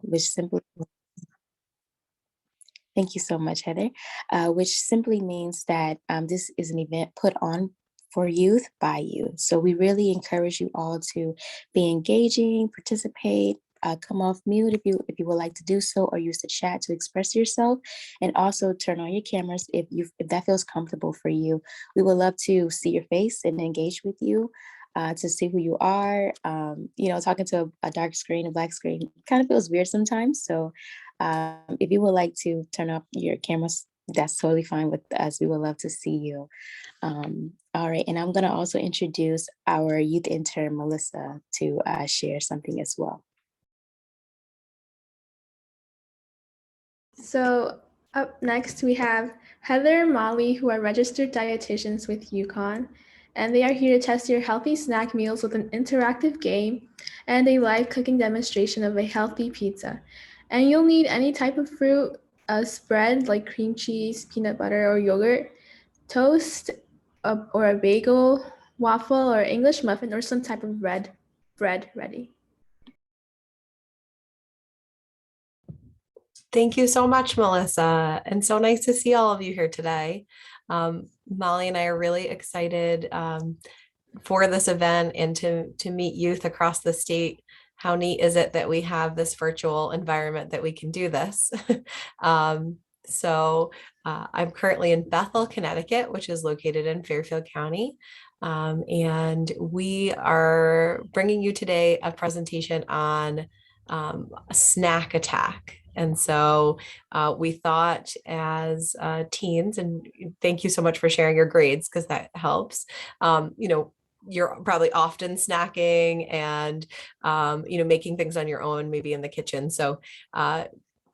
which simply thank you so much, Heather. Which simply means that this is an event put on for youth by youth. So we really encourage you all to be engaging, participate. Come off mute if you would like to do so, or use the chat to express yourself, and also turn on your cameras if that feels comfortable for you. We would love to see your face and engage with you, to see who you are. Talking to a dark screen, a black screen, kind of feels weird sometimes. So if you would like to turn off your cameras, that's totally fine with us. We would love to see you. All right, and I'm going to also introduce our youth intern, Melissa, to share something as well. So up next, we have Heather and Molly, who are registered dietitians with UConn, and they are here to test your healthy snack meals with an interactive game and a live cooking demonstration of a healthy pizza. And you'll need any type of fruit, a spread like cream cheese, peanut butter, or yogurt, toast, or a bagel, waffle, or English muffin, or some type of red bread ready. Thank you so much, Melissa. And so nice to see all of you here today. Molly and I are really excited for this event and to meet youth across the state. How neat is it that we have this virtual environment that we can do this? So I'm currently in Bethel, Connecticut, which is located in Fairfield County. And we are bringing you today a presentation on a snack attack. And so we thought as teens, and thank you so much for sharing your grades because that helps, you're probably often snacking and, making things on your own, maybe in the kitchen. So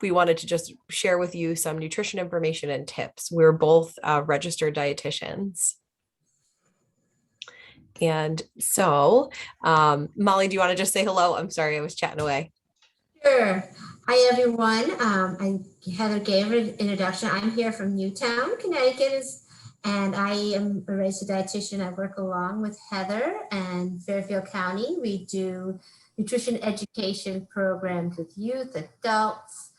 we wanted to just share with you some nutrition information and tips. We're both registered dietitians. And so, Molly, do you want to just say hello? I'm sorry, I was chatting away. Sure. Hi, everyone. Heather gave an introduction. I'm here from Newtown, Connecticut, and I am a registered dietitian. I work along with Heather and Fairfield County. We do nutrition education programs with youth, adults.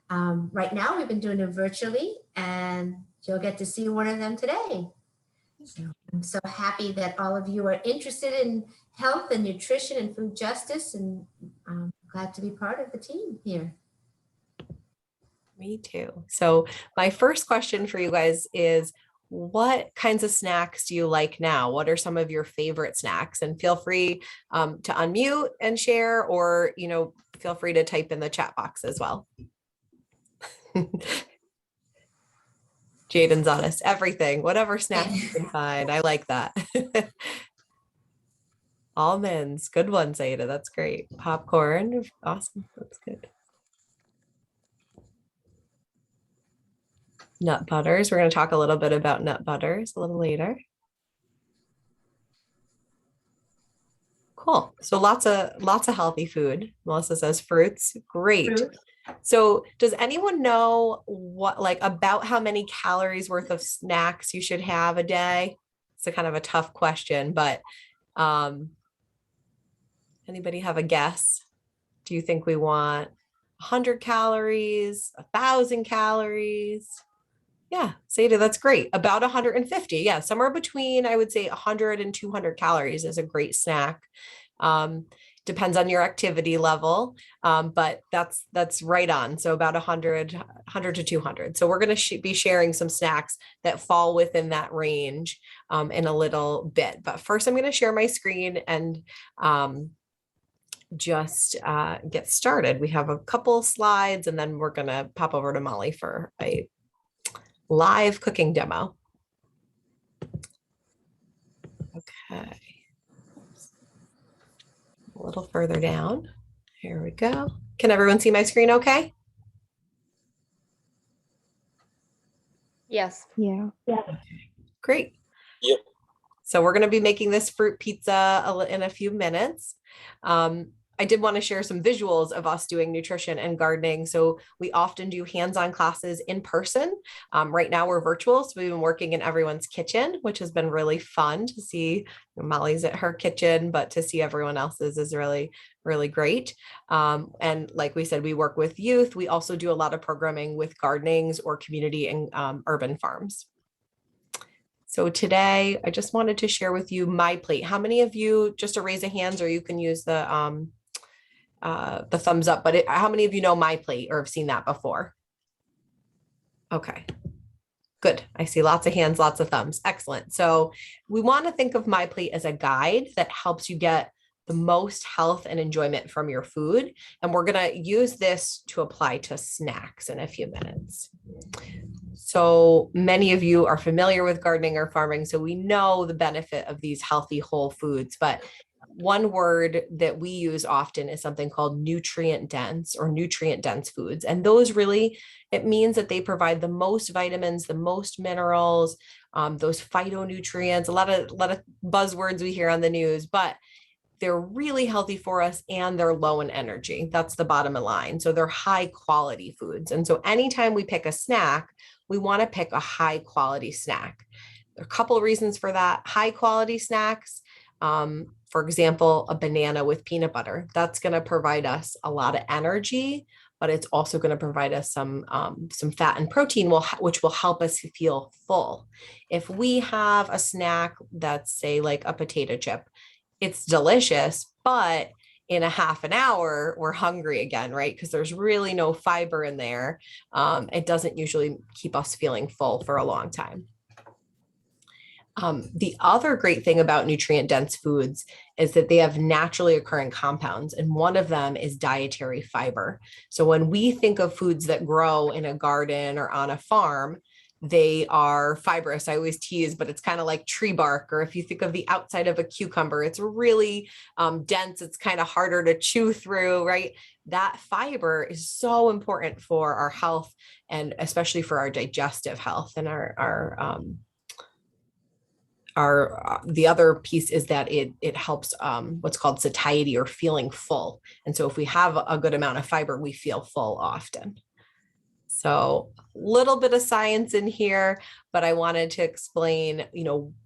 Right now, we've been doing it virtually, and you'll get to see one of them today. So I'm so happy that all of you are interested in health and nutrition and food justice, and glad to be part of the team here. Me too. So my first question for you guys is, what kinds of snacks do you like now? What are some of your favorite snacks? And feel free to unmute and share, or, feel free to type in the chat box as well. Jaden's honest, everything, whatever snack you can find. I like that. Almonds, good one, Zaida. That's great. Popcorn, awesome. That's good. Nut butters. We're going to talk a little bit about nut butters a little later. Cool. So lots of healthy food. Melissa says fruits. Great. Fruit. So does anyone know about how many calories worth of snacks you should have a day? It's a kind of a tough question, but anybody have a guess? Do you think we want 100 calories, 1,000 calories? Yeah, Zaida, that's great. About 150. Yeah, somewhere between, I would say 100 and 200 calories is a great snack. Depends on your activity level, but that's right on. So about 100 to 200. So we're going to be sharing some snacks that fall within that range in a little bit. But first, I'm going to share my screen and just get started. We have a couple slides, and then we're going to pop over to Molly for a live cooking demo. Okay. A little further down. Here we go. Can everyone see my screen okay? Yes. Yeah. Okay. Great. Yep. So we're going to be making this fruit pizza in a few minutes. I did want to share some visuals of us doing nutrition and gardening. So we often do hands-on classes in person. Right now we're virtual, so we've been working in everyone's kitchen, which has been really fun to see. Molly's at her kitchen, but to see everyone else's is really, really great. And like we said, we work with youth. We also do a lot of programming with gardenings or community and urban farms. So today I just wanted to share with you my plate. How many of you, just to raise a hands, or you can use the thumbs up, but how many of you know my plate or have seen that before? Okay, good. I see lots of hands, lots of thumbs. Excellent. So we want to think of my plate as a guide that helps you get the most health and enjoyment from your food. And we're going to use this to apply to snacks in a few minutes. So many of you are familiar with gardening or farming, so we know the benefit of these healthy whole foods, but one word that we use often is something called nutrient dense or nutrient dense foods. And those really, it means that they provide the most vitamins, the most minerals, those phytonutrients, a lot of buzzwords we hear on the news, but they're really healthy for us and they're low in energy. That's the bottom line. So they're high quality foods. And so anytime we pick a snack, we want to pick a high quality snack. There are a couple of reasons for that. High quality snacks, for example, a banana with peanut butter, that's going to provide us a lot of energy, but it's also going to provide us some fat and protein, which will help us feel full. If we have a snack that's, say, like a potato chip, it's delicious, but in a half an hour, we're hungry again, right? Because there's really no fiber in there. It doesn't usually keep us feeling full for a long time. The other great thing about nutrient dense foods is that they have naturally occurring compounds, and one of them is dietary fiber. So when we think of foods that grow in a garden or on a farm, they are fibrous. I always tease, but it's kind of like tree bark, or if you think of the outside of a cucumber, it's really dense. It's kind of harder to chew through, right? That fiber is so important for our health, and especially for our digestive health. And the other piece is that it helps what's called satiety, or feeling full. And so if we have a good amount of fiber, we feel full often. So a little bit of science in here, but I wanted to explain,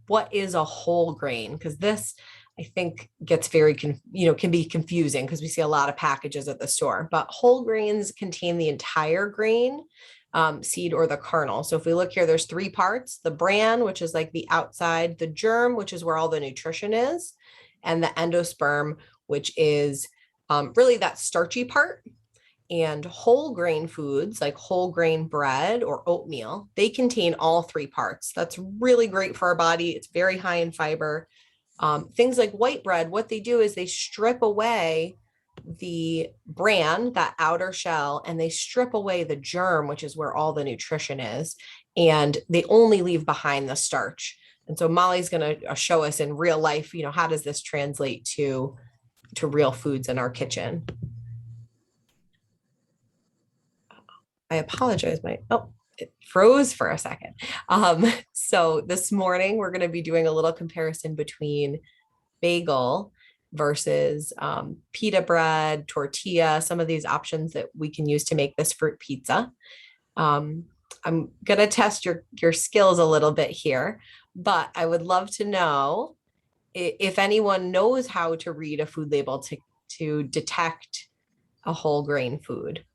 what is a whole grain? Because this, I think, gets very, can be confusing because we see a lot of packages at the store, but whole grains contain the entire grain, seed, or the kernel. So if we look here, there's 3 parts: the bran, which is like the outside, the germ, which is where all the nutrition is, and the endosperm, which is really that starchy part. And whole grain foods like whole grain bread or oatmeal, they contain all 3 parts. That's really great for our body. It's very high in fiber. Things like white bread, what they do is they strip away the bran, that outer shell, and they strip away the germ, which is where all the nutrition is, and they only leave behind the starch. And so Molly's going to show us in real life, how does this translate to real foods in our kitchen. I apologize. It froze for a second. So this morning, we're going to be doing a little comparison between bagel versus pita bread, tortilla, some of these options that we can use to make this fruit pizza. I'm going to test your skills a little bit here, but I would love to know if anyone knows how to read a food label to detect a whole grain food.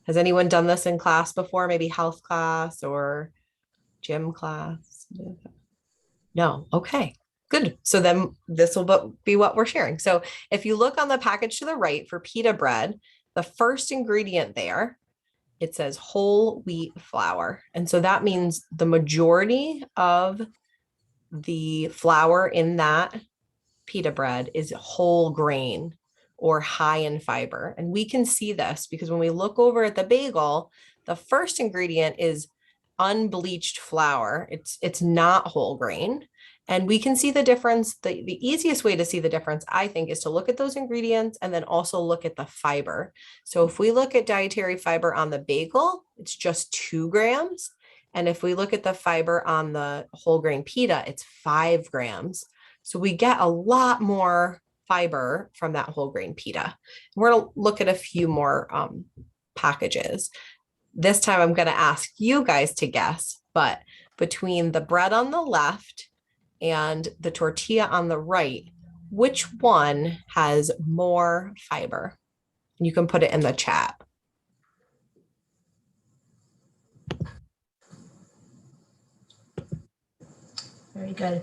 Has anyone done this in class before? Maybe health class or gym class? No. Okay, good. So then this will be what we're sharing. So if you look on the package to the right for pita bread, the first ingredient there, it says whole wheat flour. And so that means the majority of the flour in that pita bread is whole grain or high in fiber. And we can see this because when we look over at the bagel, the first ingredient is unbleached flour. It's not whole grain. And we can see the difference. The easiest way to see the difference, I think, is to look at those ingredients and then also look at the fiber. So if we look at dietary fiber on the bagel, it's just 2 grams. And if we look at the fiber on the whole grain pita, it's 5 grams. So we get a lot more fiber from that whole grain pita. We're going to look at a few more packages. This time I'm going to ask you guys to guess, but between the bread on the left and the tortilla on the right, which one has more fiber? You can put it in the chat. Very good.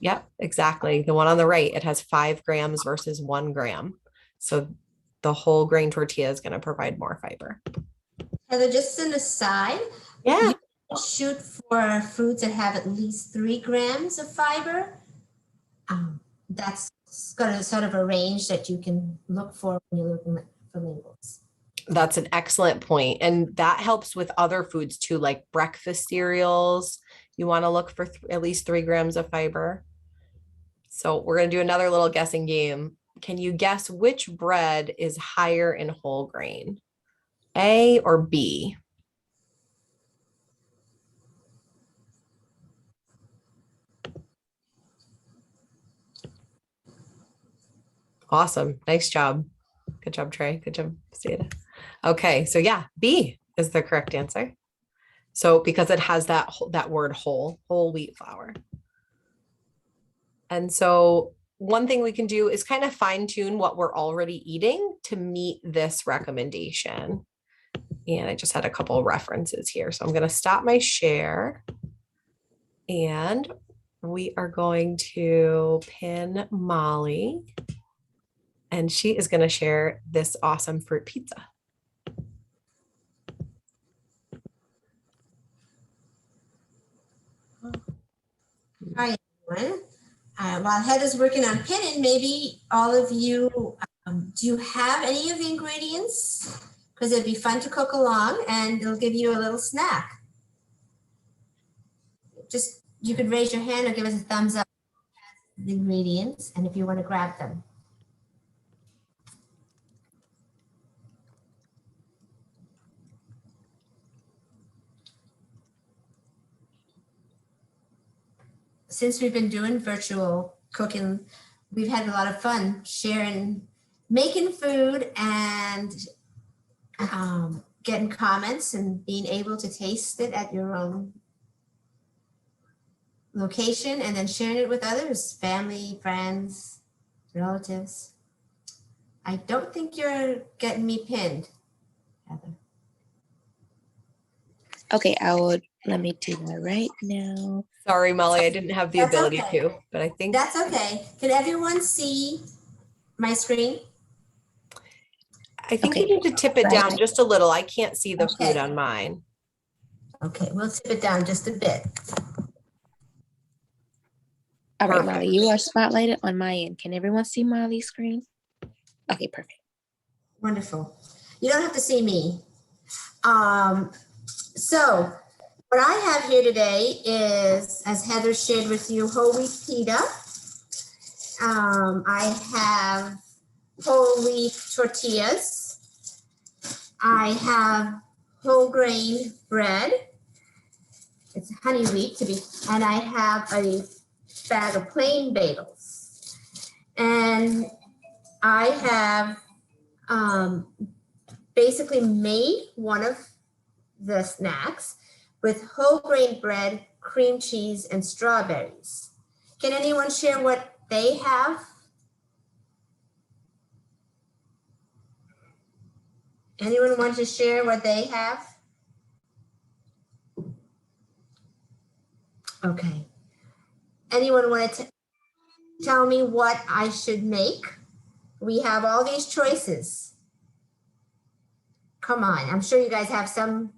Yep, exactly. The one on the right, it has 5 grams versus 1 gram. So the whole grain tortilla is going to provide more fiber. Heather, just an aside, Yeah. shoot for foods that have at least 3 grams of fiber. That's got a sort of a range that you can look for when you're looking for labels. That's an excellent point. And that helps with other foods too, like breakfast cereals. You want to look for at least 3 grams of fiber. So we're going to do another little guessing game. Can you guess which bread is higher in whole grain? A or B? Awesome. Nice job. Good job, Trey. Good job, Seda. Okay, so yeah, B is the correct answer. So because it has that word whole wheat flour. And so one thing we can do is kind of fine tune what we're already eating to meet this recommendation. And I just had a couple of references here. So I'm going to stop my share and we are going to pin Molly and she is going to share this awesome fruit pizza. Hi, everyone. While Heather's working on pinning, maybe all of you, do you have any of the ingredients? Because it'd be fun to cook along and it'll give you a little snack. Just, you could raise your hand or give us a thumbs up, the ingredients, and if you want to grab them. Since we've been doing virtual cooking, we've had a lot of fun sharing, making food and getting comments and being able to taste it at your own location and then sharing it with others, family, friends, relatives. I don't think you're getting me pinned, Heather. Okay, let me do that right now. Sorry, Molly, I didn't have the That's ability okay. to, but I think That's okay. Can everyone see my screen? you Okay. need to tip it Right. down just a little. I can't see the food Okay. on mine. Okay, we'll tip it down just a bit. All right, Perfect. Molly, you are spotlighted on my end. Can everyone see Molly's screen? Okay, perfect. Wonderful. You don't have to see me. So what I have here today is, as Heather shared with you, whole wheat pita. I have whole wheat tortillas. I have whole grain bread. It's honey wheat and I have a bag of plain bagels. And I have basically made one of the snacks with whole grain bread, cream cheese, and strawberries. Can anyone share what they have? Anyone want to share what they have? Okay. Anyone want to tell me what I should make? We have all these choices. Come on, I'm sure you guys have some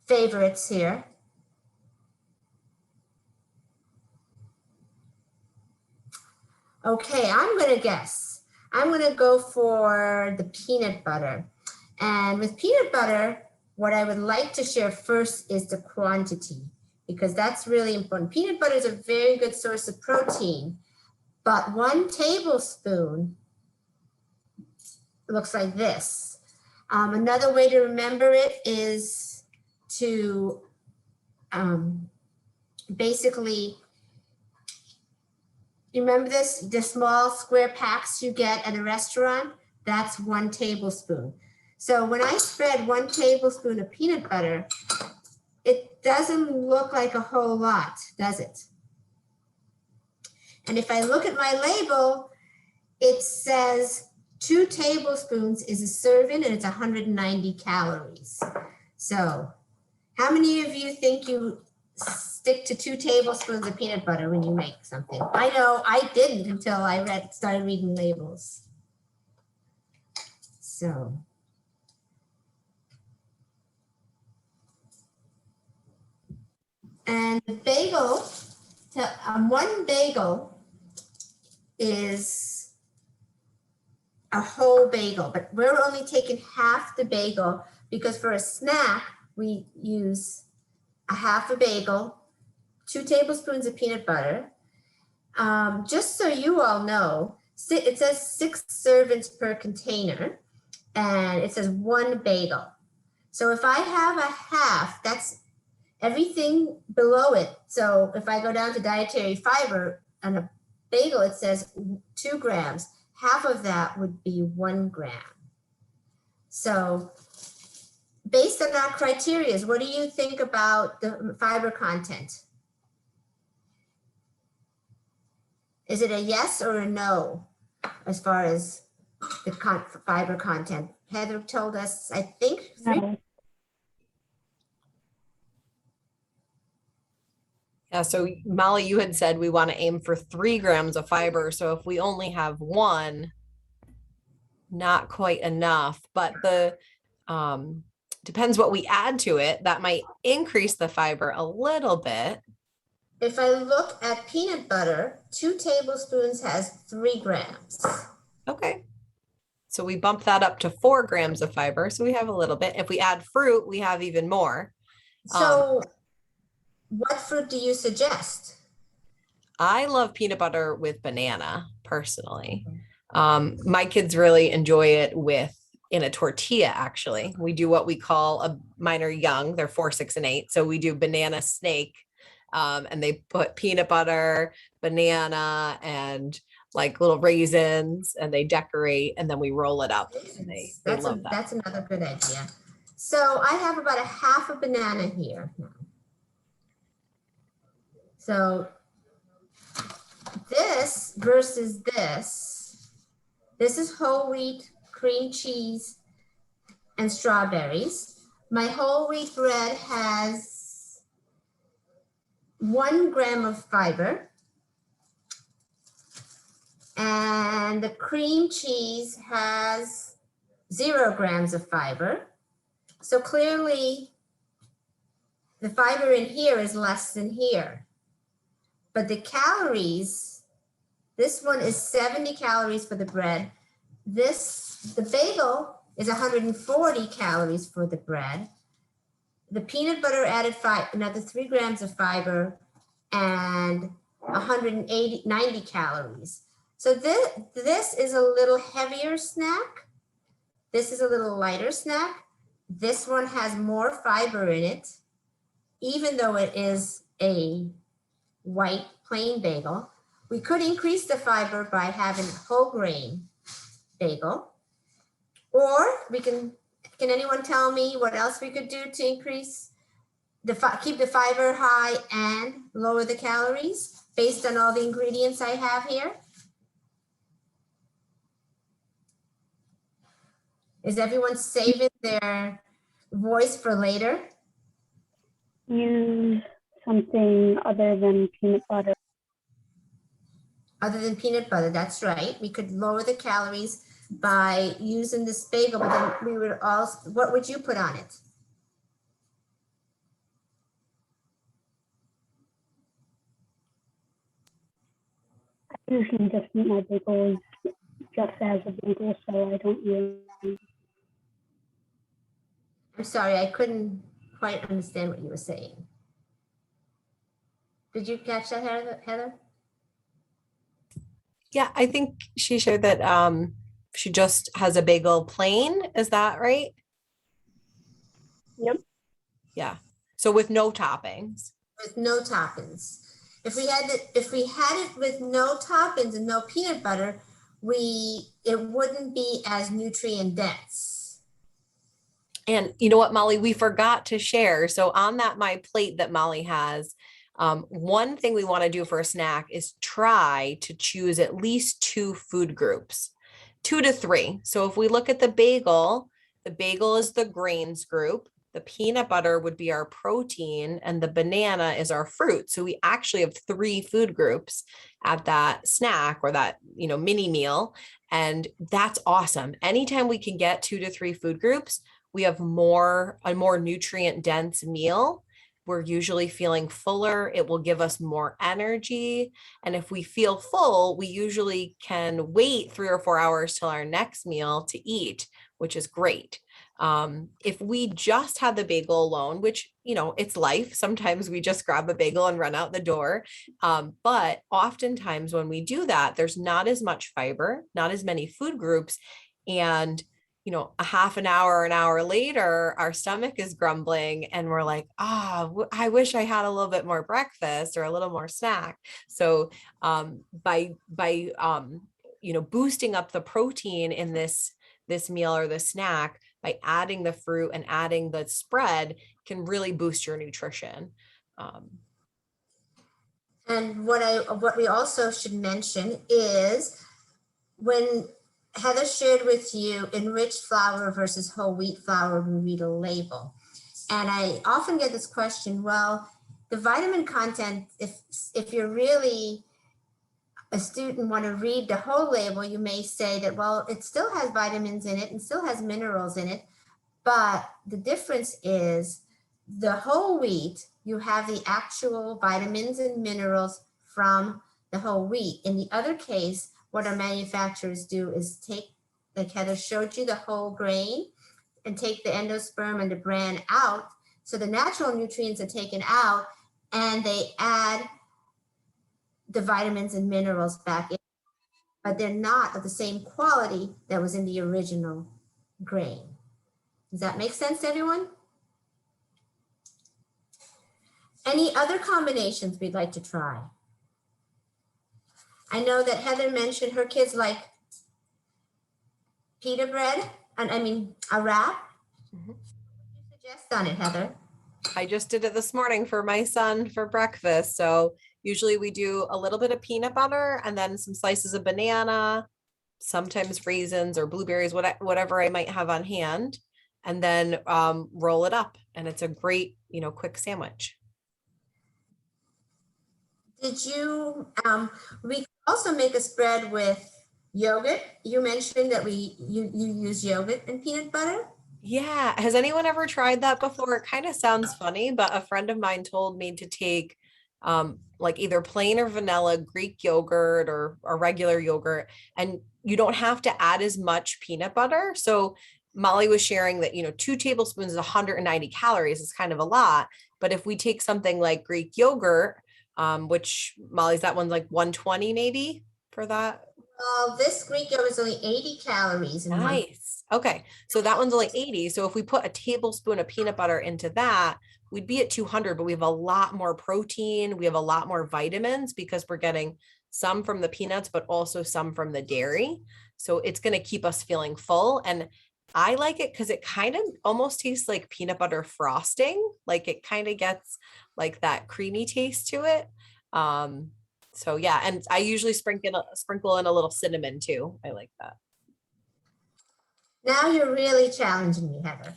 favorites here. Okay, I'm gonna guess. I'm gonna go for the peanut butter. And with peanut butter, what I would like to share first is the quantity, because that's really important. Peanut butter is a very good source of protein, but 1 tablespoon looks like this. Another way to remember it is to basically, you remember this, the small square packs you get at a restaurant? That's 1 tablespoon. So when I spread 1 tablespoon of peanut butter, it doesn't look like a whole lot, does it? And if I look at my label, it says 2 tablespoons is a serving and it's 190 calories. So how many of you think you stick to 2 tablespoons of peanut butter when you make something? I know I didn't until I started reading labels. So. And the bagel, 1 bagel is a whole bagel, but we're only taking half the bagel because for a snack, we use a half a bagel, 2 tablespoons of peanut butter. Just so you all know, it says 6 servings per container, and it says 1 bagel. So if I have a half, that's everything below it. So if I go down to dietary fiber on a bagel, it says 2 grams. Half of that would be 1 gram. So based on our criteria, what do you think about the fiber content? Is it a yes or a no as far as the fiber content? Heather told us, I think, 3. No. Yeah, so Molly, you had said we want to aim for 3 grams of fiber. So if we only have 1, not quite enough, but the depends what we add to it. That might increase the fiber a little bit. If I look at peanut butter, 2 tablespoons has 3 grams. Okay. So we bump that up to 4 grams of fiber. So we have a little bit. If we add fruit, we have even more. So what fruit do you suggest? I love peanut butter with banana personally. My kids really enjoy it in a tortilla, actually. We do what we call mine are young, they're 4, 6, and 8. So we do banana snake, and they put peanut butter, banana, and like little raisins, and they decorate, and then we roll it up. And they love that. That's another good idea. So I have about a half a banana here. So this versus this is whole wheat, cream cheese, and strawberries. My whole wheat bread has 1 gram of fiber. And the cream cheese has 0 grams of fiber. So clearly the fiber in here is less than here. But the calories, this one is 70 calories for the bread. The bagel is 140 calories for the bread. The peanut butter added another 3 grams of fiber and 90 calories. So this is a little heavier snack. This is a little lighter snack. This one has more fiber in it, even though it is a white plain bagel. We could increase the fiber by having whole grain bagel, or we can anyone tell me what else we could do to increase keep the fiber high and lower the calories based on all the ingredients I have here? Is everyone saving their voice for later? Use something other than peanut butter. Other than peanut butter, that's right. We could lower the calories by using this bagel, but then we would also, what would you put on it? I usually just eat my bagels just as a bagel, so I don't really. I'm sorry, I couldn't quite understand what you were saying. Did you catch that, Heather? Yeah, I think she shared that she just has a bagel plain. Is that right? Yep. Yeah. So with no toppings. With no toppings. If we had it with no toppings and no peanut butter, it wouldn't be as nutrient dense. And you know what, Molly, we forgot to share. So on that My Plate that Molly has, one thing we want to do for a snack is try to choose at least 2 food groups, 2 to 3. So if we look at the bagel is the grains group. The peanut butter would be our protein, and the banana is our fruit. So we actually have 3 food groups at that snack or that, mini meal. And that's awesome. Anytime we can get 2 to 3 food groups, we have a more nutrient dense meal. We're usually feeling fuller. It will give us more energy. And if we feel full, we usually can wait 3 or 4 hours till our next meal to eat, which is great. If we just had the bagel alone, which, it's life, sometimes we just grab a bagel and run out the door. But oftentimes when we do that, there's not as much fiber, not as many food groups. And, a half an hour later, our stomach is grumbling and we're like, I wish I had a little bit more breakfast or a little more snack. So by boosting up the protein in this meal or the snack, by adding the fruit and adding the spread, can really boost your nutrition. And what we also should mention is when Heather shared with you enriched flour versus whole wheat flour, we read a label. And I often get this question, well, the vitamin content, if you're really a student want to read the whole label, you may say that, well, it still has vitamins in it and still has minerals in it. But the difference is the whole wheat, you have the actual vitamins and minerals from the whole wheat. In the other case, what our manufacturers do is take, like Heather showed you, the whole grain and take the endosperm and the bran out. So the natural nutrients are taken out and they add the vitamins and minerals back in, but they're not of the same quality that was in the original grain. Does that make sense to everyone? Any other combinations we'd like to try? I know that Heather mentioned her kids like pita bread, a wrap. Mhm. What do you suggest on it, Heather? I just did it this morning for my son for breakfast. So usually we do a little bit of peanut butter and then some slices of banana, sometimes raisins or blueberries, whatever I might have on hand, and then roll it up. And it's a great, quick sandwich. Did you, we also make a spread with yogurt. You mentioned that you use yogurt and peanut butter. Yeah. Has anyone ever tried that before? It kind of sounds funny, but a friend of mine told me to take like either plain or vanilla Greek yogurt or regular yogurt, and you don't have to add as much peanut butter. So Molly was sharing that, 2 tablespoons is 190 calories is kind of a lot. But if we take something like Greek yogurt, which Molly's, that one's like 120 maybe for that. This Greek yogurt is only 80 calories. Nice. Okay. So that one's only 80. So if we put a tablespoon of peanut butter into that, we'd be at 200, but we have a lot more protein. We have a lot more vitamins because we're getting some from the peanuts, but also some from the dairy. So it's going to keep us feeling full. And I like it because it kind of almost tastes like peanut butter frosting. Like it kind of gets like that creamy taste to it. So yeah, and I usually sprinkle in a little cinnamon too. I like that. Now you're really challenging me, Heather.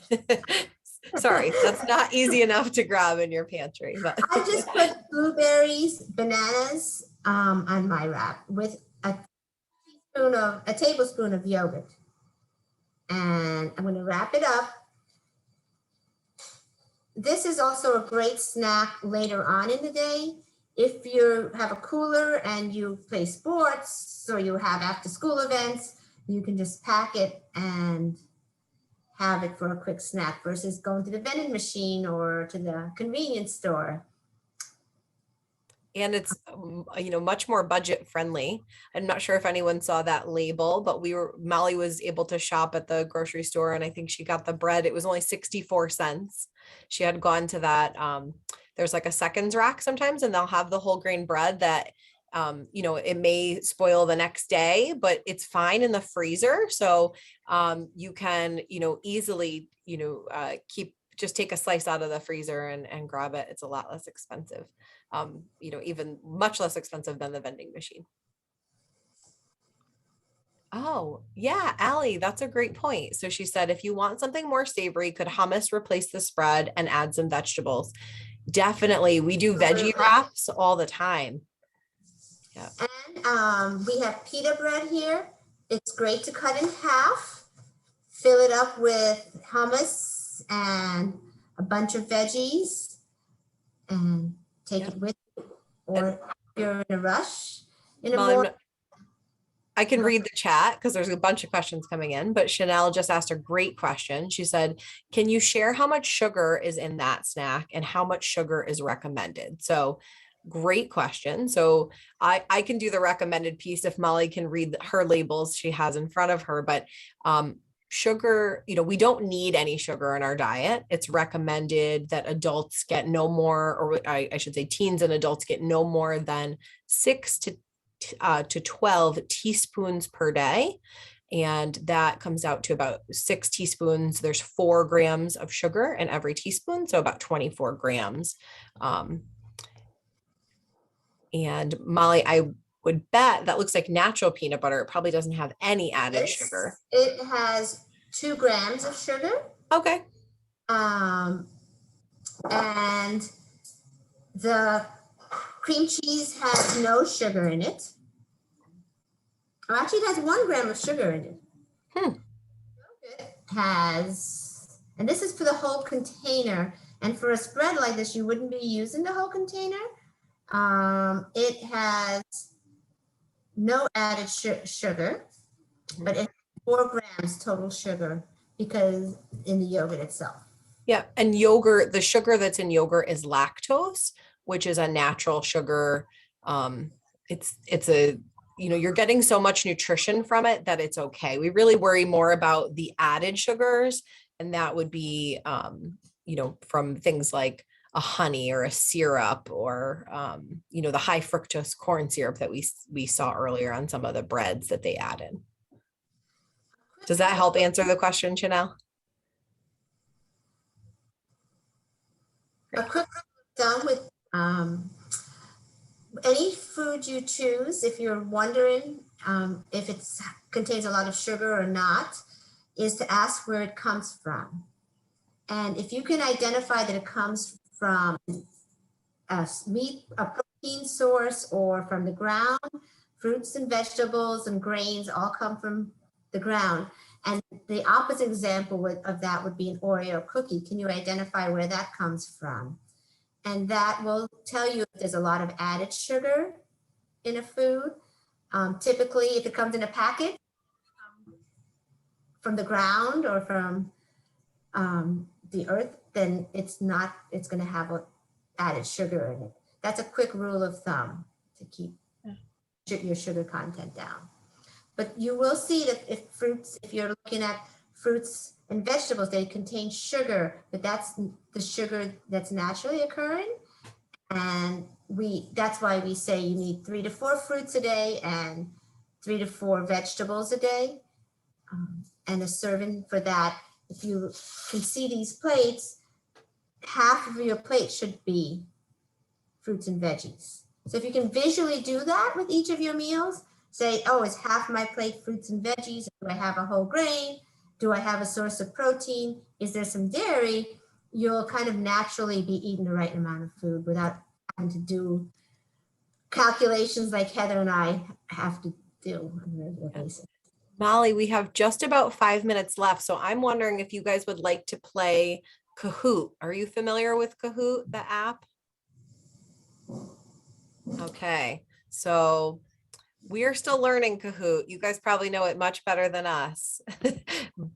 Sorry, that's not easy enough to grab in your pantry. But I just put blueberries, bananas on my wrap with a tablespoon of yogurt. And I'm going to wrap it up. This is also a great snack later on in the day. If you have a cooler and you play sports or you have after school events, you can just pack it and have it for a quick snack versus going to the vending machine or to the convenience store. And it's, much more budget friendly. I'm not sure if anyone saw that label, but Molly was able to shop at the grocery store and I think she got the bread. It was only 64 cents. She had gone to that, there's like a seconds rack sometimes, and they'll have the whole grain bread that, you know, it may spoil the next day, but it's fine in the freezer. So you can, you know, easily, you know, just take a slice out of the freezer and grab it. It's a lot less expensive, you know, even much less expensive than the vending machine. Oh, yeah, Allie, that's a great point. So she said, if you want something more savory, could hummus replace the spread and add some vegetables? Definitely. We do veggie wraps all the time. Yeah. And we have pita bread here. It's great to cut in half, fill it up with hummus and a bunch of veggies, and take it with you. Or if you're in a rush in a morning. I can read the chat because there's a bunch of questions coming in, but Chanel just asked a great question. She said, can you share how much sugar is in that snack and how much sugar is recommended? So great question. So I can do the recommended piece if Molly can read her labels she has in front of her, but sugar, you know, we don't need any sugar in our diet. It's recommended that adults get no more, or I should say teens and adults get no more than 6 to 12 teaspoons per day. And that comes out to about 6 teaspoons. There's 4 grams of sugar in every teaspoon, so about 24 grams. And Molly, I would bet that looks like natural peanut butter. It probably doesn't have any added sugar. It has 2 grams of sugar. Okay. And the cream cheese has no sugar in it. Or actually, it has 1 gram of sugar in it. It has, and this is for the whole container. And for a spread like this, you wouldn't be using the whole container. It has no added sugar, but it has 4 grams total sugar because in the yogurt itself. Yeah, and yogurt, the sugar that's in yogurt is lactose, which is a natural sugar. It's a, you know, you're getting so much nutrition from it that it's okay. We really worry more about the added sugars, and that would be, you know, from things like a honey or a syrup, or, you know, the high fructose corn syrup that we saw earlier on some of the breads that they added. Does that help answer the question, Chanel? A quick done with any food you choose, if you're wondering if it contains a lot of sugar or not, is to ask where it comes from. And if you can identify that it comes from a protein source or from the ground, fruits and vegetables and grains all come from the ground. And the opposite example of that would be an Oreo cookie. Can you identify where that comes from? And that will tell you if there's a lot of added sugar in a food. Typically, if it comes in a packet from the ground or from the earth, then it's going to have added sugar in it. That's a quick rule of thumb to keep your sugar content down. But you will see that if you're looking at fruits and vegetables, they contain sugar, but that's the sugar that's naturally occurring. And that's why we say you need 3 to 4 fruits a day and 3 to 4 vegetables a day. And a serving for that, if you can see these plates, half of your plate should be fruits and veggies. So if you can visually do that with each of your meals, say, oh, is half my plate fruits and veggies? Do I have a whole grain? Do I have a source of protein? Is there some dairy? You'll kind of naturally be eating the right amount of food without having to do calculations like Heather and I have to do on a regular basis. Molly, we have just about 5 minutes left. So I'm wondering if you guys would like to play Kahoot. Are you familiar with Kahoot, the app? Okay, so we are still learning Kahoot. You guys probably know it much better than us,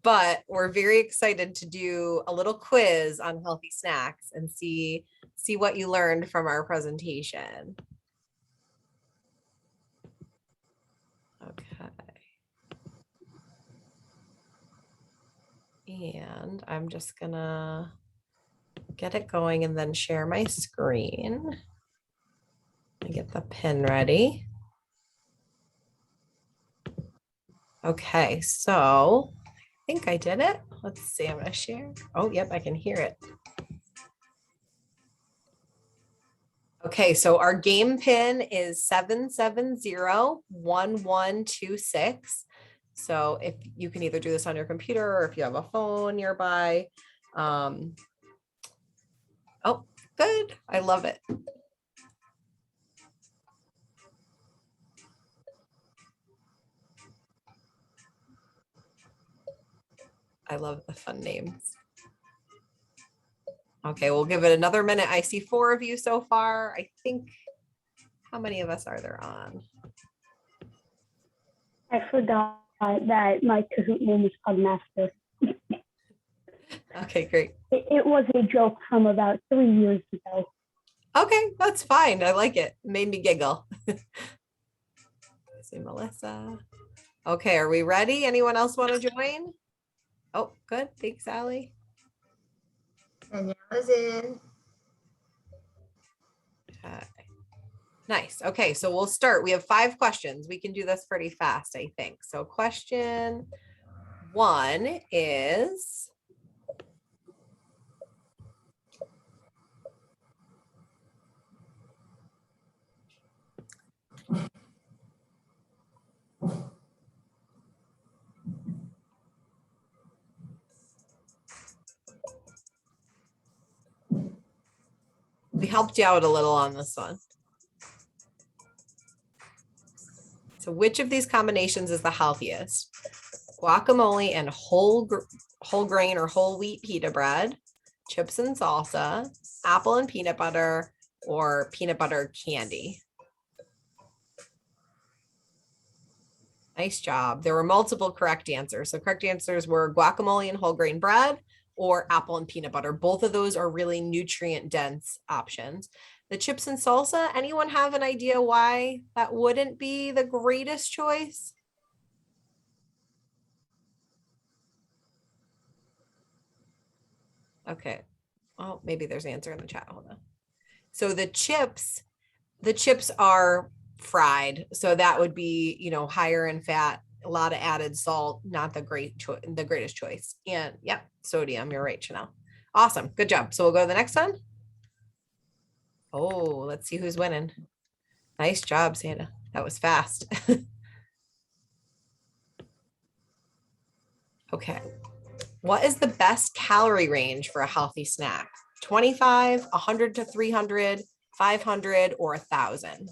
but we're very excited to do a little quiz on healthy snacks and see what you learned from our presentation. Okay. And I'm just gonna get it going and then share my screen. I get the pin ready. Okay, so I think I did it. Let's see, I'm gonna share. Oh, yep, I can hear it. Okay, so our game pin is 7701126. So if you can either do this on your computer or if you have a phone nearby. Oh, good. I love it. I love the fun names. Okay, we'll give it another minute. I see 4 of you so far. I think, how many of us are there on? I forgot that my Kahoot name was Pugmaster. Okay, great. It was a joke from about 3 years ago. Okay, that's fine. I like it. It made me giggle. See Melissa. Okay, are we ready? Anyone else want to join? Oh, good. Thanks, Allie. Daniela's in. Okay. Nice. Okay, so we'll start. We have 5 questions. We can do this pretty fast, I think. So question 1 is, we helped you out a little on this one. So which of these combinations is the healthiest? Guacamole and whole grain or whole wheat pita bread, chips and salsa, apple and peanut butter, or peanut butter candy? Nice job. There were multiple correct answers. So correct answers were guacamole and whole grain bread or apple and peanut butter. Both of those are really nutrient dense options. The chips and salsa, anyone have an idea why that wouldn't be the greatest choice? Okay. Oh, maybe there's an answer in the chat. Hold on. So the chips are fried. So that would be, you know, higher in fat, a lot of added salt, not the greatest choice. And yep, sodium. You're right, Chanel. Awesome. Good job. So we'll go to the next one. Oh, let's see who's winning. Nice job, Santa. That was fast. Okay. What is the best calorie range for a healthy snack? 25, 100 to 300, 500, or 1,000?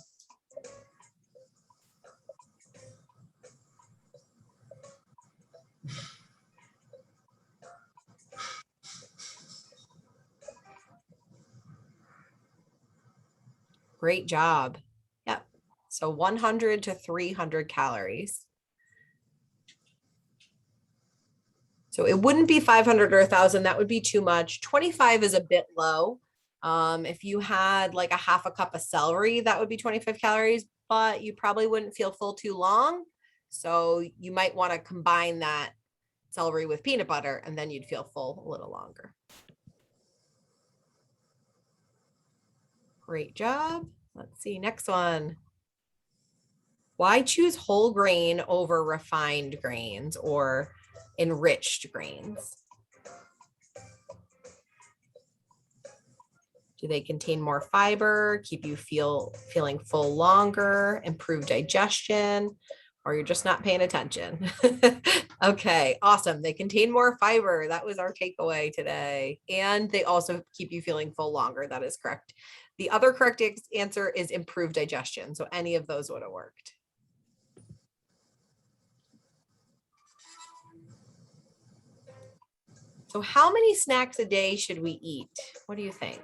Great job. Yep. So 100 to 300 calories. So it wouldn't be 500 or 1,000. That would be too much. 25 is a bit low. If you had like a half a cup of celery, that would be 25 calories, but you probably wouldn't feel full too long. So you might want to combine that celery with peanut butter and then you'd feel full a little longer. Great job. Let's see, next one. Why choose whole grain over refined grains or enriched grains? Do they contain more fiber, keep you feeling full longer, improve digestion, or you're just not paying attention? Okay, awesome. They contain more fiber. That was our takeaway today. And they also keep you feeling full longer. That is correct. The other correct answer is improved digestion. So any of those would have worked. So how many snacks a day should we eat? What do you think?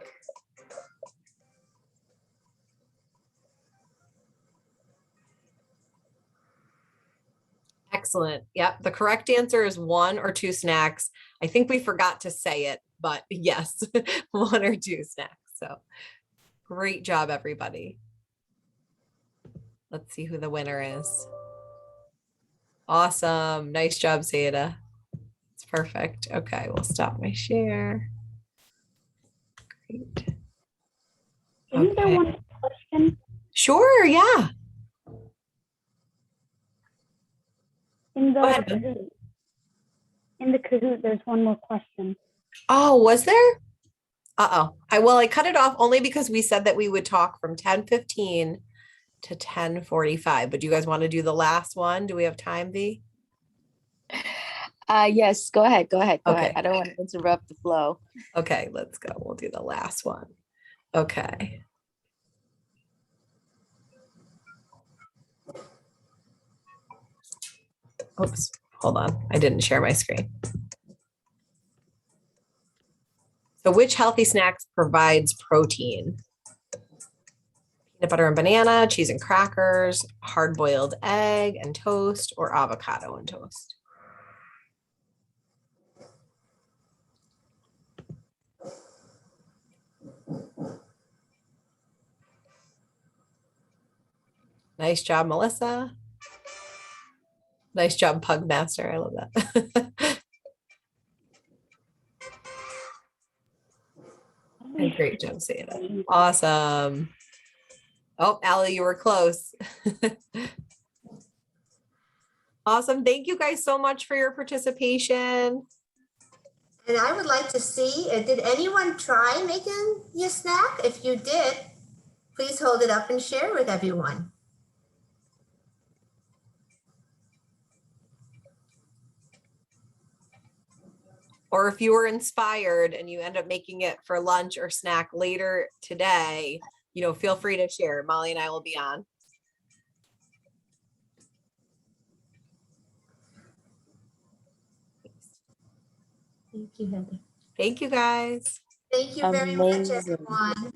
Excellent. Yep. The correct answer is 1 or 2 snacks. I think we forgot to say it, but yes, 1 or 2 snacks. So great job, everybody. Let's see who the winner is. Awesome. Nice job, Zeta. It's perfect. Okay, we'll stop my share. Great. Isn't there Okay. one question? Sure, yeah. In Go the ahead, Ben. Kahoot? In the Kahoot, there's one more question. Oh, was there? Uh-oh. I cut it off only because we said that we would talk from 10:15 to 10:45. But do you guys want to do the last one? Do we have time, V? Yes, go ahead. Go ahead. Okay. I don't want to interrupt the flow. Okay, let's go. We'll do the last one. Okay. Oops, hold on. I didn't share my screen. So which healthy snacks provides protein? Peanut butter and banana, cheese and crackers, hard-boiled egg and toast, or avocado and toast? Nice job, Melissa. Nice job, Pugmaster. I love that. And great job, Seda. Awesome. Oh, Allie, you were close. Awesome. Thank you guys so much for your participation. And I would like to see, did anyone try making your snack? If you did, please hold it up and share with everyone. Or if you were inspired and you end up making it for lunch or snack later today, feel free to share. Molly and I will be on. Thank you, Heather. Thank you, guys. Thank you very much, Amazing. everyone.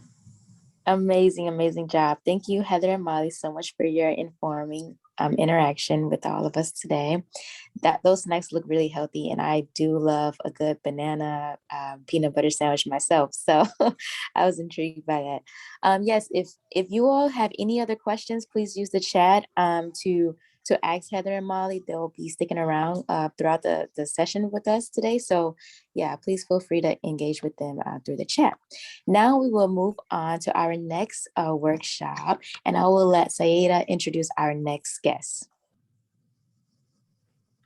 Amazing job. Thank you, Heather and Molly, so much for your informing interaction with all of us today. Those snacks look really healthy, and I do love a good banana peanut butter sandwich myself. So I was intrigued by that. Yes, if you all have any other questions, please use the chat to ask Heather and Molly. They'll be sticking around throughout the session with us today. So yeah, please feel free to engage with them through the chat. Now we will move on to our next workshop, and I will let Saida introduce our next guest.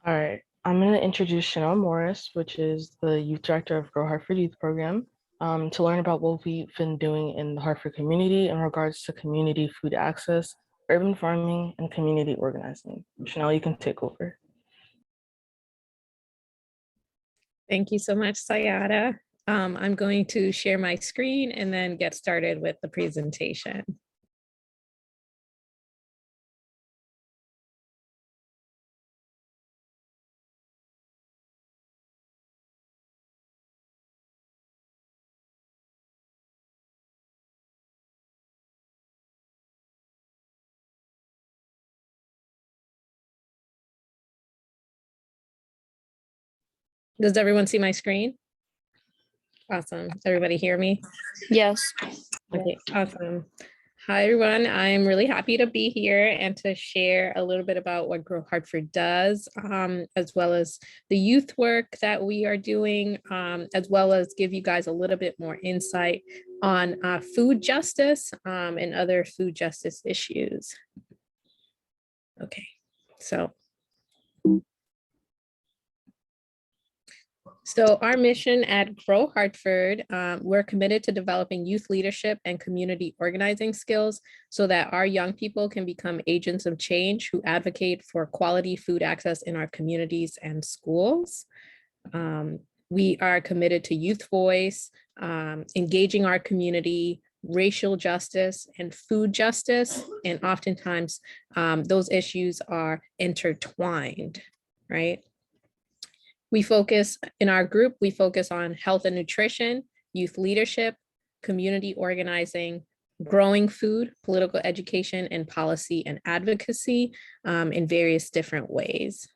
All right, I'm going to introduce Chanel Morris, which is the youth director of Grow Hartford Youth Program, to learn about what we've been doing in the Hartford community in regards to community food access, urban farming, and community organizing. Chanel, you can take over. Thank you so much, Sayada. I'm going to share my screen and then get started with the presentation. Does everyone see my screen? Awesome. Everybody hear me? Yes. Okay, awesome. Hi, everyone. I'm really happy to be here and to share a little bit about what Grow Hartford does, as well as the youth work that we are doing, as well as give you guys a little bit more insight on food justice and other food justice issues. Okay, So our mission at Grow Hartford, we're committed to developing youth leadership and community organizing skills so that our young people can become agents of change who advocate for quality food access in our communities and schools. We are committed to youth voice, engaging our community, racial justice, and food justice. And oftentimes those issues are intertwined, right? We focus in our group, we focus on health and nutrition, youth leadership, community organizing, growing food, political education, and policy and advocacy in various different ways.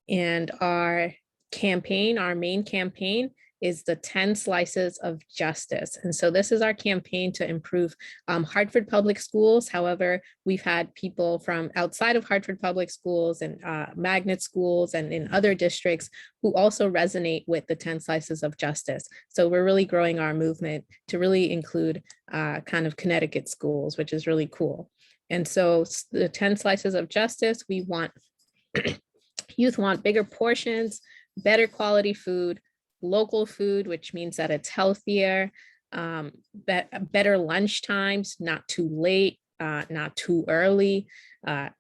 And our campaign, our main campaign, is the 10 Slices of Justice. And so this is our campaign to improve Hartford Public Schools. However, we've had people from outside of Hartford Public Schools and magnet schools and in other districts who also resonate with the 10 Slices of Justice. So we're really growing our movement to really include kind of Connecticut schools, which is really cool. And so the 10 Slices of Justice, we want youth want bigger portions, better quality food, local food, which means that it's healthier, better lunch times, not too late, not too early,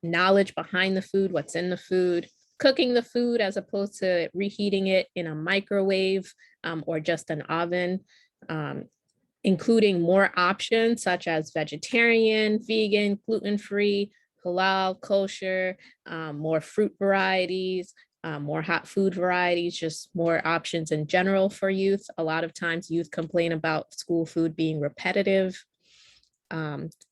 knowledge behind the food, what's in the food, cooking the food as opposed to reheating it in a microwave or just an oven, including more options such as vegetarian, vegan, gluten-free, halal, kosher, more fruit varieties, more hot food varieties, just more options in general for youth. A lot of times youth complain about school food being repetitive.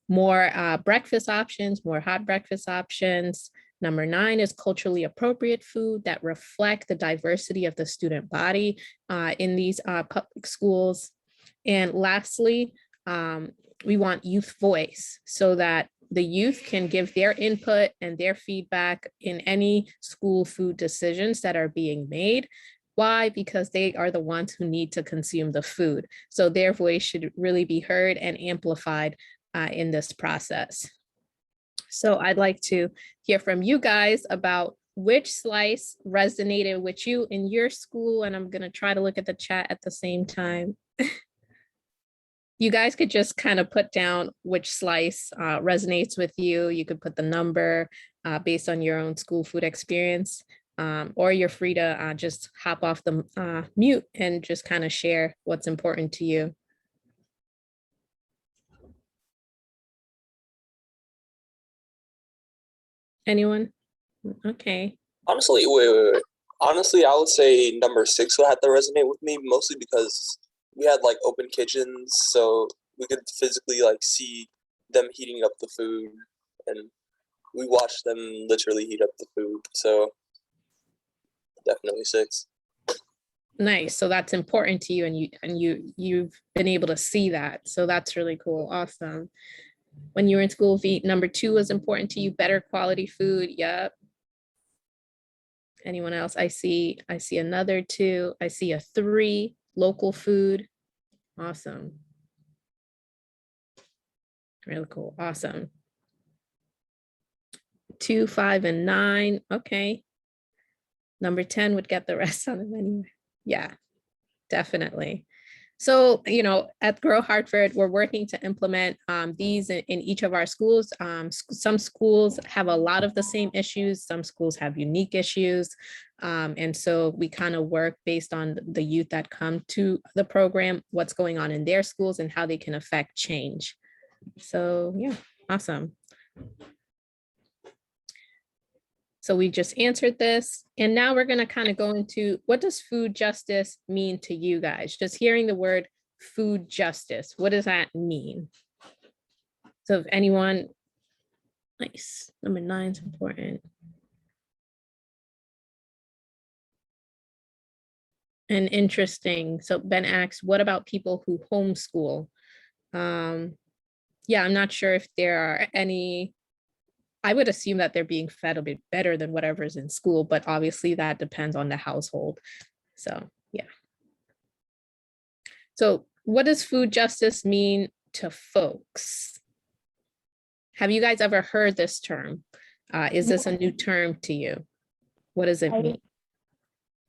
More breakfast options, more hot breakfast options. Number 9 is culturally appropriate food that reflect the diversity of the student body in these public schools. And lastly, we want youth voice so that the youth can give their input and their feedback in any school food decisions that are being made. Why? Because they are the ones who need to consume the food. So their voice should really be heard and amplified in this process. So I'd like to hear from you guys about which slice resonated with you in your school. And I'm going to try to look at the chat at the same time. You guys could just kind of put down which slice resonates with you. You could put the number based on your own school food experience, or you're free to just hop off the mute and just kind of share what's important to you. Anyone? Okay. Honestly, wait. Honestly, I would say number 6 would have to resonate with me, mostly because we had like open kitchens, so we could physically like see them heating up the food, and we watched them literally heat up the food. So definitely 6. Nice. So that's important to you, and you've been able to see that. So that's really cool. Awesome. When you were in school, number 2 was important to you, better quality food. Yep. Anyone else? I see another 2. I see a 3, local food. Awesome. Really cool. Awesome. 2, 5, and 9. Okay. Number 10 would get the rest on them anyway. Yeah, definitely. So, you know, at Grow Hartford, we're working to implement these in each of our schools. Some schools have a lot of the same issues. Some schools have unique issues. And so we kind of work based on the youth that come to the program, what's going on in their schools and how they can affect change. So yeah, awesome. So we just answered this. And now we're going to kind of go into, what does food justice mean to you guys? Just hearing the word food justice, what does that mean? So if anyone, nice, number 9 is important. And interesting. So Ben asks, what about people who homeschool? Yeah, I'm not sure if there are any. I would assume that they're being fed a bit better than whatever's in school, but obviously that depends on the household. So yeah. So what does food justice mean to folks? Have you guys ever heard this term? Is this a new term to you? What does it mean?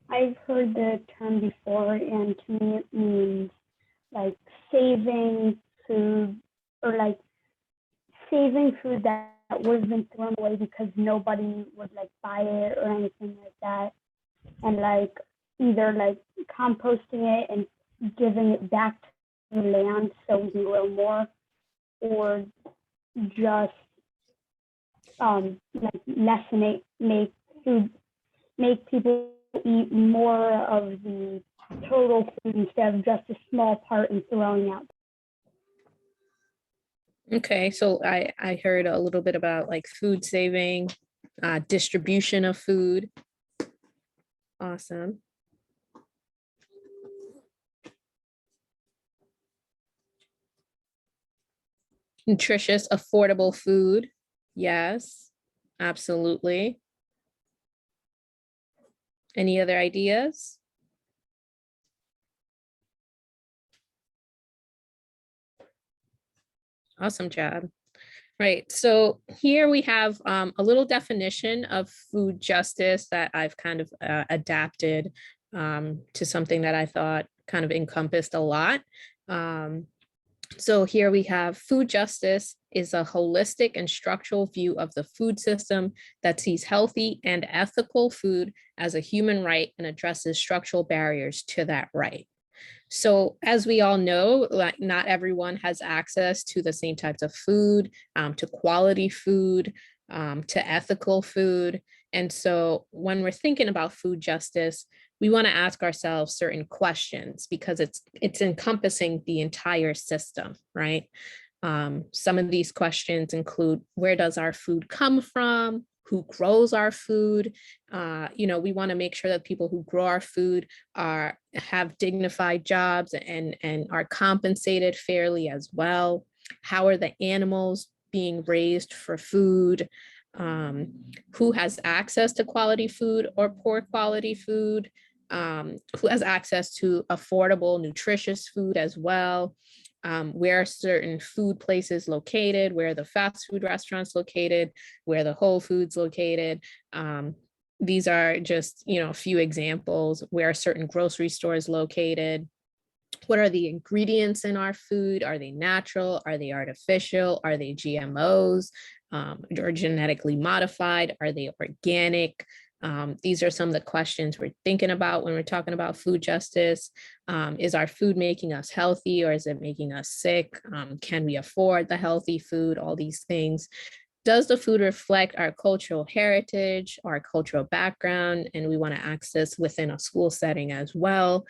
I've heard the term before, and to me it means like saving food, or like saving food that would have been thrown away because nobody would like buy it or anything like that, and like either like composting it and giving it back to the land so we can grow more, or just like lessen it, make people eat more of the total food instead of just a small part and throwing out. Okay, so I heard a little bit about like food saving, distribution of food. Awesome. Nutritious, affordable food. Yes, absolutely. Any other ideas? Awesome job. Right, so here we have a little definition of food justice that I've kind of adapted to something that I thought kind of encompassed a lot. So here we have food justice is a holistic and structural view of the food system that sees healthy and ethical food as a human right and addresses structural barriers to that right. So as we all know, like not everyone has access to the same types of food, to quality food, to ethical food. And so when we're thinking about food justice, we want to ask ourselves certain questions because it's encompassing the entire system, right? Some of these questions include, where does our food come from? Who grows our food? We want to make sure that people who grow our food have dignified jobs and are compensated fairly as well. How are the animals being raised for food? Who has access to quality food or poor quality food? Who has access to affordable, nutritious food as well? Where are certain food places located, where are the fast food restaurants located, where the Whole Foods located. These are just, a few examples. Where are certain grocery stores located? What are the ingredients in our food? Are they natural? Are they artificial? Are they GMOs or genetically modified? Are they organic? These are some of the questions we're thinking about when we're talking about food justice. Is our food making us healthy or is it making us sick? Can we afford the healthy food? All these things. Does the food reflect our cultural heritage, our cultural background? And we want to access within a school setting as well.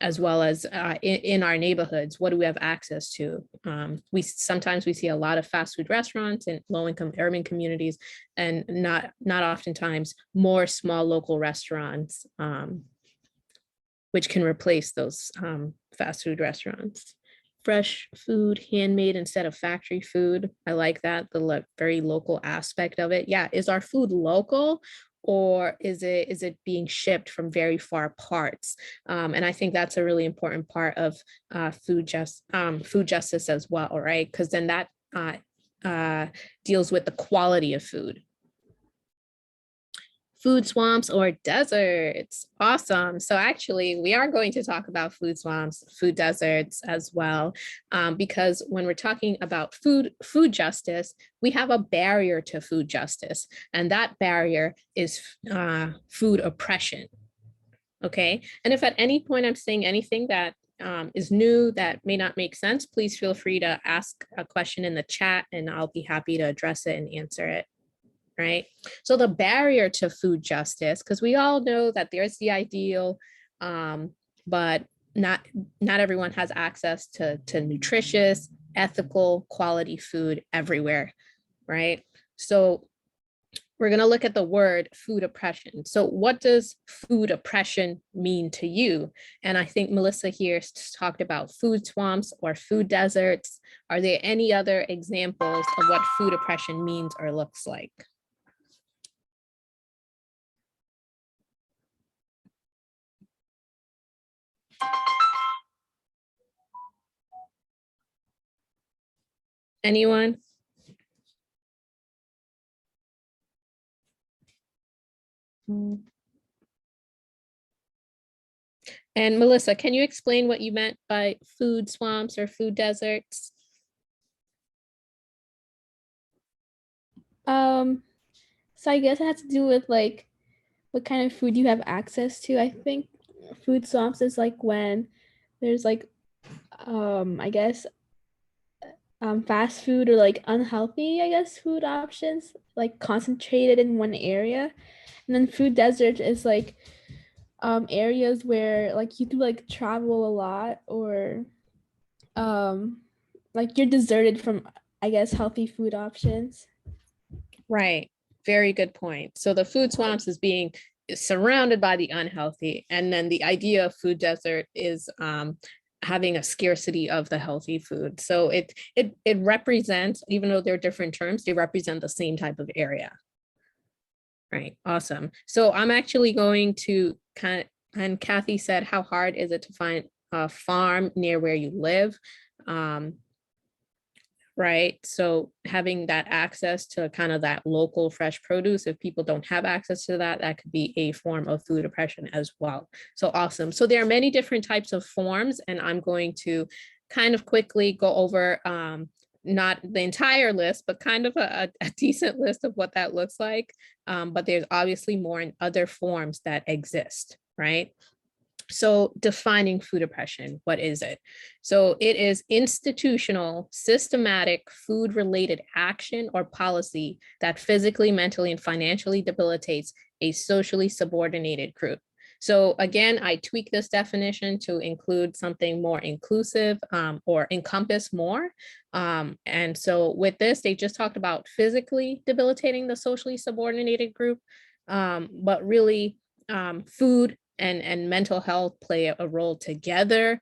As well as in our neighborhoods, what do we have access to? Sometimes we see a lot of fast food restaurants in low-income urban communities, and not oftentimes more small local restaurants, which can replace those fast food restaurants. Fresh food, handmade instead of factory food. I like that, the very local aspect of it. Yeah, is our food local? Or is it being shipped from very far parts? And I think that's a really important part of food justice as well, right? Because then that deals with the quality of food. Food swamps or deserts. Awesome. So actually, we are going to talk about food swamps, food deserts as well, because when we're talking about food justice, we have a barrier to food justice, and that barrier is food oppression. Okay. And if at any point I'm saying anything that is new that may not make sense, please feel free to ask a question in the chat, and I'll be happy to address it and answer it. Right? So the barrier to food justice, because we all know that there's the ideal, but not everyone has access to nutritious, ethical, quality food everywhere, right? So we're going to look at the word food oppression. So what does food oppression mean to you? And I think Melissa here talked about food swamps or food deserts. Are there any other examples of what food oppression means or looks like? Anyone? And Melissa, can you explain what you meant by food swamps or food deserts? So I guess it has to do with like what kind of food you have access to. I think food swamps is like when there's like I guess fast food or like unhealthy, I guess, food options like concentrated in one area. And then food desert is like areas where like you do like travel a lot, or like you're deserted from, I guess, healthy food options. Right. Very good point. So the food swamps is being surrounded by the unhealthy. And then the idea of food desert is having a scarcity of the healthy food. So it represents, even though they're different terms, they represent the same type of area. Right, awesome. So I'm actually going to and Kathy said, how hard is it to find a farm near where you live? Right, so having that access to kind of that local fresh produce, if people don't have access to that, that could be a form of food oppression as well. So awesome. So there are many different types of forms, and I'm going to kind of quickly go over not the entire list, but kind of a decent list of what that looks like. But there's obviously more in other forms that exist, right? So defining food oppression, what is it? So it is institutional, systematic, food-related action or policy that physically, mentally, and financially debilitates a socially subordinated group. So again, I tweak this definition to include something more inclusive or encompass more. And so with this, they just talked about physically debilitating the socially subordinated group, but really food and mental health play a role together.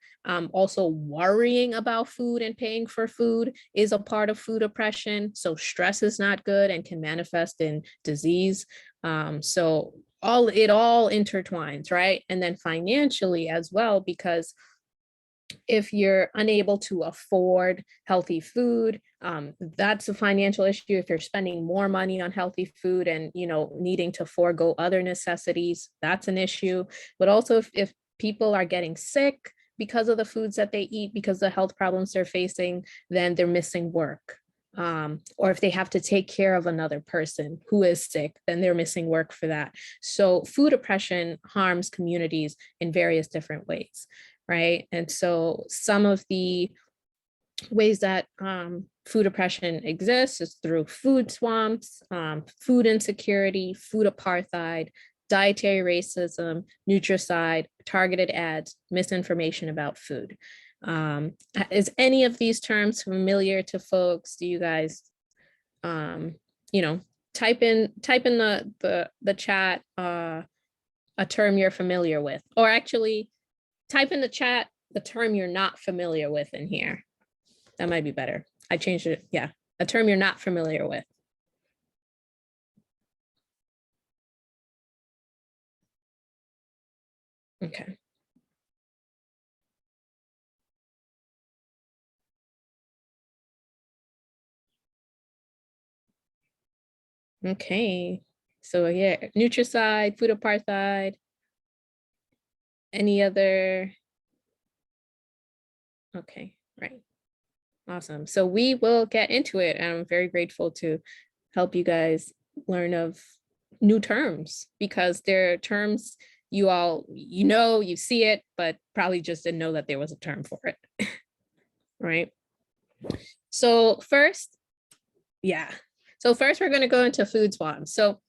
Also worrying about food and paying for food is a part of food oppression. So stress is not good and can manifest in disease. So it all intertwines, right? And then financially as well, because if you're unable to afford healthy food, that's a financial issue. If you're spending more money on healthy food and, you know, needing to forego other necessities, that's an issue. But also if people are getting sick because of the foods that they eat, because of the health problems they're facing, then they're missing work. Or if they have to take care of another person who is sick, then they're missing work for that. So food oppression harms communities in various different ways. Right. And so some of the ways that food oppression exists is through food swamps, food insecurity, food apartheid, dietary racism, nutricide, targeted ads, misinformation about food. Is any of these terms familiar to folks? Do you guys, you know, type in the chat a term you're familiar with, or actually type in the chat the term you're not familiar with in here. That might be better. I changed it. Yeah, a term you're not familiar with. Okay. Okay. So yeah, nutricide, food apartheid. Any other? Okay, right. Awesome. So we will get into it. And I'm very grateful to help you guys learn of new terms, because there are terms you all, you know, you see it, but probably just didn't know that there was a term for it. Right. So first, yeah. So first we're going to go into food swamps. So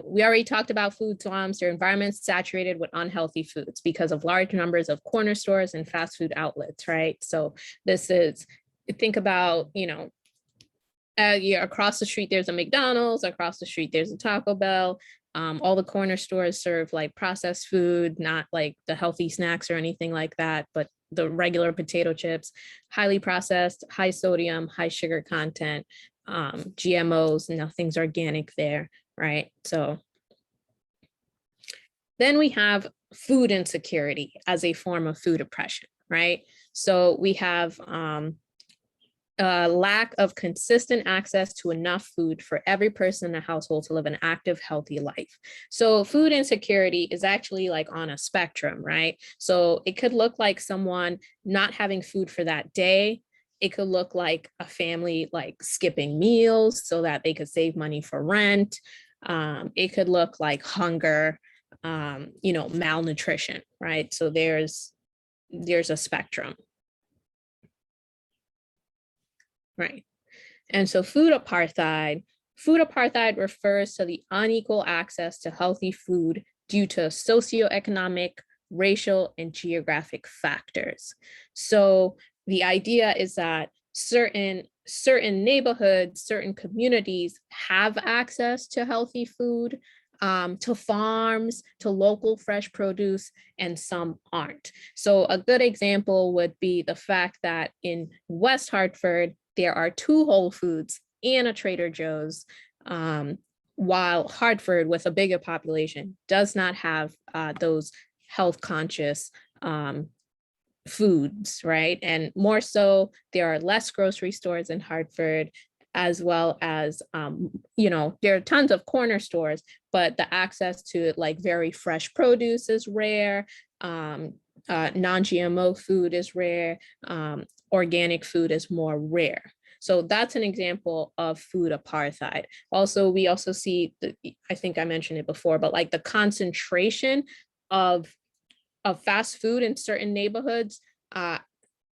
we already talked about food swamps. They're environments saturated with unhealthy foods because of large numbers of corner stores and fast food outlets, right? So this is, think about, you know, yeah, across the street, there's a McDonald's, across the street, there's a Taco Bell. All the corner stores serve like processed food, not like the healthy snacks or anything like that, but the regular potato chips, highly processed, high sodium, high sugar content, GMOs, nothing's organic there, right? So then we have food insecurity as a form of food oppression, right? So we have lack of consistent access to enough food for every person in the household to live an active, healthy life. So food insecurity is actually like on a spectrum, right? So it could look like someone not having food for that day. It could look like a family like skipping meals so that they could save money for rent. It could look like hunger, you know, malnutrition, right? So there's a spectrum. Right. And so food apartheid refers to the unequal access to healthy food due to socioeconomic, racial, and geographic factors. So the idea is that certain neighborhoods, certain communities have access to healthy food, to farms, to local fresh produce, and some aren't. So a good example would be the fact that in West Hartford, there are 2 Whole Foods and a Trader Joe's, while Hartford, with a bigger population, does not have those health conscious foods, right? And more so, there are less grocery stores in Hartford, as well as, there are tons of corner stores, but the access to like very fresh produce is rare. Non-GMO food is rare. Organic food is more rare. So that's an example of food apartheid. Also, we also see, I think I mentioned it before, but like the concentration of fast food in certain neighborhoods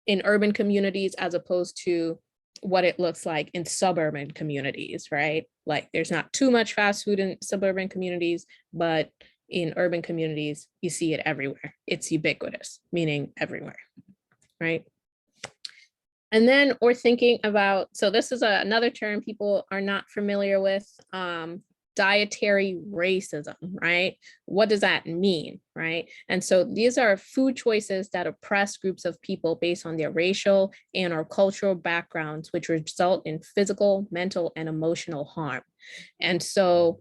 in urban communities, as opposed to what it looks like in suburban communities, right? Like there's not too much fast food in suburban communities, but in urban communities, you see it everywhere. It's ubiquitous, meaning everywhere, right? And then we're thinking about, so this is another term people are not familiar with, dietary racism, right? What does that mean, right? And so these are food choices that oppress groups of people based on their racial and or cultural backgrounds, which result in physical, mental, and emotional harm. And so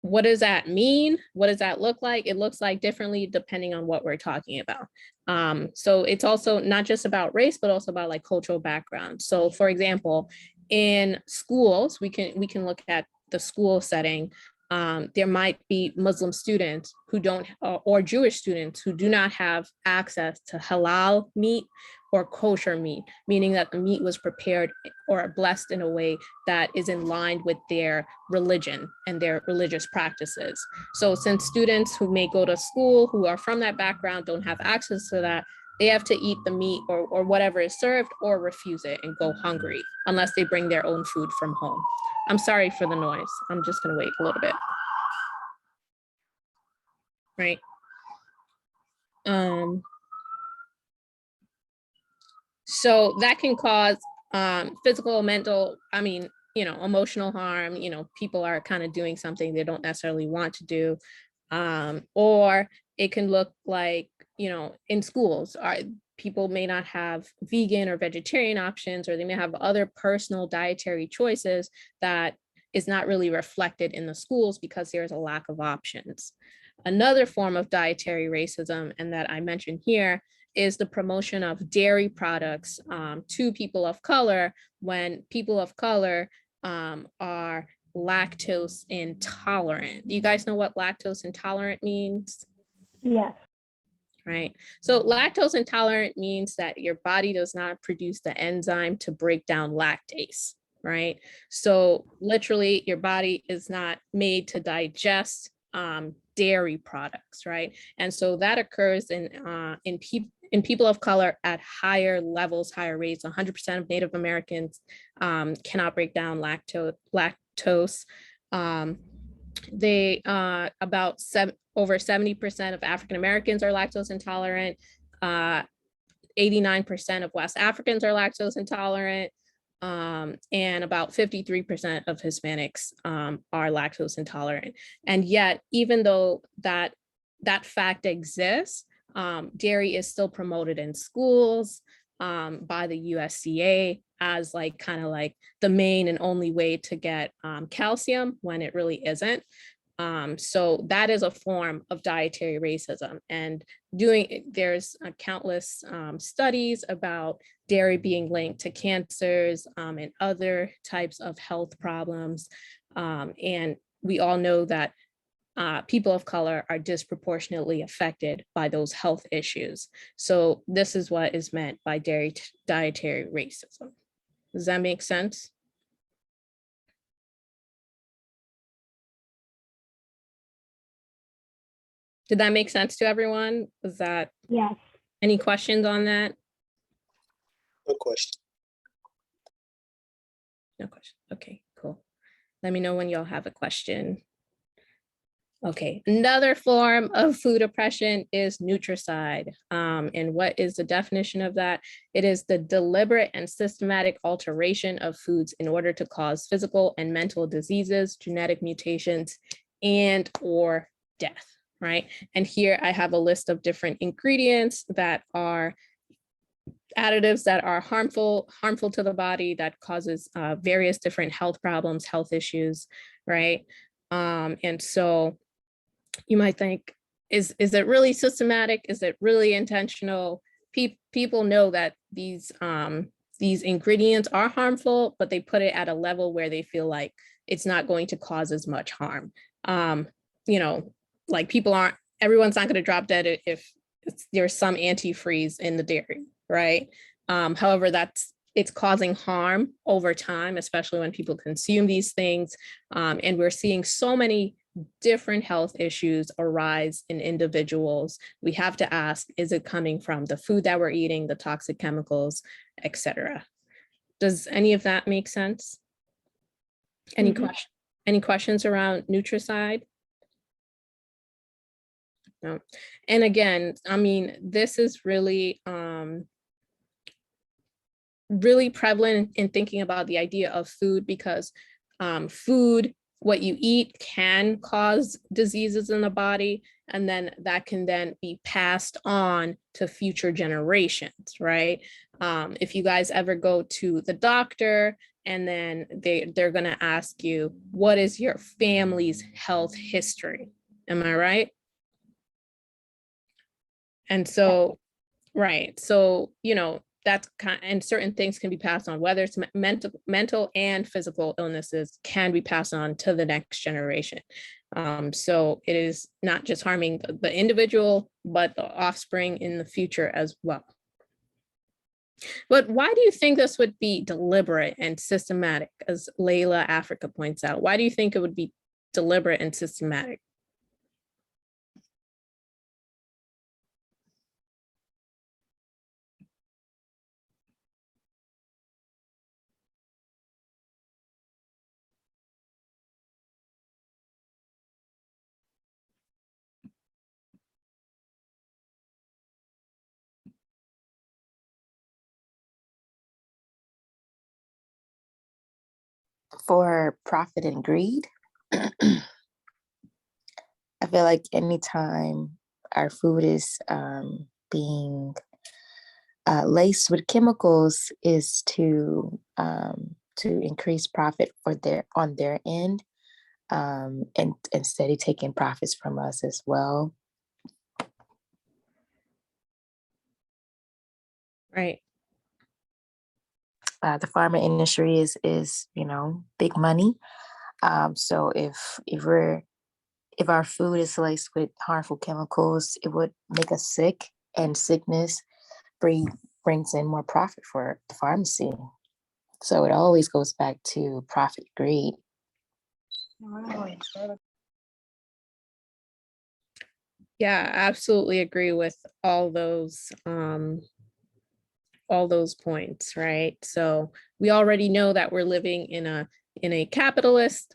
what does that mean? What does that look like? It looks like differently depending on what we're talking about. So it's also not just about race, but also about like cultural background. So for example, in schools, we can look at the school setting. There might be Muslim students who don't, or Jewish students who do not have access to halal meat or kosher meat, meaning that the meat was prepared or blessed in a way that is in line with their religion and their religious practices. So since students who may go to school who are from that background don't have access to that, they have to eat the meat or whatever is served or refuse it and go hungry unless they bring their own food from home. I'm sorry for the noise. I'm just gonna wait a little bit. Right. So that can cause physical, mental, emotional harm. People are kind of doing something they don't necessarily want to do. Or it can look like, in schools, people may not have vegan or vegetarian options, or they may have other personal dietary choices that is not really reflected in the schools because there's a lack of options. Another form of dietary racism, and that I mentioned here, is the promotion of dairy products to people of color when people of color are lactose intolerant. Do you guys know what lactose intolerant means? Yes. Right. So lactose intolerant means that your body does not produce the enzyme to break down lactase, right? So literally your body is not made to digest dairy products, right? And so that occurs in people of color at higher levels, higher rates. 100% of Native Americans cannot break down lactose. Over 70% of African Americans are lactose intolerant. 89% of West Africans are lactose intolerant. And about 53% of Hispanics are lactose intolerant. And yet, even though that fact exists, dairy is still promoted in schools by the USDA as kind of the main and only way to get calcium, when it really isn't. So that is a form of dietary racism, and there's countless studies about dairy being linked to cancers and other types of health problems. And we all know that people of color are disproportionately affected by those health issues. So this is what is meant by dietary racism. Does that make sense? Did that make sense to everyone? Was that? Yes. Any questions on that? No question. No question. Okay, cool. Let me know when y'all have a question. Okay, another form of food oppression is nutricide. And what is the definition of that? It is the deliberate and systematic alteration of foods in order to cause physical and mental diseases, genetic mutations, and or death, right? And here I have a list of different ingredients that are additives that are harmful to the body, that causes various different health problems, health issues, right? And so you might think, is it really systematic? Is it really intentional? People know that these ingredients are harmful, but they put it at a level where they feel like it's not going to cause as much harm. Like everyone's not going to drop dead if there's some antifreeze in the dairy, right? However, it's causing harm over time, especially when people consume these things. And we're seeing so many different health issues arise in individuals. We have to ask, is it coming from the food that we're eating, the toxic chemicals, etc.? Does any of that make sense? Any questions around Nutricide? No. And again, I mean, this is really really prevalent in thinking about the idea of food, because food, what you eat, can cause diseases in the body, and then that can then be passed on to future generations, right? If you guys ever go to the doctor and then they're going to ask you, what is your family's health history? Am I right? And so, right. So, that's and certain things can be passed on, whether it's mental and physical illnesses can be passed on to the next generation. So it is not just harming the individual, but the offspring in the future as well. But why do you think this would be deliberate and systematic, as Layla Africa points out? Why do you think it would be deliberate and systematic? For profit and greed, I feel like anytime our food is being laced with chemicals is to increase profit on their end, and steady taking profits from us as well. Right. The pharma industry is big money. So if our food is laced with harmful chemicals, it would make us sick, and sickness brings in more profit for the pharmacy. So it always goes back to profit greed. Yeah, absolutely agree with all those points, right? So we already know that we're living in a capitalist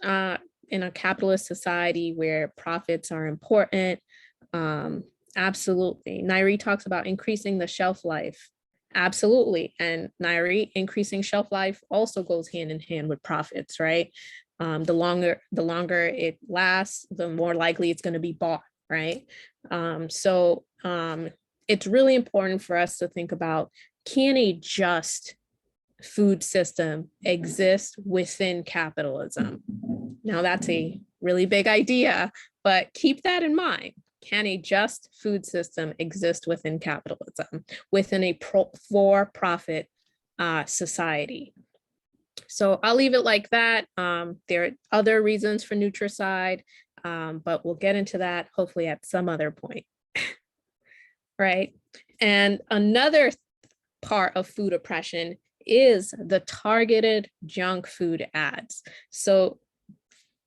society where profits are important. Absolutely. Nairi talks about increasing the shelf life. Absolutely. And Nairi, increasing shelf life also goes hand in hand with profits, right? The longer it lasts, the more likely it's going to be bought, right? So it's really important for us to think about, can a just food system exist within capitalism? Now that's a really big idea, but keep that in mind. Can a just food system exist within capitalism, within a for-profit society? So I'll leave it like that. There are other reasons for Nutricide, but we'll get into that hopefully at some other point. Right. And another part of food oppression is the targeted junk food ads. So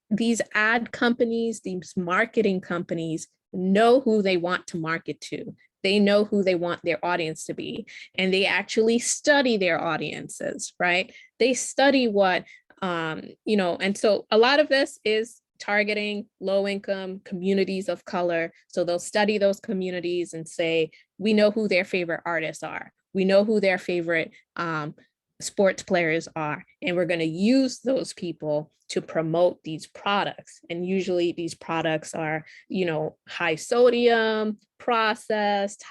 these ad companies, these marketing companies know who they want to market to. They know who they want their audience to be, and they actually study their audiences, right? They study what, and so a lot of this is targeting low-income communities of color. So they'll study those communities and say, we know who their favorite artists are. We know who their favorite sports players are, and we're going to use those people to promote these products. And usually these products are, high sodium, processed,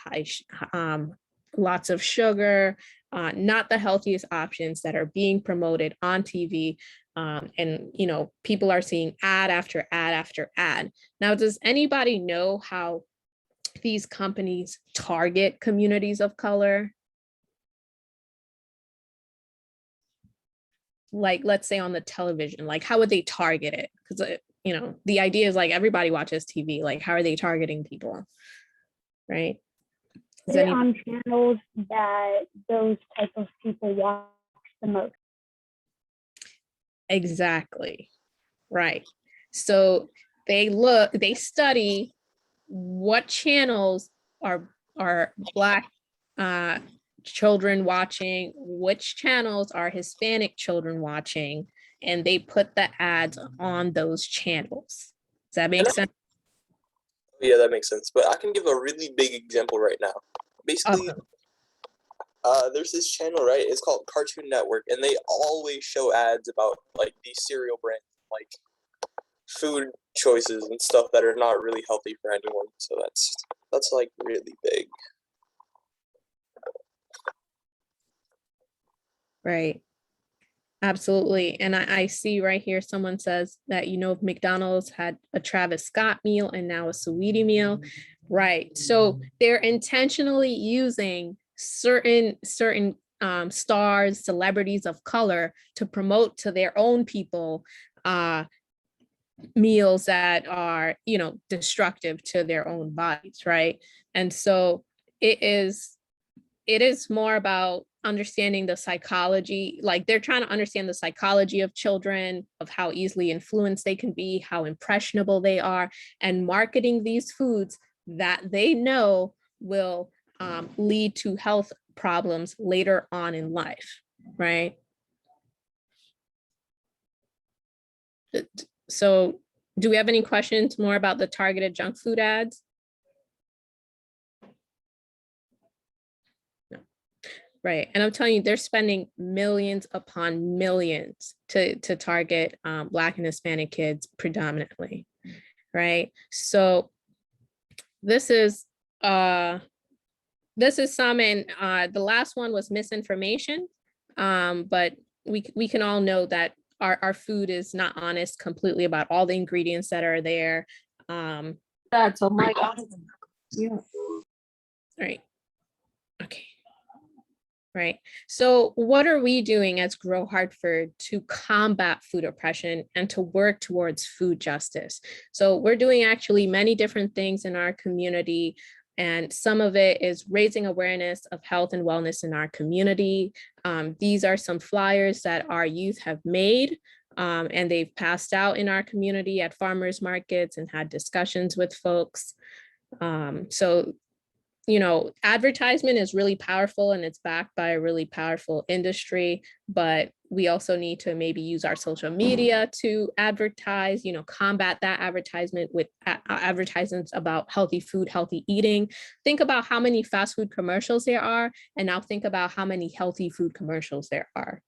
lots of sugar, not the healthiest options that are being promoted on TV. And people are seeing ad after ad after ad. Now, does anybody know how these companies target communities of color? Like, let's say on the television, like how would they target it? Because the idea is like everybody watches TV. Like, how are they targeting people? Right? They're on channels that those type of people watch the most. Exactly. Right. So they study what channels are Black children watching, which channels are Hispanic children watching, and they put the ads on those channels. Does that make sense? Yeah, that makes sense. But I can give a really big example right now. Basically, there's this channel, right? It's called Cartoon Network, and they always show ads about like these cereal brands, like food choices and stuff that are not really healthy for anyone. So that's like really big. Right. Absolutely. And I see right here, someone says that, if McDonald's had a Travis Scott meal and now a Saweetie meal. Right. So they're intentionally using certain stars, celebrities of color to promote to their own people meals that are, destructive to their own bodies. Right. And so it is more about understanding the psychology, like they're trying to understand the psychology of children, of how easily influenced they can be, how impressionable they are, and marketing these foods that they know will lead to health problems later on in life, right? So do we have any questions more about the targeted junk food ads? Right. And I'm telling you, they're spending millions upon millions to target Black and Hispanic kids predominantly. Right. So this is some, and the last one was misinformation. But we can all know that our food is not honest completely about all the ingredients that are there. That's oh my God. Yeah. Right. Okay. Right. So what are we doing as Grow Hartford to combat food oppression and to work towards food justice? So we're doing actually many different things in our community. And some of it is raising awareness of health and wellness in our community. These are some flyers that our youth have made, and they've passed out in our community at farmers markets and had discussions with folks. So advertisement is really powerful and it's backed by a really powerful industry, but we also need to maybe use our social media to advertise, combat that advertisement with advertisements about healthy food, healthy eating. Think about how many fast food commercials there are, and now think about how many healthy food commercials there are.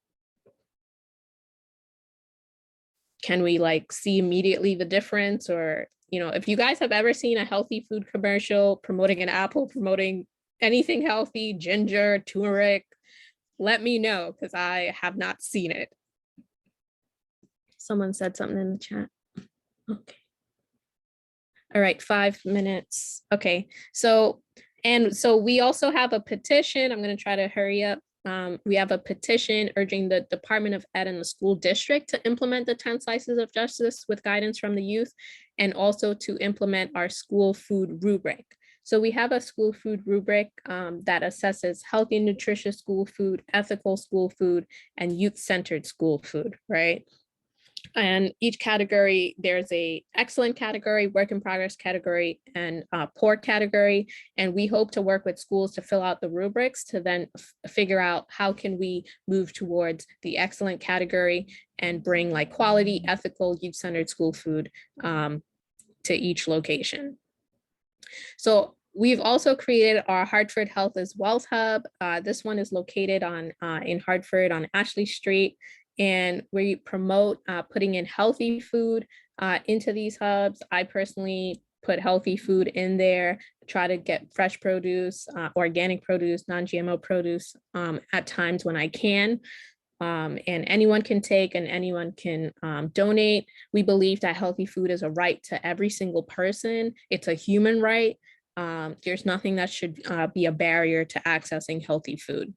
Can we see immediately the difference? Or if you guys have ever seen a healthy food commercial promoting an apple, promoting anything healthy, ginger, turmeric, let me know, because I have not seen it. Someone said something in the chat. Okay. All right, 5 minutes. Okay, so we also have a petition. I'm going to try to hurry up. We have a petition urging the Department of Ed and the school district to implement the 10 slices of justice with guidance from the youth, and also to implement our school food rubric. So we have a school food rubric that assesses healthy and nutritious school food, ethical school food, and youth-centered school food, right? And each category, there's a excellent category, work in progress category, and poor category. And we hope to work with schools to fill out the rubrics to then figure out how can we move towards the excellent category and bring quality, ethical, youth-centered school food to each location. So We've also created our Hartford Health is Wealth Hub. This one is located on in Hartford on Ashley Street, and we promote putting in healthy food into these hubs. I personally put healthy food in there, try to get fresh produce, organic produce, non-GMO produce at times when I can. And anyone can take and anyone can donate. We believe that healthy food is a right to every single person. It's a human right. There's nothing that should be a barrier to accessing healthy food.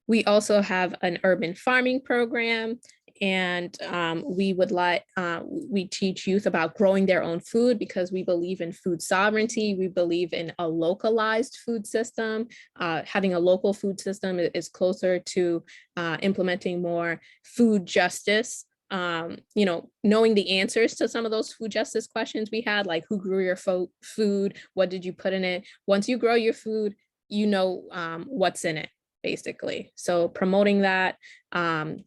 We also have an urban farming program, and we teach youth about growing their own food because we believe in food sovereignty. We believe in a localized food system. Having a local food system is closer to implementing more food justice. Knowing the answers to some of those food justice questions we had, like who grew your food, what did you put in it? Once you grow your food, you know what's in it, basically. So promoting that,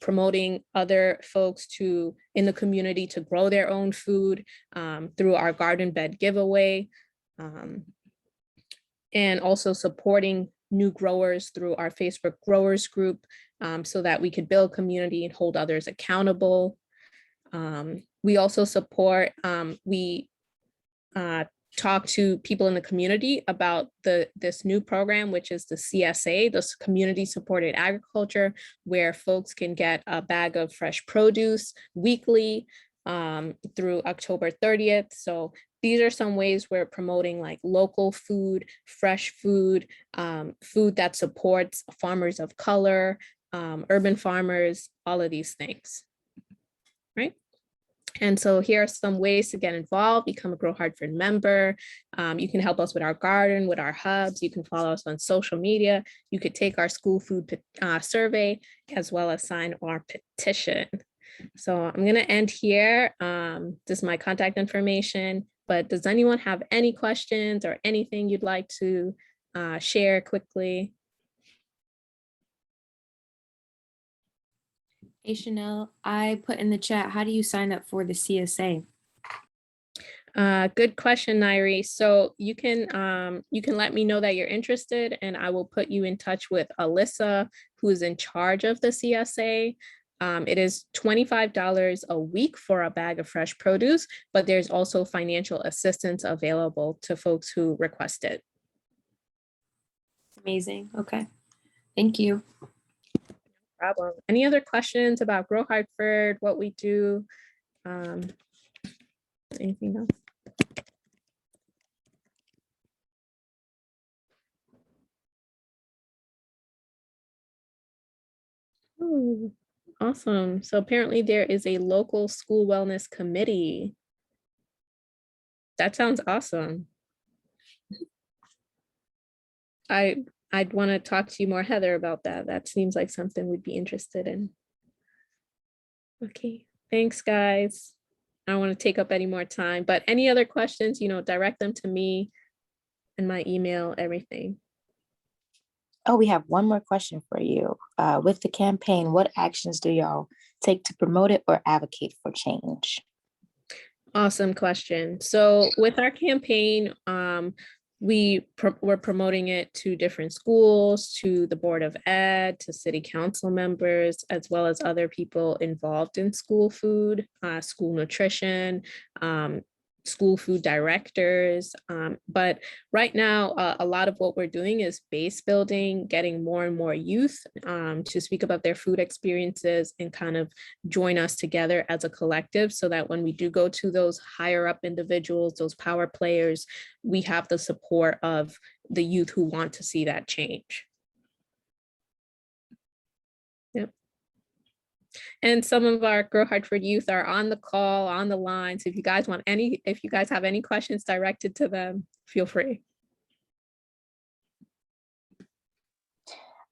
promoting other folks in the community to grow their own food through our garden bed giveaway, and also supporting new growers through our Facebook growers group, so that we could build community and hold others accountable. We also support, we talk to people in the community about this new program, which is the CSA, this community supported agriculture, where folks can get a bag of fresh produce weekly through October 30th. So these are some ways we're promoting like local food, fresh food, food that supports farmers of color, urban farmers, all of these things, right? And so here are some ways to get involved, become a Grow Hartford member. You can help us with our garden, with our hubs. You can follow us on social media. You could take our school food survey, as well as sign our petition. So I'm going to end here. This is my contact information, but does anyone have any questions or anything you'd like to share quickly? Hey, Chanel, I put in the chat, how do you sign up for the CSA? Good question, Nairi. So you can let me know that you're interested, and I will put you in touch with Alyssa, who is in charge of the CSA. It is $25 a week for a bag of fresh produce, but there's also financial assistance available to folks who request it. Amazing. Okay. Thank you. Problem. Any other questions about Grow Hartford, what we do? Anything else? Ooh, awesome. So apparently there is a local school wellness committee. That sounds awesome. I'd want to talk to you more, Heather, about that. That seems like something we'd be interested in. Okay, thanks, guys. I don't want to take up any more time, but any other questions, direct them to me and my email, everything. Oh, we have one more question for you. With the campaign, what actions do y'all take to promote it or advocate for change? Awesome question. So with our campaign, we're promoting it to different schools, to the Board of Ed, to city council members, as well as other people involved in school food, school nutrition, school food directors. But right now, a lot of what we're doing is base building, getting more and more youth to speak about their food experiences and kind of join us together as a collective, so that when we do go to those higher up individuals, those power players, we have the support of the youth who want to see that change. Yep. And some of our Grow Hartford youth are on the call, on the line. So if you guys have any questions directed to them, feel free.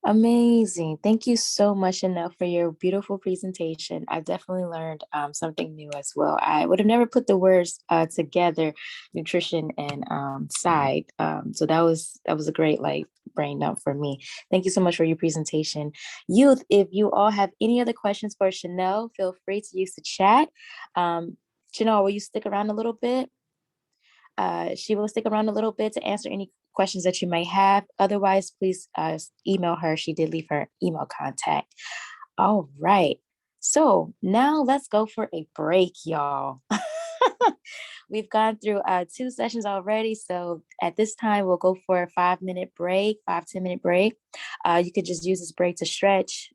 Amazing. Thank you so much, Chanel, for your beautiful presentation. I've definitely learned something new as well. I would have never put the words together, nutrition and side. So that was a great brain dump for me. Thank you so much for your presentation. Youth, if you all have any other questions for Chanel, feel free to use the chat. Chanel, will you stick around a little bit? She will stick around a little bit to answer any questions that you might have. Otherwise, please email her. She did leave her email contact. All right. So now let's go for a break, y'all. We've gone through 2 sessions already. So at this time, we'll go for a 5-minute break, 5-10-minute break. You could just use this break to stretch,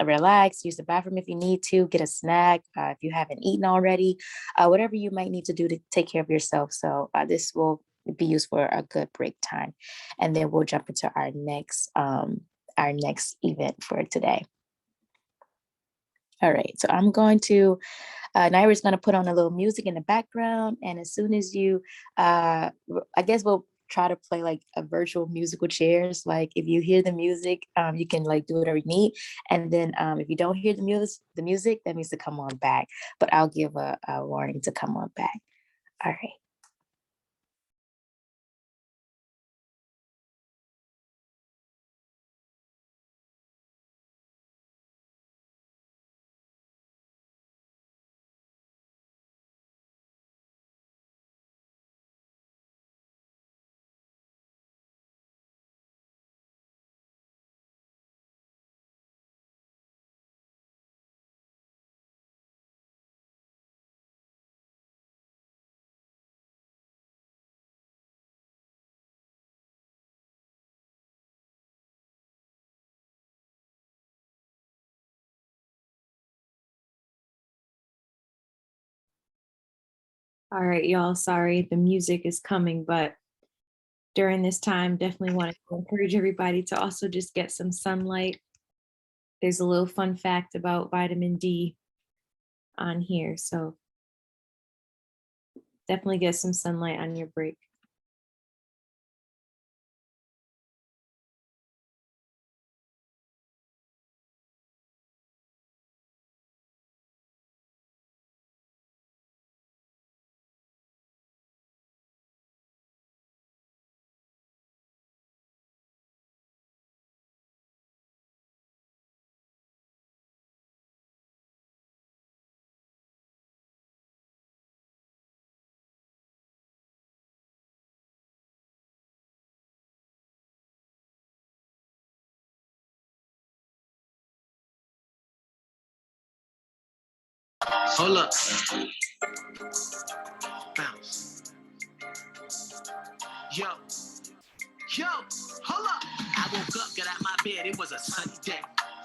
relax, use the bathroom if you need to, get a snack if you haven't eaten already, whatever you might need to do to take care of yourself. So this will be used for a good break time. And then we'll jump into our next event for today. All right, so I'm going to, Naira's going to put on a little music in the background. And as soon as you, I guess we'll try to play like a virtual musical chairs. Like if you hear the music, you can like do whatever you need. And then if you don't hear the music, that means to come on back. But I'll give a warning to come on back. All right. All right, y'all, sorry, the music is coming, but during this time, definitely want to encourage everybody to also just get some sunlight. There's a little fun fact about vitamin D on here, so definitely get some sunlight on your break. Hold up. Bounce. Yo. Hold up. I woke up, got out my bed, it was a sunny day.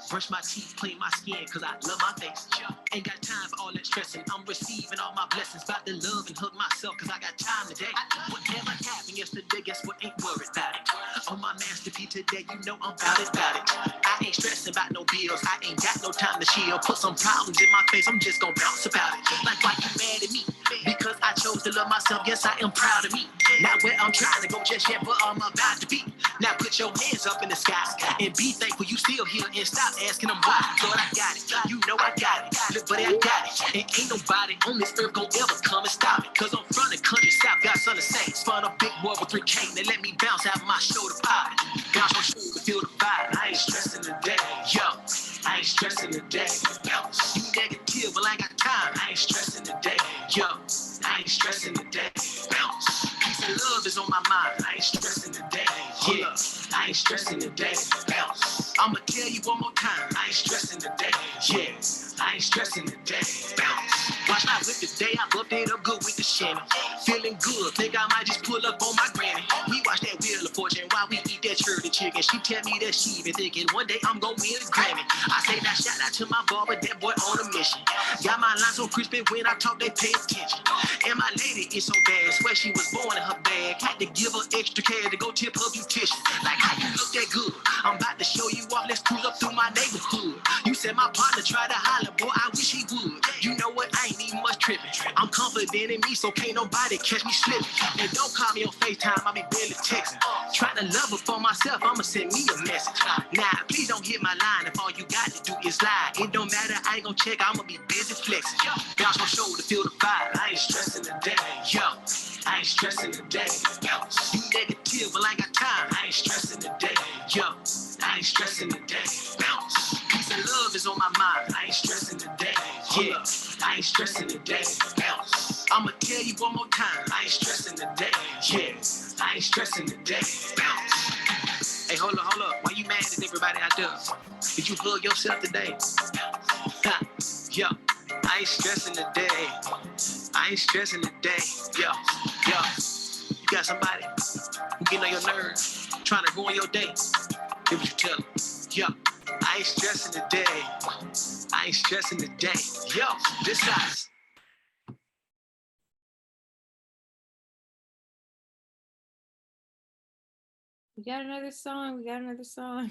Brush my teeth, clean my skin, cause I love my face. Ain't got time for all that stressing. I'm receiving all my blessings. About to love and hug myself, cause I got time today. Whatever happened yesterday, guess what? Ain't worried about it. On my masterpiece today, you know I'm about it. I ain't stressing about no bills. I ain't got no time to chill. Put some problems in my face, I'm just gonna bounce about it. Like, why you mad at me? Because I chose to love myself, yes, I am proud of me. Not where I'm trying to go just yet, but I'm about to be. Now put your hands up in the sky and be thankful you still here and stop asking them why. Lord, I got it. You know I got it. Look, buddy, I got it. And ain't nobody on this earth gon' ever come and stop it. Cause I'm from the country south, got son of saints. Spun a big boy with 3K. They let me bounce out my shoulder pie. Bounce my shoulder, feel the vibe. I ain't stressing today. Yo, I ain't stressing today. Bounce. You negative, well, I ain't got time. I ain't stressing today. Yo, I ain't stressing today. Bounce. Peace and love is on my mind. I ain't stressing today. Yeah, I ain't stressing today. Bounce. I'ma tell you one more time. I ain't stressing today. Yeah, I ain't stressing today. Bounce. Watch my whip today. I bumped it up good with the Shannon. Feeling good. Think I might just pull up on my granny. We watch that Wheel of Fortune while we eat that church chicken. She tell me that she been thinking one day I'm gonna win a Grammy. I say now shout out to my barber, that boy on a mission. Got my lines so crispy when I talk, they pay attention. And my lady is so bad, swear she was born in her bag. Had to give her extra cash to go tip her beautician. Like, how you look that good? I'm about to show you off, let's cruise up through my neighborhood. You said my partner tried to holler, boy, I wish he would. You know what, I ain't even much tripping. I'm confident in me, so can't nobody catch me slipping. And don't call me on FaceTime, I be barely texting. Trying to love her for myself, I'ma send me a message. Nah, please don't hit my line if all you got to do is lie. It don't matter, I ain't gon' check, I'ma be busy flexing. Bounce my shoulder, feel the vibe. I ain't stressing today. Yo, I ain't stressing today. Bounce. You negative, well, I ain't got time. I ain't stressing today. Yo, I ain't stressing today. Bounce. Peace and love is on my mind. I ain't stressing today. Yeah, I ain't stressing today. Bounce. I'ma tell you one more time. I ain't stressing today. Yeah, I ain't stressing today. Bounce. Hey, hold up. Why you mad at everybody out there? Did you hug yourself today? Ha. Yo, I ain't stressing today. I ain't stressing today. Yo. You got somebody who getting on your nerves, trying to ruin your day. Then what you tell them? Yo, I ain't stressing today. I ain't stressing today. Yo, this size. We got another song.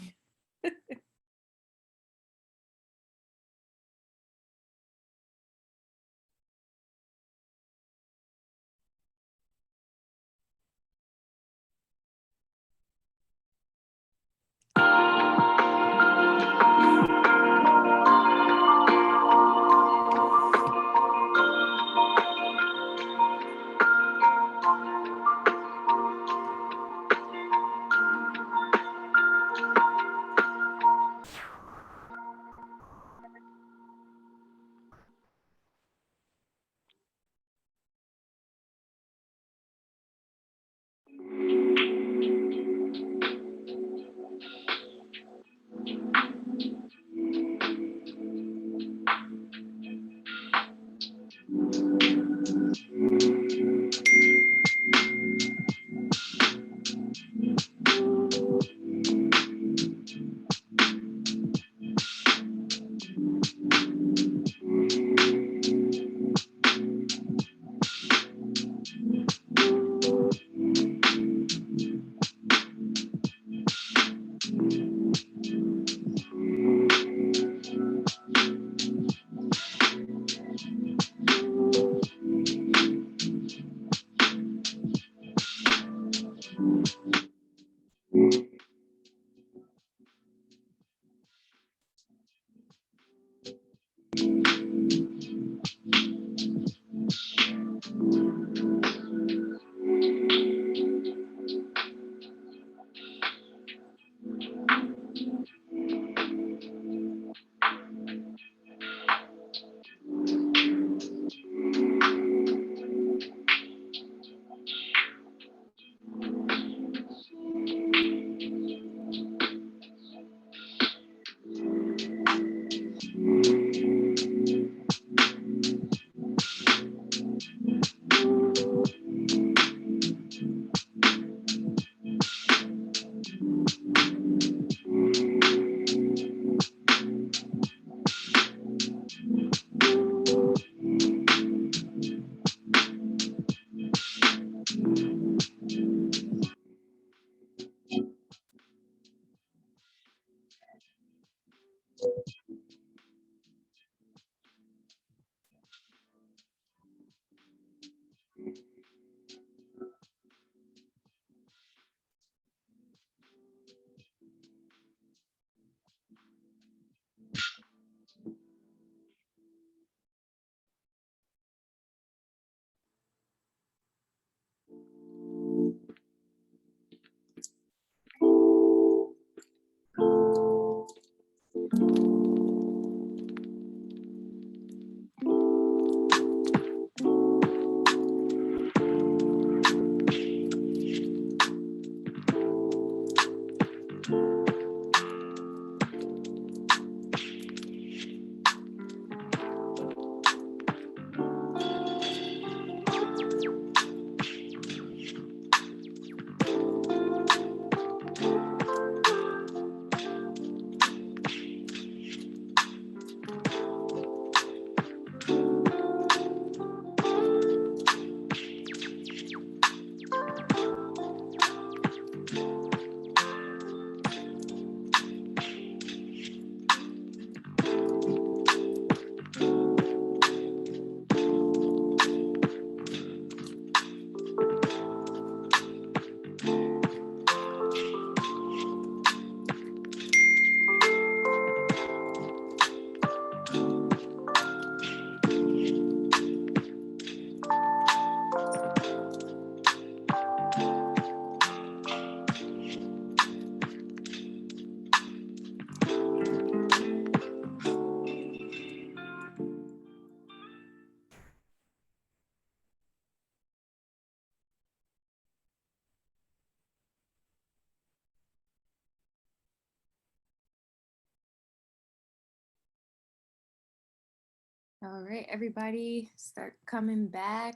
All right, everybody start coming back.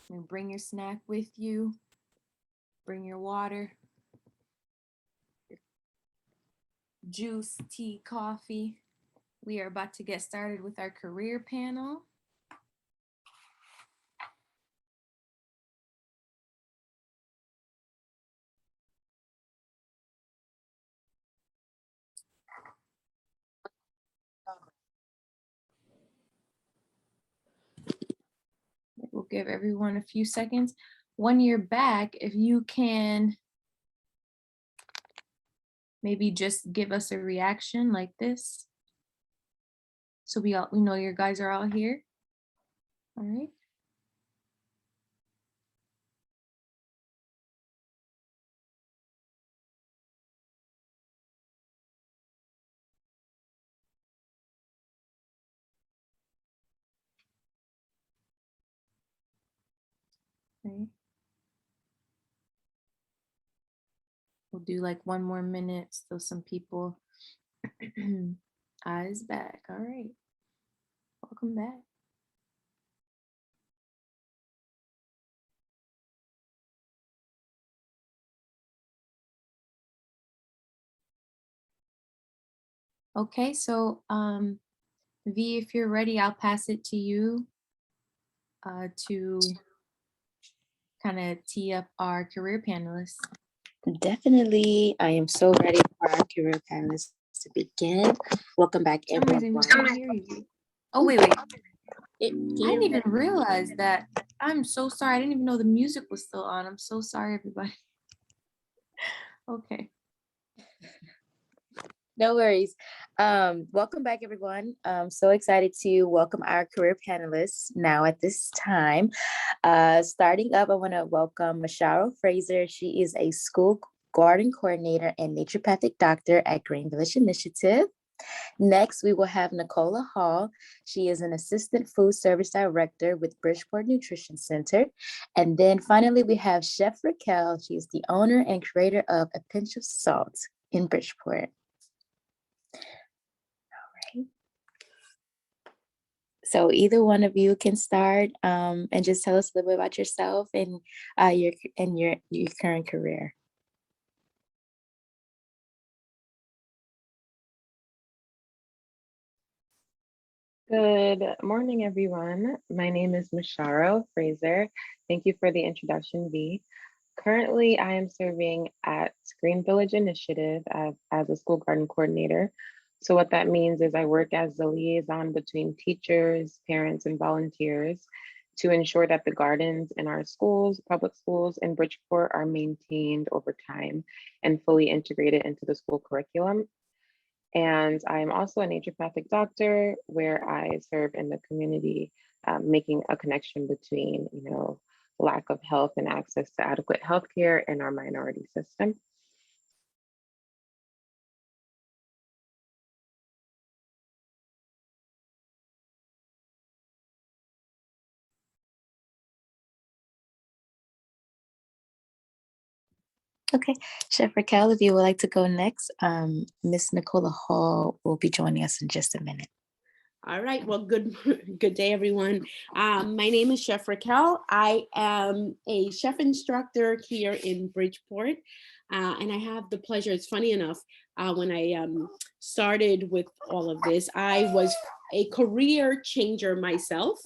And bring your snack with you. Bring your water, your juice, tea, coffee. We are about to get started with our career panel. We'll give everyone a few seconds. When you're back, if you can maybe just give us a reaction like this. So we know your guys are all here. All right. Okay. We'll do like one more minute so some people eyes back. All right. Welcome back. Okay, so V, if you're ready, I'll pass it to you to kind of tee up our career panelists. Definitely. I am so ready for our career panelists to begin. Welcome back, For some reason, we can't hear you. Oh, wait. I didn't even realize that. I'm so sorry. I didn't even know the music was still on. I'm so sorry, everybody. Okay. No worries. Welcome back, everyone. I'm so excited to welcome our career panelists now at this time. Starting up, I want to welcome Masharo Fraser. She is a school garden coordinator and naturopathic doctor at Green Village Initiative. Next, we will have Nicola Hall. She is an assistant food service director with Bridgeport Nutrition Center. And then finally, we have Chef Raquel. She is the owner and creator of A Pinch of Salt in Bridgeport. So either one of you can start and just tell us a little bit about yourself and your current career. Good morning, everyone. My name is Masharo Fraser. Thank you for the introduction, V. Currently, I am serving at Green Village Initiative as a school garden coordinator. So what that means is I work as the liaison between teachers, parents, and volunteers to ensure that the gardens in our schools, public schools in Bridgeport are maintained over time and fully integrated into the school curriculum. And I am also a naturopathic doctor where I serve in the community, making a connection between, lack of health and access to adequate healthcare in our minority system. Okay, Chef Raquel, if you would like to go next, Miss Nicola Hall will be joining us in just a minute. All right. Well, good day, everyone. My name is Chef Raquel. I am a chef instructor here in Bridgeport, and I have the pleasure. It's funny enough, when I started with all of this, I was a career changer myself,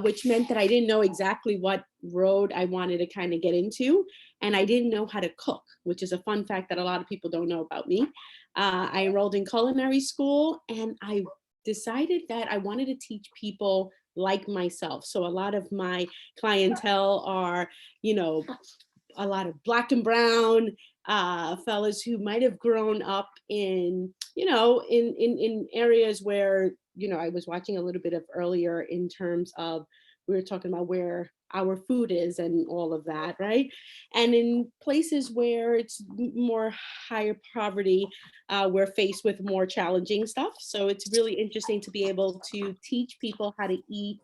which meant that I didn't know exactly what road I wanted to kind of get into, and I didn't know how to cook, which is a fun fact that a lot of people don't know about me. I enrolled in culinary school, and I decided that I wanted to teach people like myself. So a lot of my clientele are, a lot of Black and brown fellas who might have grown up in, in areas where, I was watching a little bit of earlier in terms of, we were talking about where our food is and all of that, right? And in places where it's more higher poverty, we're faced with more challenging stuff. So it's really interesting to be able to teach people how to eat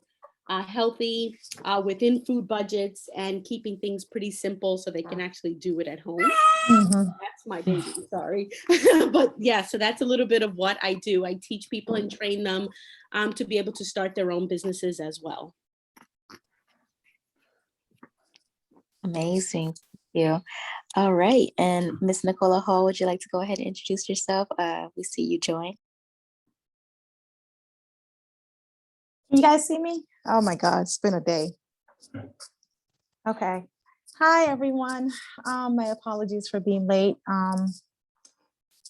healthy within food budgets and keeping things pretty simple so they can actually do it at home. That's my baby, sorry. But yeah, so that's a little bit of what I do. I teach people and train them to be able to start their own businesses as well. Amazing. Thank you. All right. And Miss Nicola Hall, would you like to go ahead and introduce yourself? We see you join. Can you guys see me? Oh my God, it's been a day. Okay. Hi, everyone. My apologies for being late.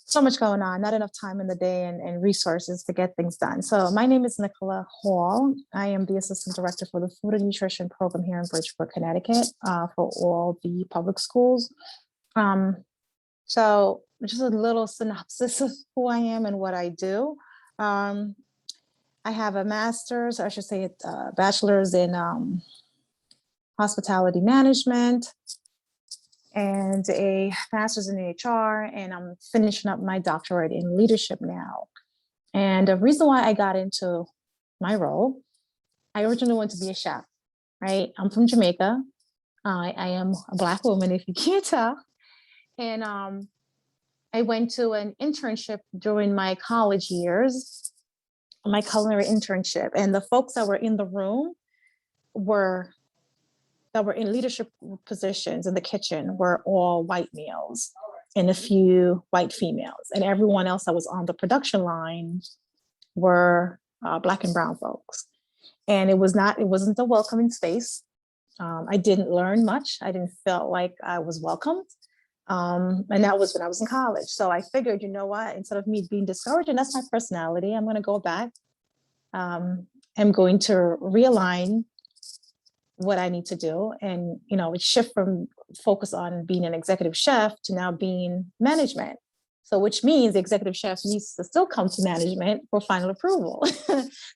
So much going on, not enough time in the day and resources to get things done. So my name is Nicola Hall. I am the Assistant Director for the Food and Nutrition Program here in Bridgeport, Connecticut, for all the public schools. So just a little synopsis of who I am and what I do. I have a master's, or I should say a bachelor's in hospitality management and a master's in HR, and I'm finishing up my doctorate in leadership now. And the reason why I got into my role, I originally wanted to be a chef, right? I'm from Jamaica. I am a Black woman, if you can't tell. And I went to an internship during my college years, my culinary internship, and the folks that were in the room that were in leadership positions in the kitchen were all white males and a few white females, and everyone else that was on the production line were Black and brown folks. And it wasn't a welcoming space. I didn't learn much. I didn't feel like I was welcomed. And that was when I was in college. So I figured, you know what, instead of me being discouraged, and that's my personality, I'm going to go back. I'm going to realign what I need to do, and shift from focus on being an executive chef to now being management. So which means the executive chef needs to still come to management for final approval.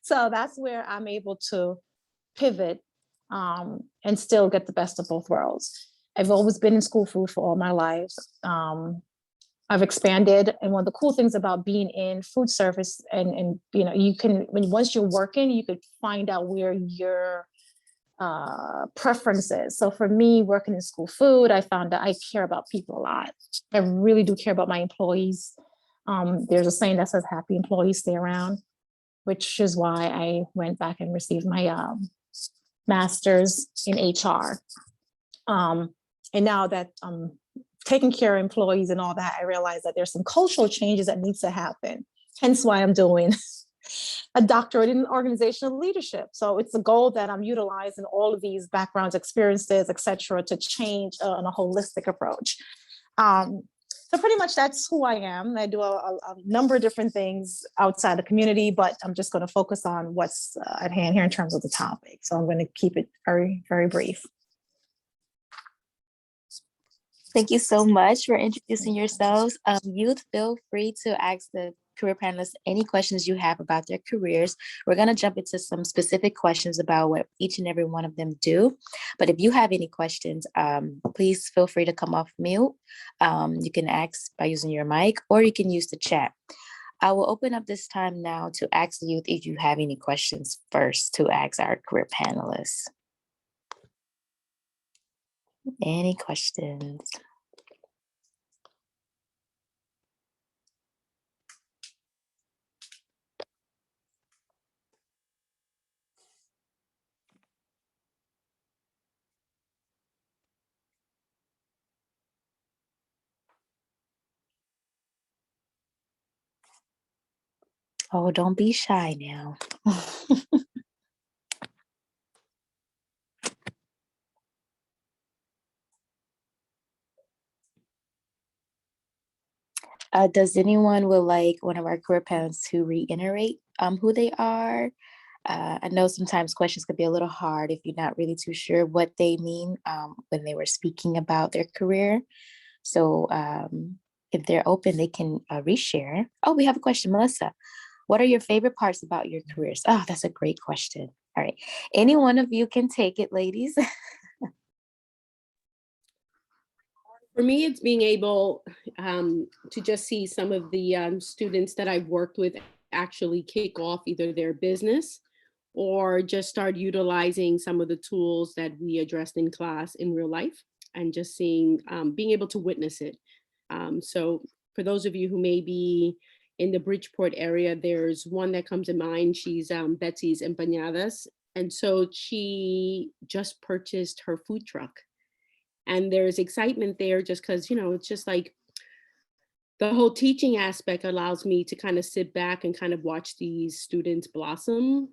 So that's where I'm able to pivot and still get the best of both worlds. I've always been in school food for all my life. I've expanded, and one of the cool things about being in food service, and you can, once you're working, you could find out where your preferences. So for me, working in school food, I found that I care about people a lot. I really do care about my employees. There's a saying that says happy employees stay around, which is why I went back and received my master's in HR. And now that I'm taking care of employees and all that, I realize that there's some cultural changes that needs to happen. Hence why I'm doing a doctorate in organizational leadership. So it's a goal that I'm utilizing all of these backgrounds, experiences, et cetera, to change on a holistic approach. So pretty much that's who I am. I do a number of different things outside the community, but I'm just going to focus on what's at hand here in terms of the topic. So I'm going to keep it very, very brief. Thank you so much for introducing yourselves. Youth, feel free to ask the career panelists any questions you have about their careers. We're going to jump into some specific questions about what each and every one of them do. But if you have any questions, please feel free to come off mute. You can ask by using your mic, or you can use the chat. I will open up this time now to ask the youth if you have any questions first to ask our career panelists. Any questions? Oh, don't be shy now. Does anyone would like one of our career panelists to reiterate who they are? I know sometimes questions could be a little hard if you're not really too sure what they mean when they were speaking about their career. So if they're open, they can reshare. Oh, we have a question, Melissa. What are your favorite parts about your careers? Oh, that's a great question. All right. Any one of you can take it, ladies. For me, it's being able to just see some of the students that I've worked with actually kick off either their business or just start utilizing some of the tools that we addressed in class in real life and just seeing, being able to witness it. So for those of you who may be in the Bridgeport area, there's one that comes to mind. She's Betsy's Empanadas. And so she just purchased her food truck. And there's excitement there just because, it's just like the whole teaching aspect allows me to kind of sit back and kind of watch these students blossom.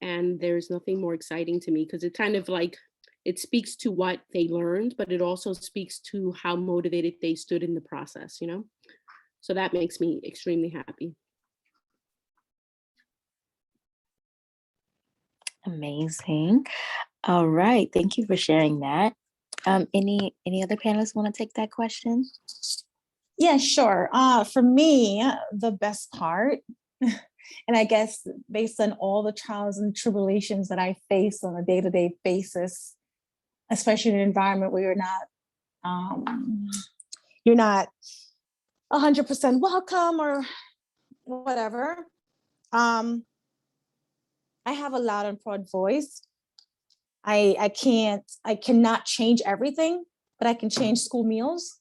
And there's nothing more exciting to me because it kind of like, it speaks to what they learned, but it also speaks to how motivated they stood in the process, So that makes me extremely happy. Amazing. All right. Thank you for sharing that. Any other panelists want to take that question? Yeah, sure. For me, the best part, and I guess based on all the trials and tribulations that I face on a day-to-day basis, especially in an environment where you're not 100% welcome or whatever. I have a loud and proud voice. I cannot change everything, but I can change school meals.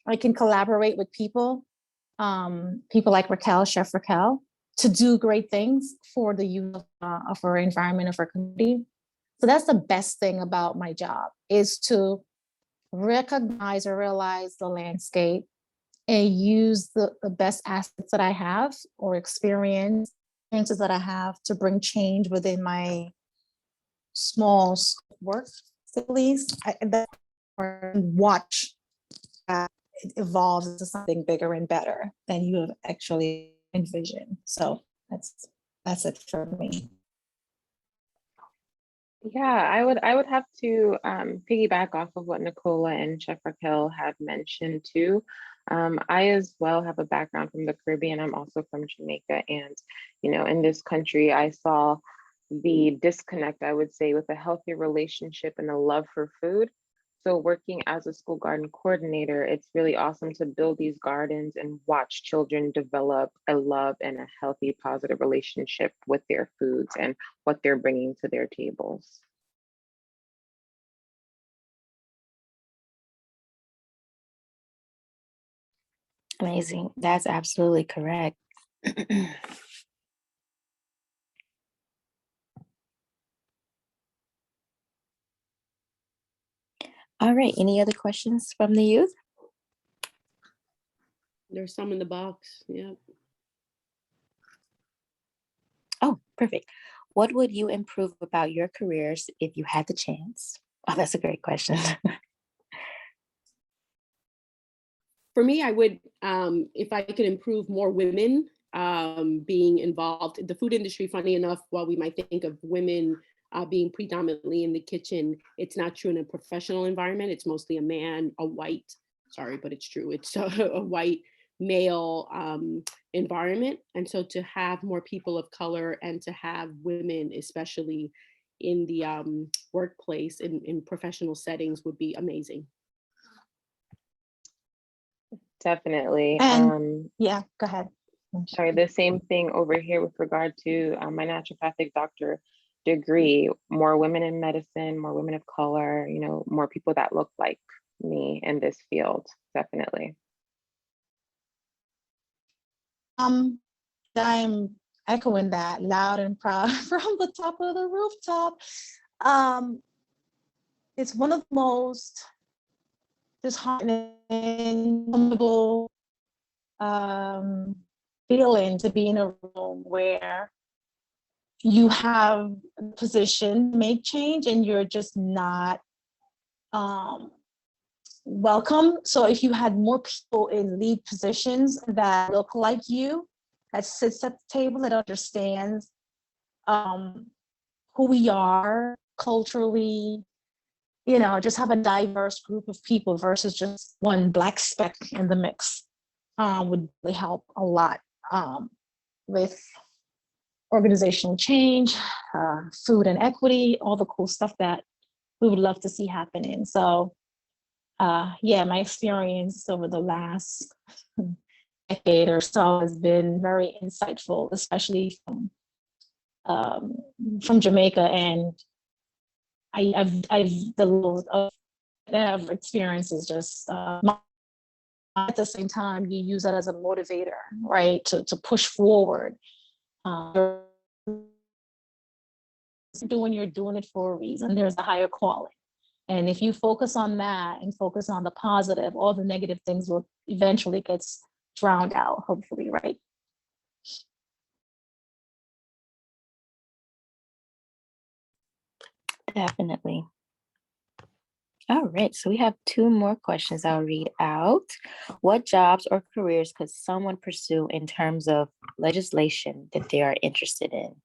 I can collaborate with people like Raquel, Chef Raquel, to do great things for the youth of our environment, of our community. So that's the best thing about my job, is to recognize or realize the landscape and use the best assets that I have or experiences that I have to bring change within my small work, at least, or watch that it evolves into something bigger and better than you have actually envisioned. So that's it for me. Yeah, I would have to piggyback off of what Nicola and Chef Raquel have mentioned too. I as well have a background from the Caribbean. I'm also from Jamaica, and in this country, I saw the disconnect, I would say, with a healthy relationship and a love for food. So working as a school garden coordinator, it's really awesome to build these gardens and watch children develop a love and a healthy, positive relationship with their foods and what they're bringing to their tables. Amazing. That's absolutely correct. All right. Any other questions from the youth? There's some in the box. Yeah. Oh, perfect. What would you improve about your careers if you had the chance? Oh, that's a great question. For me, I would, if I could improve more women being involved in the food industry. Funny enough, while we might think of women being predominantly in the kitchen, it's not true in a professional environment. It's mostly a man, a white, sorry, but it's true. It's a white male environment. And so to have more people of color and to have women, especially in the workplace, in professional settings, would be amazing. Definitely. And yeah, go ahead. Sorry, the same thing over here with regard to my naturopathic doctor degree. More women in medicine, more women of color, more people that look like me in this field, definitely. I'm echoing that loud and proud from the top of the rooftop. It's one of the most disheartening, feeling to be in a room where you have a position make change and you're just not welcome. So if you had more people in lead positions that look like you, that sits at the table, that understands who we are culturally, just have a diverse group of people versus just one black speck in the mix, would really help a lot with organizational change, food and equity, all the cool stuff that we would love to see happening. So yeah, my experience over the last decade or so has been very insightful, especially from from Jamaica, and I've the little that I've experienced is just at the same time you use that as a motivator, right? To push forward. You're doing it for a reason. There's a higher calling. And if you focus on that and focus on the positive, all the negative things will eventually gets drowned out, hopefully, right? Definitely. All right, so we have two more questions I'll read out. What jobs or careers could someone pursue in terms of legislation that they are interested in?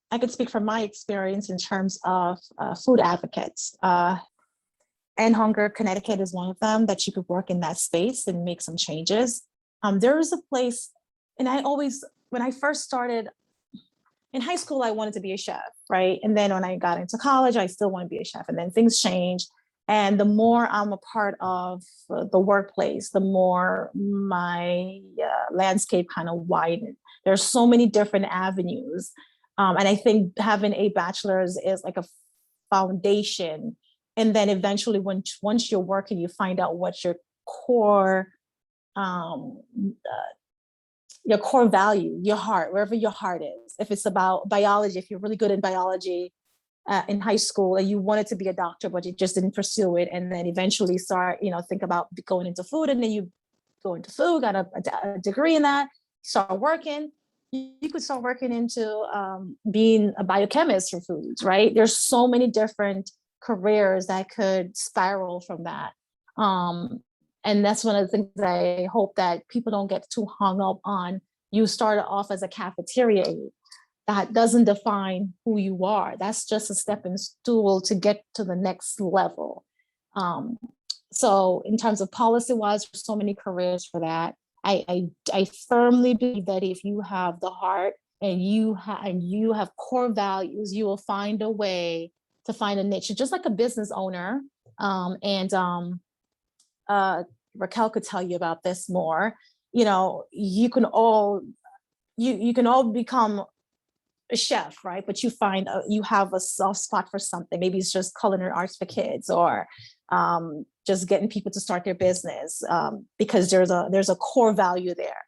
I could speak from my experience in terms of food advocates. End Hunger Connecticut is one of them that you could work in that space and make some changes. There is a place, and when I first started in high school, I wanted to be a chef, right? And then when I got into college, I still want to be a chef. And then things changed. And the more I'm a part of the workplace, the more my landscape kind of widened. There's so many different avenues. And I think having a bachelor's is like a foundation. And then eventually, once you're working, you find out what your core value, your heart, wherever your heart is. If it's about biology, if you're really good in biology in high school and you wanted to be a doctor, but you just didn't pursue it, and then eventually start, think about going into food, and then you go into food, got a degree in that, start working. You could start working into being a biochemist for foods, right? There's so many different careers that could spiral from that. And that's one of the things that I hope that people don't get too hung up on. You started off as a cafeteria aide. That doesn't define who you are. That's just a stepping stool to get to the next level. So in terms of policy-wise, there's so many careers for that. I firmly believe that if you have the heart and you have core values, you will find a way to find a niche, just like a business owner. Raquel could tell you about this more. You can all become a chef, right? But you find you have a soft spot for something. Maybe it's just culinary arts for kids, or just getting people to start their business because there's a core value there.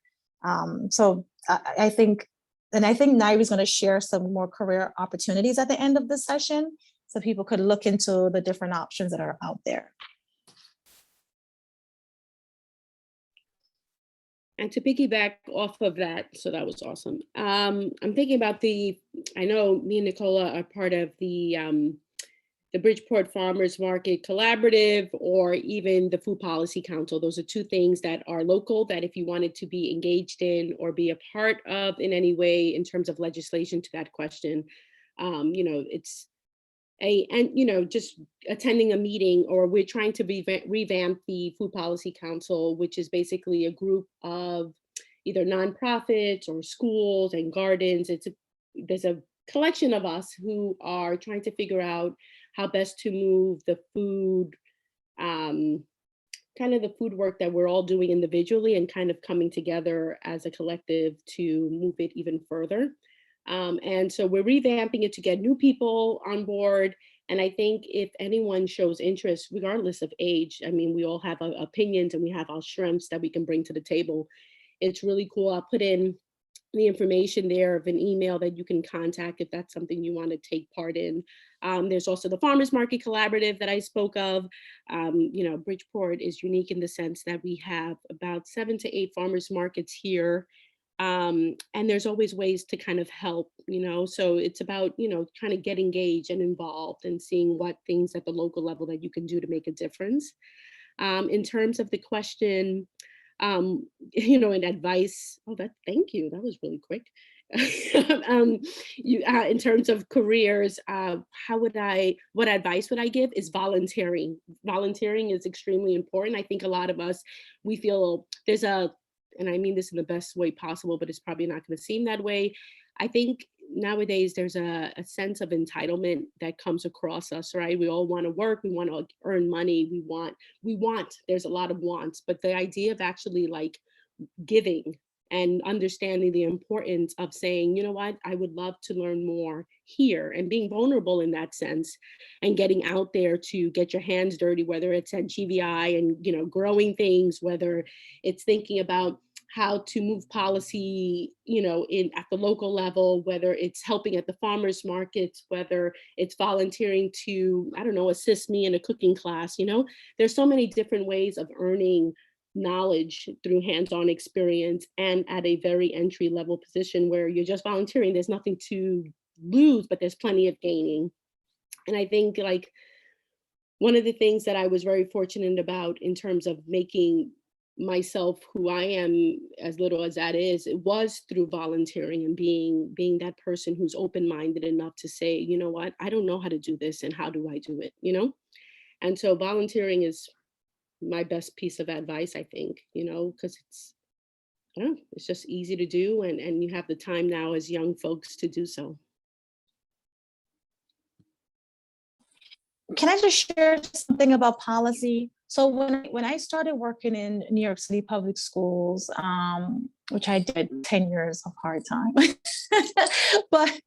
So I think Nairi's going to share some more career opportunities at the end of this session, so people could look into the different options that are out there. And to piggyback off of that, so that was awesome. I'm thinking about I know me and Nicola are part of the Bridgeport Farmers Market Collaborative, or even the Food Policy Council. Those are two things that are local, that if you wanted to be engaged in or be a part of in any way in terms of legislation to that question, it's just attending a meeting, or we're trying to revamp the Food Policy Council, which is basically a group of either nonprofits or schools and gardens. There's a collection of us who are trying to figure out how best to move the food, kind of the food work that we're all doing individually, and kind of coming together as a collective to move it even further. And so we're revamping it to get new people on board. And I think if anyone shows interest, regardless of age, I mean, we all have our opinions and we have our strengths that we can bring to the table. It's really cool. I'll put in the information there of an email that you can contact if that's something you want to take part in. There's also the Farmers Market Collaborative that I spoke of. Bridgeport is unique in the sense that we have about 7 to 8 farmers markets here. And there's always ways to kind of help, so it's about, trying to get engaged and involved and seeing what things at the local level that you can do to make a difference. In terms of the question, and advice, thank you, that was really quick. In terms of careers, what advice would I give is volunteering. Volunteering is extremely important. I think a lot of us, we feel there's and I mean this in the best way possible, but it's probably not going to seem that way. I think nowadays there's a sense of entitlement that comes across us, right? We all want to work, we want to earn money, we want, there's a lot of wants, but the idea of actually like giving and understanding the importance of saying, you know what, I would love to learn more here, and being vulnerable in that sense and getting out there to get your hands dirty, whether it's at GVI and, you know, growing things, whether it's thinking about how to move policy, you know, in at the local level, whether it's helping at the farmers markets, whether it's volunteering to, I don't know, assist me in a cooking class. You know, there's so many different ways of earning knowledge through hands-on experience, and at a very entry level position where you're just volunteering, there's nothing to lose, but there's plenty of gaining. And I think like one of the things that I was very fortunate about in terms of making myself who I am, as little as that is, it was through volunteering and being that person who's open-minded enough to say, you know what, I don't know how to do this, and how do I do it, you know? And so volunteering is my best piece of advice, I think, you know, because it's, I don't know, it's just easy to do, and you have the time now as young folks to do so. Can I just share something about policy? So when I started working in New York City public schools, which I did 10 years of hard time, but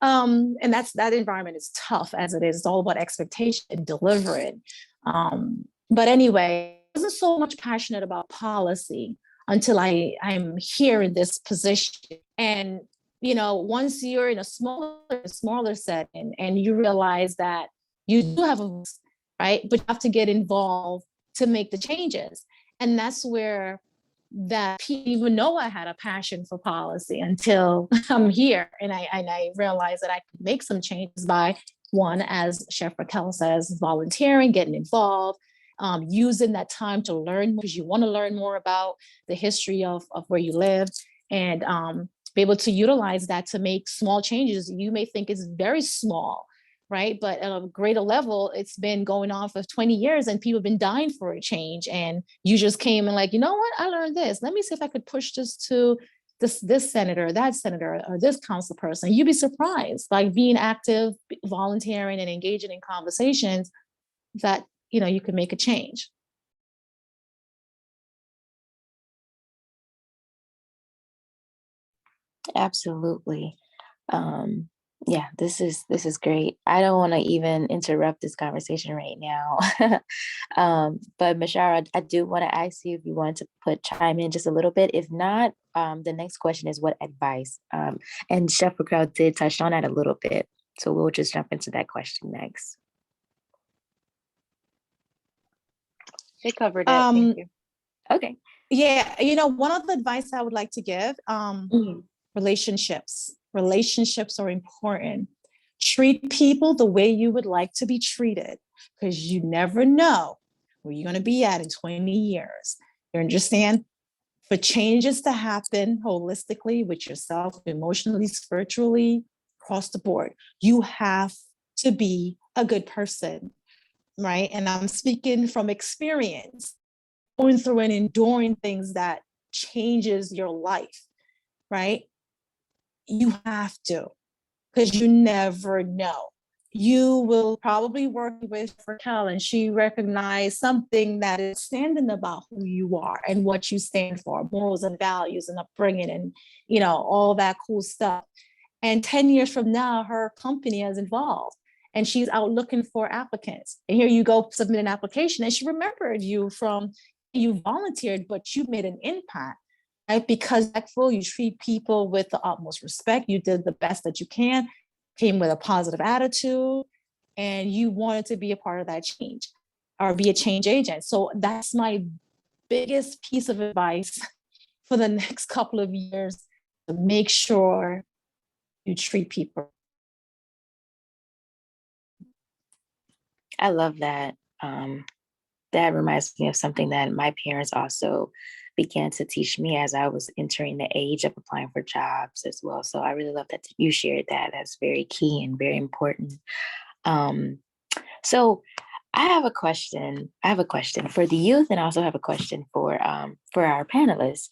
and that environment is tough as it is. It's all about expectation and delivering. But anyway, I wasn't so much passionate about policy until I'm here in this position. And you know, once you're in a smaller setting and you realize that you do have a voice, right? But you have to get involved to make the changes. And that's where that people even know I had a passion for policy until I'm here. And I realized that I could make some changes by, one, as Chef Raquel says, volunteering, getting involved, using that time to learn, because you want to learn more about the history of where you live, and be able to utilize that to make small changes you may think is very small, right? But at a greater level, it's been going on for 20 years and people have been dying for a change. And you just came and like, you know what, I learned this. Let me see if I could push this to this senator, that senator, or this council person. You'd be surprised by being active, volunteering, and engaging in conversations that, you know, you can make a change. Absolutely. Yeah, this is great. I don't want to even interrupt this conversation right now. But Mashara, I do want to ask you if you want to chime in just a little bit. If not, the next question is what advice? And Chef Raquel did touch on that a little bit. So we'll just jump into that question next. They covered it. Thank you. Okay. Yeah, you know, one of the advice I would like to give, relationships. Relationships are important. Treat people the way you would like to be treated, because you never know where you're going to be at in 20 years. You understand? For changes to happen holistically with yourself, emotionally, spiritually, across the board, you have to be a good person, right? And I'm speaking from experience, going through and enduring things that changes your life, right? You have to, because you never know. You will probably work with Raquel and she recognized something that is standing about who you are and what you stand for, morals and values and upbringing and, you know, all that cool stuff. And 10 years from now, her company is involved and she's out looking for applicants. And here you go, submit an application, and she remembered you from, you volunteered, but you made an impact. Right? Because you treat people with the utmost respect. You did the best that you can, came with a positive attitude, and you wanted to be a part of that change or be a change agent. So that's my biggest piece of advice for the next couple of years, to make sure you treat people. I love that. That reminds me of something that my parents also began to teach me as I was entering the age of applying for jobs as well. So I really love that you shared that. That's very key and very important. So I have a question. I have a question for the youth, and I also have a question for our panelists.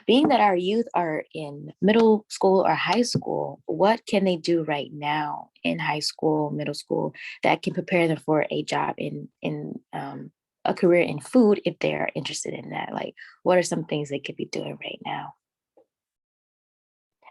Being that our youth are in middle school or high school, what can they do right now in high school, middle school that can prepare them for a job in a career in food if they're interested in that? Like, what are some things they could be doing right now?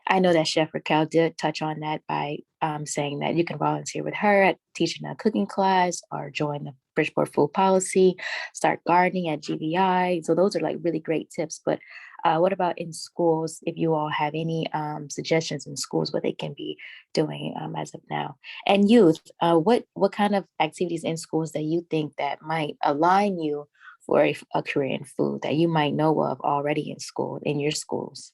I know that Chef Raquel did touch on that by saying that you can volunteer with her at teaching a cooking class or join the Bridgeport Food Policy, start gardening at GVI. So those are like really great tips. But what about in schools? If you all have any suggestions in schools, what they can be doing as of now, and youth, what kind of activities in schools that you think that might align you for a career in food that you might know of already in school in your schools?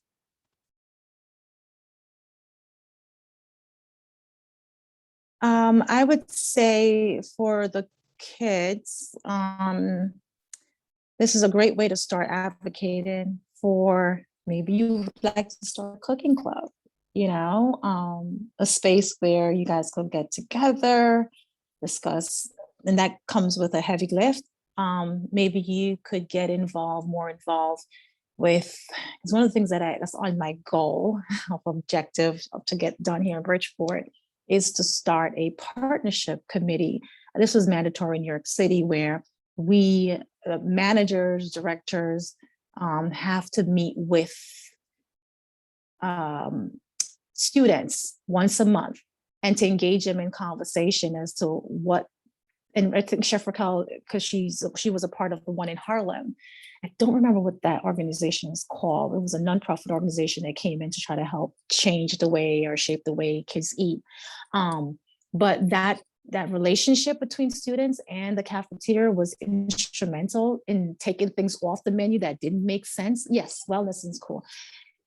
I would say for the kids, this is a great way to start advocating for, maybe you would like to start a cooking club, a space where you guys could get together, discuss, and that comes with a heavy lift. Maybe you could get more involved with, it's one of the things that's on my goal of objective to get done here in Bridgeport, is to start a partnership committee. This was mandatory in New York City, where we managers, directors have to meet with students once a month and to engage them in conversation as to what, and I think Chef Raquel, because she was a part of the one in Harlem. I don't remember what that organization is called. It was a nonprofit organization that came in to try to help change the way or shape the way kids eat. But that relationship between students and the cafeteria was instrumental in taking things off the menu that didn't make sense. Yes, wellness is cool.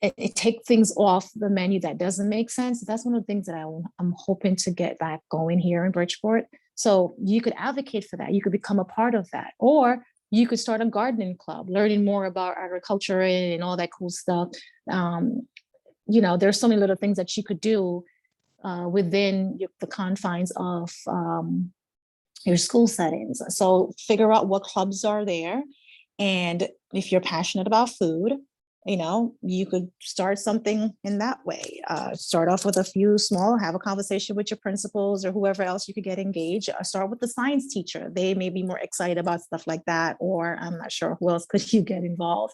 It take things off the menu that doesn't make sense. That's one of the things that I'm hoping to get back going here in Bridgeport. So you could advocate for that. You could become a part of that, or you could start a gardening club, learning more about agriculture and all that cool stuff. There's so many little things that you could do within the confines of your school settings. So figure out what clubs are there. And if you're passionate about food, you could start something in that way. Start off with a few small, have a conversation with your principals or whoever else you could get engaged. Start with the science teacher. They may be more excited about stuff like that, or I'm not sure who else could you get involved.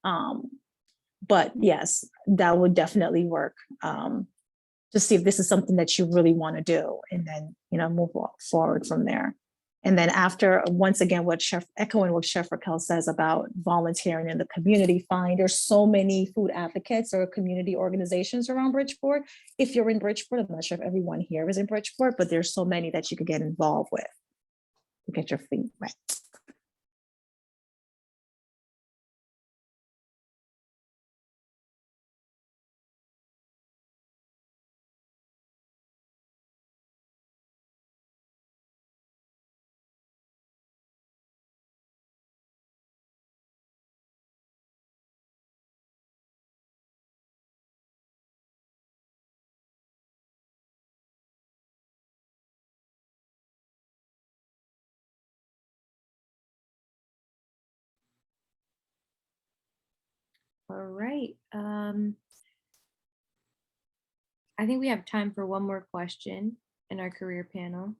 But yes, that would definitely work. To see if this is something that you really want to do, and then, move forward from there. And then after, once again, echoing what Chef Raquel says about volunteering in the community, there's so many food advocates or community organizations around Bridgeport. If you're in Bridgeport, I'm not sure if everyone here is in Bridgeport, but there's so many that you could get involved with to get your feet wet. All right. I think we have time for one more question in our career panel.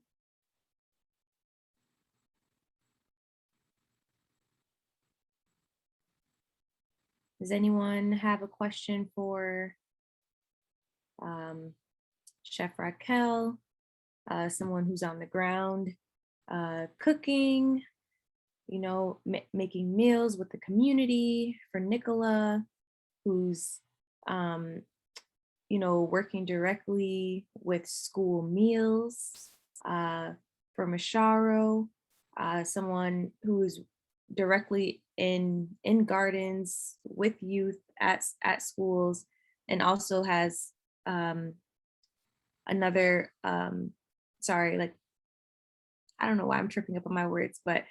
Does anyone have a question for Chef Raquel, someone who's on the ground, cooking, making meals with the community, for Nicola, who's, working directly with school meals, for Masharo, someone who's directly in gardens with youth at schools, and also has another, sorry, like, I don't know why I'm tripping up on my words, but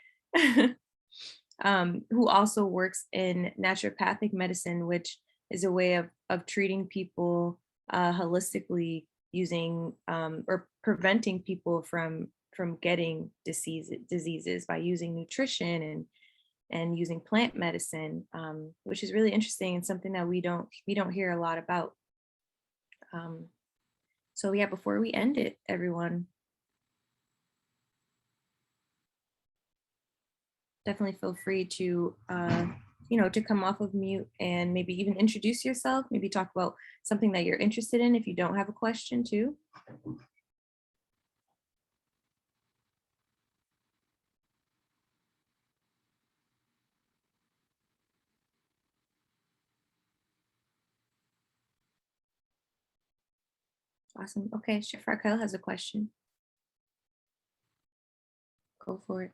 who also works in naturopathic medicine, which is a way of treating people holistically, using or preventing people from from getting diseases by using nutrition and using plant medicine, which is really interesting and something that we don't hear a lot about. So yeah, before we end it, everyone, definitely feel free to to come off of mute and maybe even introduce yourself, maybe talk about something that you're interested in if you don't have a question too. Awesome. Okay, Chef Raquel has a question. Go for it.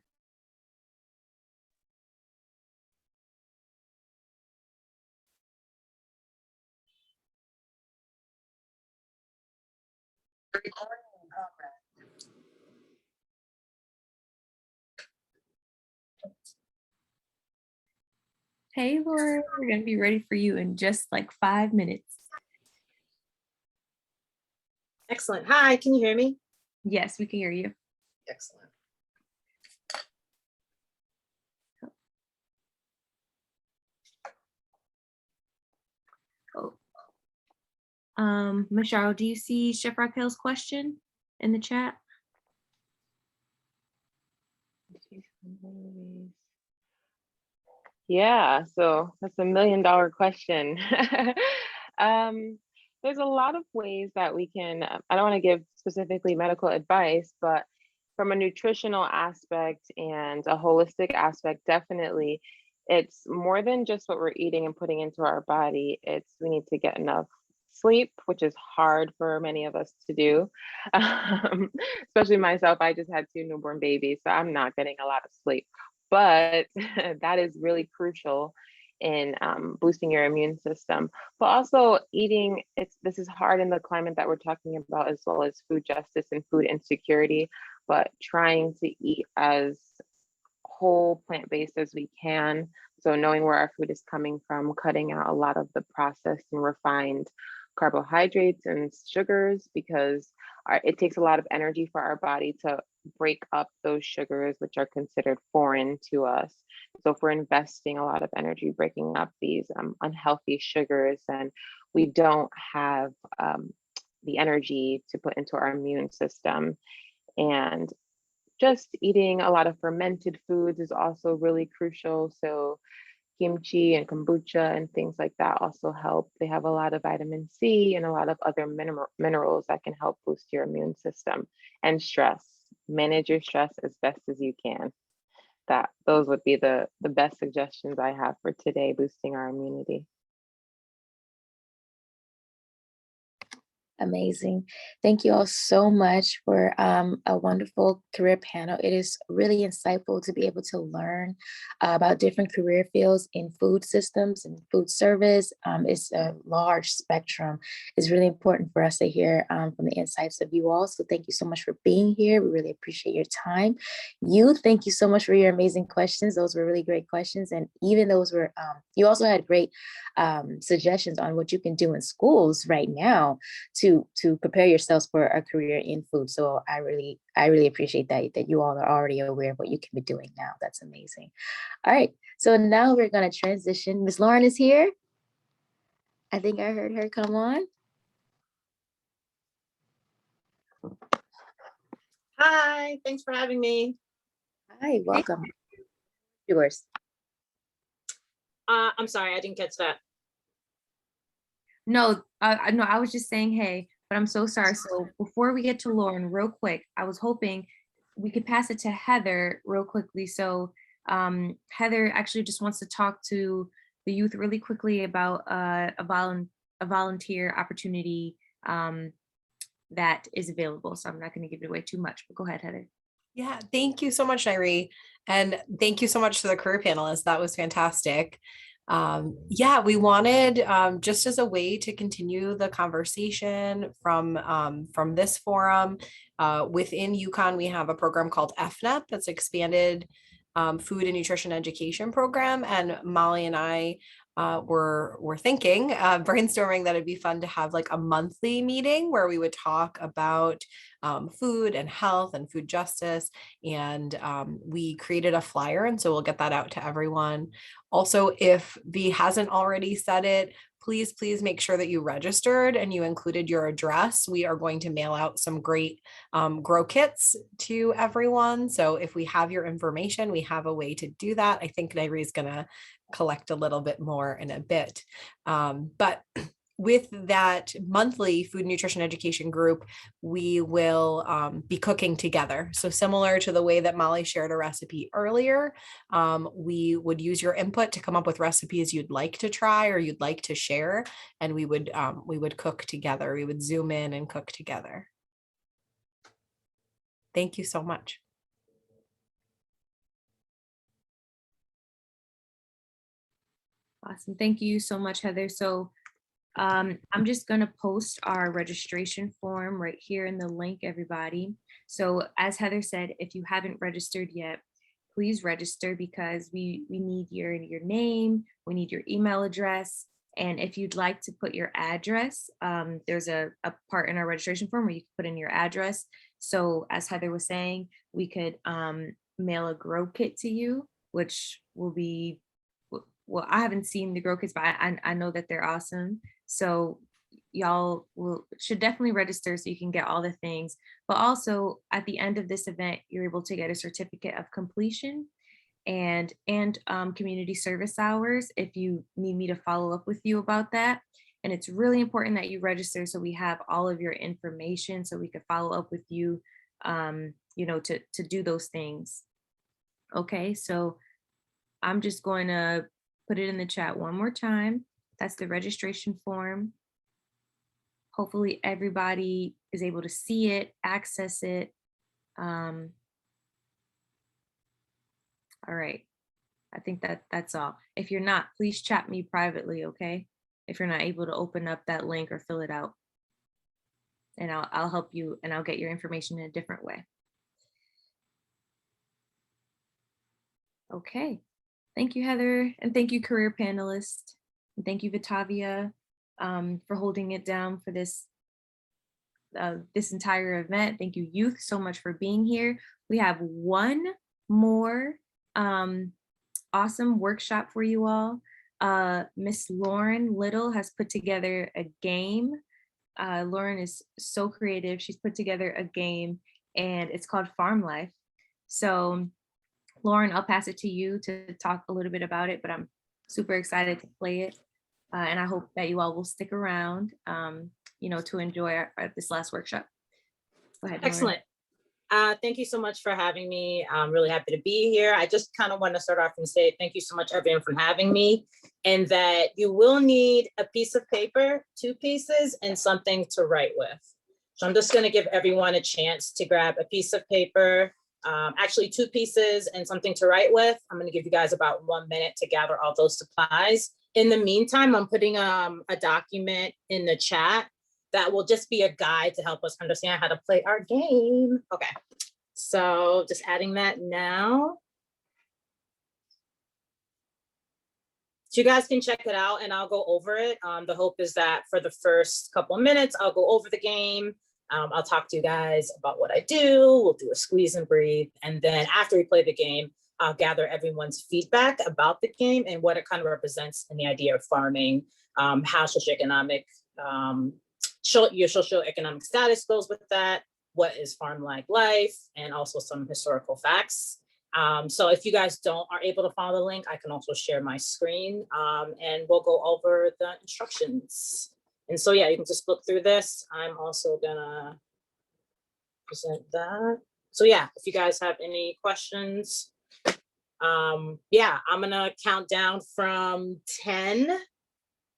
Hey, Laura, we're gonna be ready for you in just like 5 minutes. Excellent. Hi, can you hear me? Yes, we can hear you. Excellent. Oh. Michelle, do you see Chef Raquel's question in the chat? Yeah, so that's $1 million question. There's a lot of ways that we can, I don't want to give specifically medical advice, but from a nutritional aspect and a holistic aspect, definitely, it's more than just what we're eating and putting into our body. We need to get enough sleep, which is hard for many of us to do. Especially myself, I just had 2 newborn babies, so I'm not getting a lot of sleep. But that is really crucial in boosting your immune system. But also eating, this is hard in the climate that we're talking about, as well as food justice and food insecurity, but trying to eat as whole plant-based as we can. So knowing where our food is coming from, cutting out a lot of the processed and refined carbohydrates and sugars, because it takes a lot of energy for our body to break up those sugars, which are considered foreign to us. So if we're investing a lot of energy breaking up these unhealthy sugars, and we don't have the energy to put into our immune system. And just eating a lot of fermented foods is also really crucial. So kimchi and kombucha and things like that also help. They have a lot of vitamin C and a lot of other minerals that can help boost your immune system. And stress, manage your stress as best as you can. Those would be the best suggestions I have for today, boosting our immunity. Amazing. Thank you all so much for a wonderful career panel. It is really insightful to be able to learn about different career fields in food systems and food service. It's a large spectrum. It's really important for us to hear from the insights of you all. So thank you so much for being here. We really appreciate your time. Thank you so much for your amazing questions. Those were really great questions. And even those were, you also had great suggestions on what you can do in schools right now to prepare yourselves for a career in food. So I really appreciate that you all are already aware of what you can be doing now. That's amazing. All right, so now we're gonna transition. Ms. Lauren is here. I think I heard her come on. Hi, thanks for having me. Hi, welcome. Yours. I'm sorry, I didn't catch that. No, I was just saying hey, but I'm so sorry. So before we get to Lauren, real quick, I was hoping we could pass it to Heather real quickly. So Heather actually just wants to talk to the youth really quickly about a volunteer opportunity that is available. So I'm not going to give it away too much, but go ahead, Heather. Yeah, thank you so much, Nairi. And thank you so much to the career panelists. That was fantastic. Yeah, we wanted just as a way to continue the conversation from this forum. Within UConn, we have a program called FNEP, that's Expanded Food and Nutrition Education Program. And Molly and I we're thinking, brainstorming that it'd be fun to have like a monthly meeting where we would talk about food and health and food justice. And we created a flyer, and so we'll get that out to everyone. Also, if V hasn't already said it, please make sure that you registered and you included your address. We are going to mail out some great grow kits to everyone. So if we have your information, we have a way to do that. I think Nairi is going to collect a little bit more in a bit. But with that monthly food nutrition education group, we will be cooking together. So similar to the way that Molly shared a recipe earlier, we would use your input to come up with recipes you'd like to try or you'd like to share, and we would cook together. We would Zoom in and cook together. Thank you so much. Awesome. Thank you so much, Heather. So I'm just going to post our registration form right here in the link, everybody. So as Heather said, if you haven't registered yet, please register, because we need your name, we need your email address. And if you'd like to put your address, there's a part in our registration form where you can put in your address. So as Heather was saying, we could mail a grow kit to you, which will be, well, I haven't seen the grow kits, but I know that they're awesome. So y'all should definitely register so you can get all the things. But also at the end of this event, you're able to get a certificate of completion and community service hours if you need me to follow up with you about that. And it's really important that you register so we have all of your information so we can follow up with you, to do those things. Okay, so I'm just going to put it in the chat one more time. That's the registration form. Hopefully everybody is able to see it, access it. All right, I think that's all. If you're not, please chat me privately, okay? If you're not able to open up that link or fill it out. And I'll help you, and I'll get your information in a different way. Okay. Thank you, Heather, and thank you, career panelists. And thank you, Vitavia, for holding it down for this entire event. Thank you, youth, so much for being here. We have one more awesome workshop for you all. Miss Lauren Little has put together a game. Lauren is so creative. She's put together a game, and it's called Farm Life. So Lauren, I'll pass it to you to talk a little bit about it, but I'm super excited to play it. And I hope that you all will stick around, to enjoy this last workshop. Go ahead, Lauren. Excellent. Thank you so much for having me. I'm really happy to be here. I just kind of want to start off and say thank you so much, everyone, for having me, and that you will need a piece of paper, 2 pieces, and something to write with. So I'm just going to give everyone a chance to grab a piece of paper, actually 2 pieces and something to write with. I'm going to give you guys about 1 minute to gather all those supplies. In the meantime, I'm putting a document in the chat that will just be a guide to help us understand how to play our game. Okay, so just adding that now. So you guys can check it out and I'll go over it. The hope is that for the first couple of minutes, I'll go over the game. I'll talk to you guys about what I do. We'll do a squeeze and breathe. And then after we play the game, I'll gather everyone's feedback about the game and what it kind of represents in the idea of farming, how socioeconomic, your socioeconomic status goes with that, what is farm-like life, and also some historical facts. So if you guys are able to follow the link, I can also share my screen and we'll go over the instructions. And so, yeah, you can just look through this. I'm also gonna present that. So yeah, if you guys have any questions, yeah, I'm gonna count down from 10.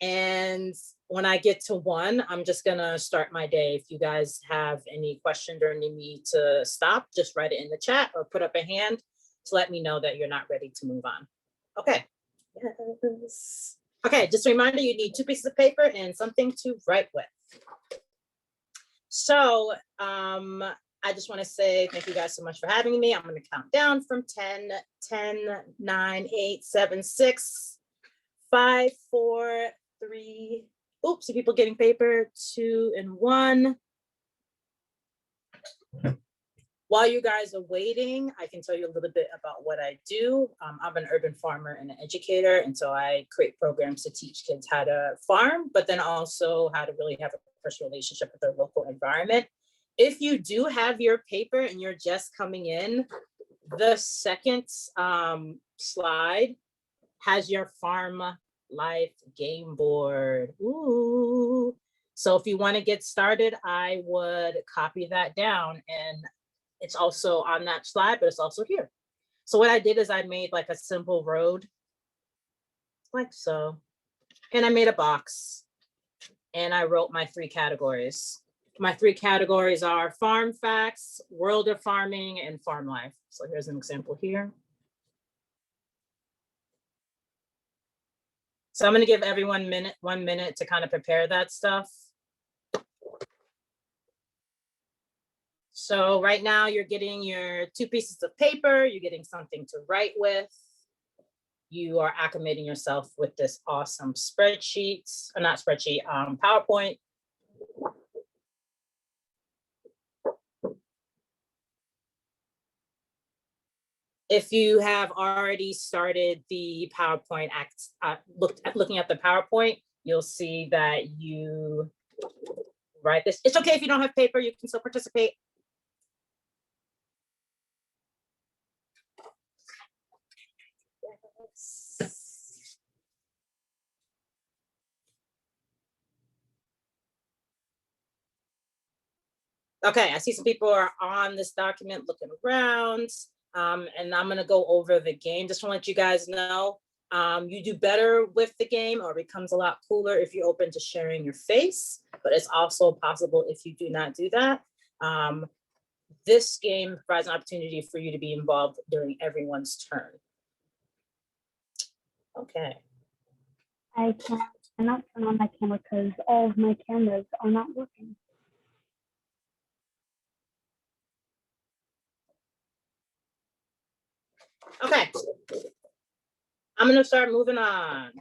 And when I get to 1, I'm just gonna start my day. If you guys have any questions or need me to stop, just write it in the chat or put up a hand to let me know that you're not ready to move on. Okay. Yes. Okay, just a reminder, you need 2 pieces of paper and something to write with. So I just want to say thank you guys so much for having me. I'm going to count down from 10, 9, 8, 7, 6, 5, 4, 3. Oops, see people getting paper, 2 and 1. While you guys are waiting, I can tell you a little bit about what I do. I'm an urban farmer and an educator, and so I create programs to teach kids how to farm, but then also how to really have a personal relationship with their local environment. If you do have your paper and you're just coming in, the second slide has your farm life game board. Ooh. So if you want to get started, I would copy that down, and it's also on that slide, but it's also here. So what I did is I made like a simple road, like so, and I made a box, and I wrote my 3 categories. My 3 categories are farm facts, world of farming, and farm life. So here's an example here. So I'm going to give everyone 1 minute to kind of prepare that stuff. So right now you're getting your 2 pieces of paper, you're getting something to write with. You are acclimating yourself with this awesome spreadsheet, or not spreadsheet, PowerPoint. If you have already started the PowerPoint, looking at the PowerPoint, you'll see that you write this. It's okay if you don't have paper, you can still participate. Okay, I see some people are on this document looking around, and I'm gonna go over the game. Just wanna let you guys know, you do better with the game, or it becomes a lot cooler if you're open to sharing your face, but it's also possible if you do not do that. This game provides an opportunity for you to be involved during everyone's turn. Okay. I cannot turn on my camera because all of my cameras are not working. Okay. I'm gonna start moving on.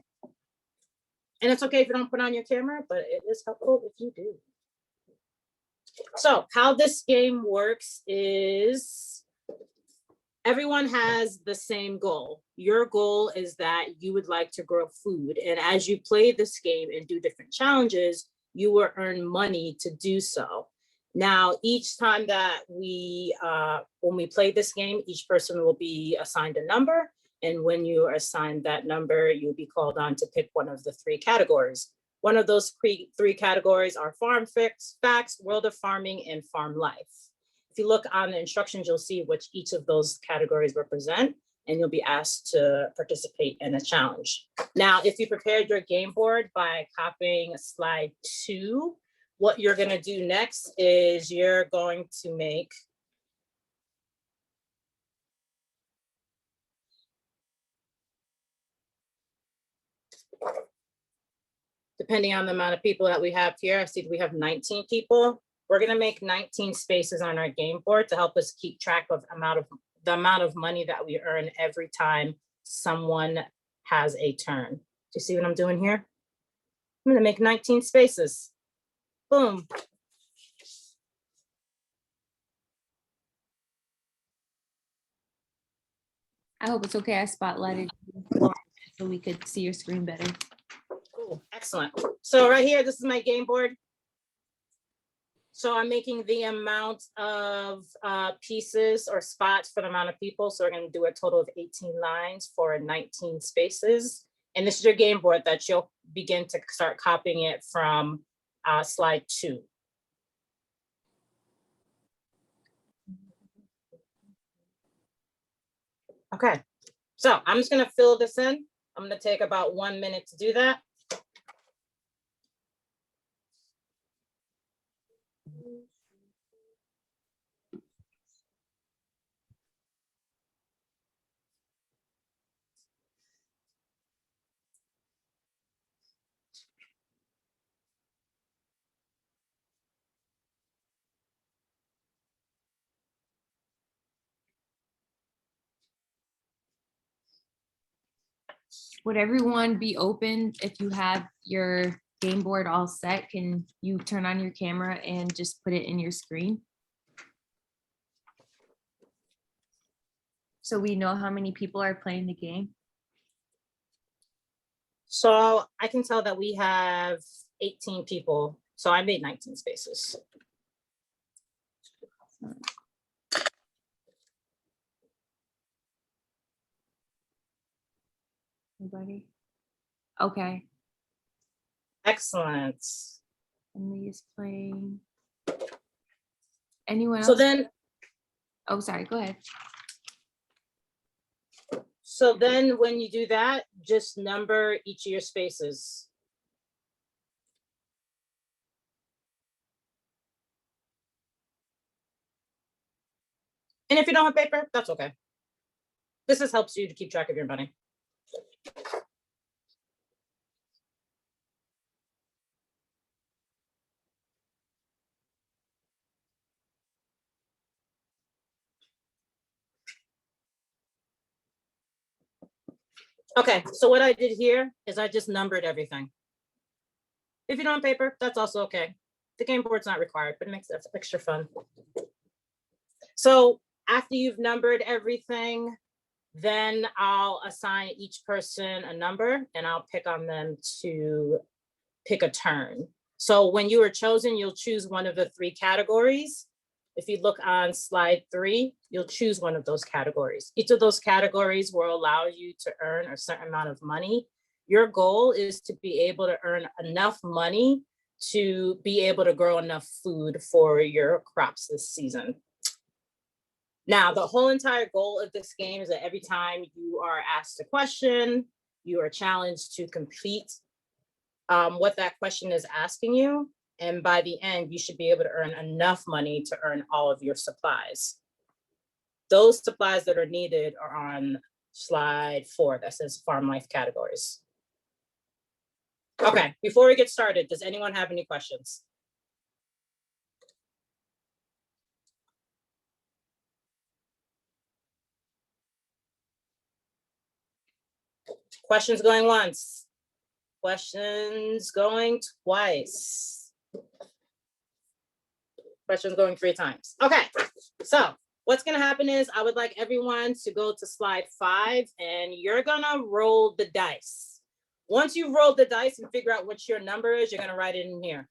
And it's okay if you don't put on your camera, but it is helpful if you do. So how this game works is everyone has the same goal. Your goal is that you would like to grow food. And as you play this game and do different challenges, you will earn money to do so. Now, each time that when we play this game, each person will be assigned a number. And when you are assigned that number, you'll be called on to pick one of the 3 categories. One of those 3 categories are farm facts, world of farming, and farm life. If you look on the instructions, you'll see which each of those categories represent, and you'll be asked to participate in a challenge. Now, if you prepared your game board by copying slide 2, what you're gonna do next is you're going to make depending on the amount of people that we have here, I see we have 19 people. We're gonna make 19 spaces on our game board to help us keep track of the amount of money that we earn every time someone has a turn. Do you see what I'm doing here? I'm gonna make 19 spaces. Boom. I hope it's okay. I spotlighted you so we could see your screen better. Cool, excellent. So right here, this is my game board. So I'm making the amount of pieces or spots for the amount of people. So we're gonna do a total of 18 lines for 19 spaces. And this is your game board that you'll begin to start copying it from slide 2. Okay, so I'm just gonna fill this in. I'm gonna take about 1 minute to do that. Would everyone be open if you have your game board all set? Can you turn on your camera and just put it in your screen? So we know how many people are playing the game. So I can tell that we have 18 people. So I made 19 spaces. Anybody? Okay. Excellent. Emily is playing. Anyone else? So then, oh, sorry, go ahead. so then when you do that, just number each of your spaces. And if you don't have paper, that's okay. This just helps you to keep track of your money. Okay, so what I did here is I just numbered everything. If you don't have paper, that's also okay. The game board's not required, but it makes it extra fun. So after you've numbered everything, then I'll assign each person a number and I'll pick on them to pick a turn. So when you are chosen, you'll choose one of the 3 categories. If you look on slide 3, you'll choose one of those categories. Each of those categories will allow you to earn a certain amount of money. Your goal is to be able to earn enough money to be able to grow enough food for your crops this season. Now, the whole entire goal of this game is that every time you are asked a question, you are challenged to complete what that question is asking you. And by the end, you should be able to earn enough money to earn all of your supplies. Those supplies that are needed are on slide 4 that says farm life categories. Okay, before we get started, does anyone have any questions? Questions going once? Questions going twice? Questions going 3 times. Okay, so what's gonna happen is I would like everyone to go to slide 5 and you're gonna roll the dice. Once you've rolled the dice and figure out what your number is, you're gonna write it in here.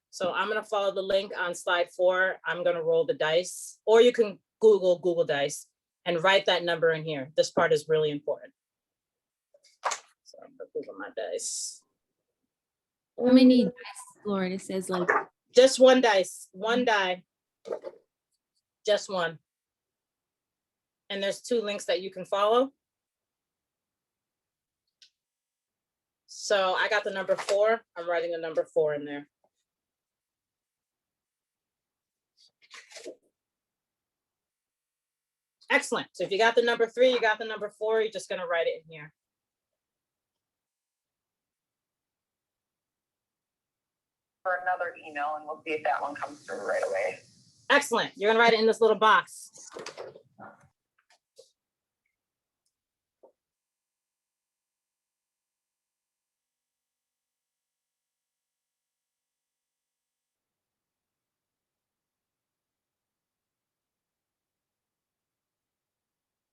So I'm gonna follow the link on slide 4. I'm gonna roll the dice, or you can Google Dice and write that number in here. This part is really important. So I'm gonna Google my dice. How many dice, Lauren? It says like just 1 dice, 1 die, just 1. And there's 2 links that you can follow. So I got the number 4. I'm writing the number 4 in there. Excellent. So if you got the number 3, you got the number 4, you're just gonna write it in here. For another email and we'll see if that one comes through right away. Excellent. You're gonna write it in this little box.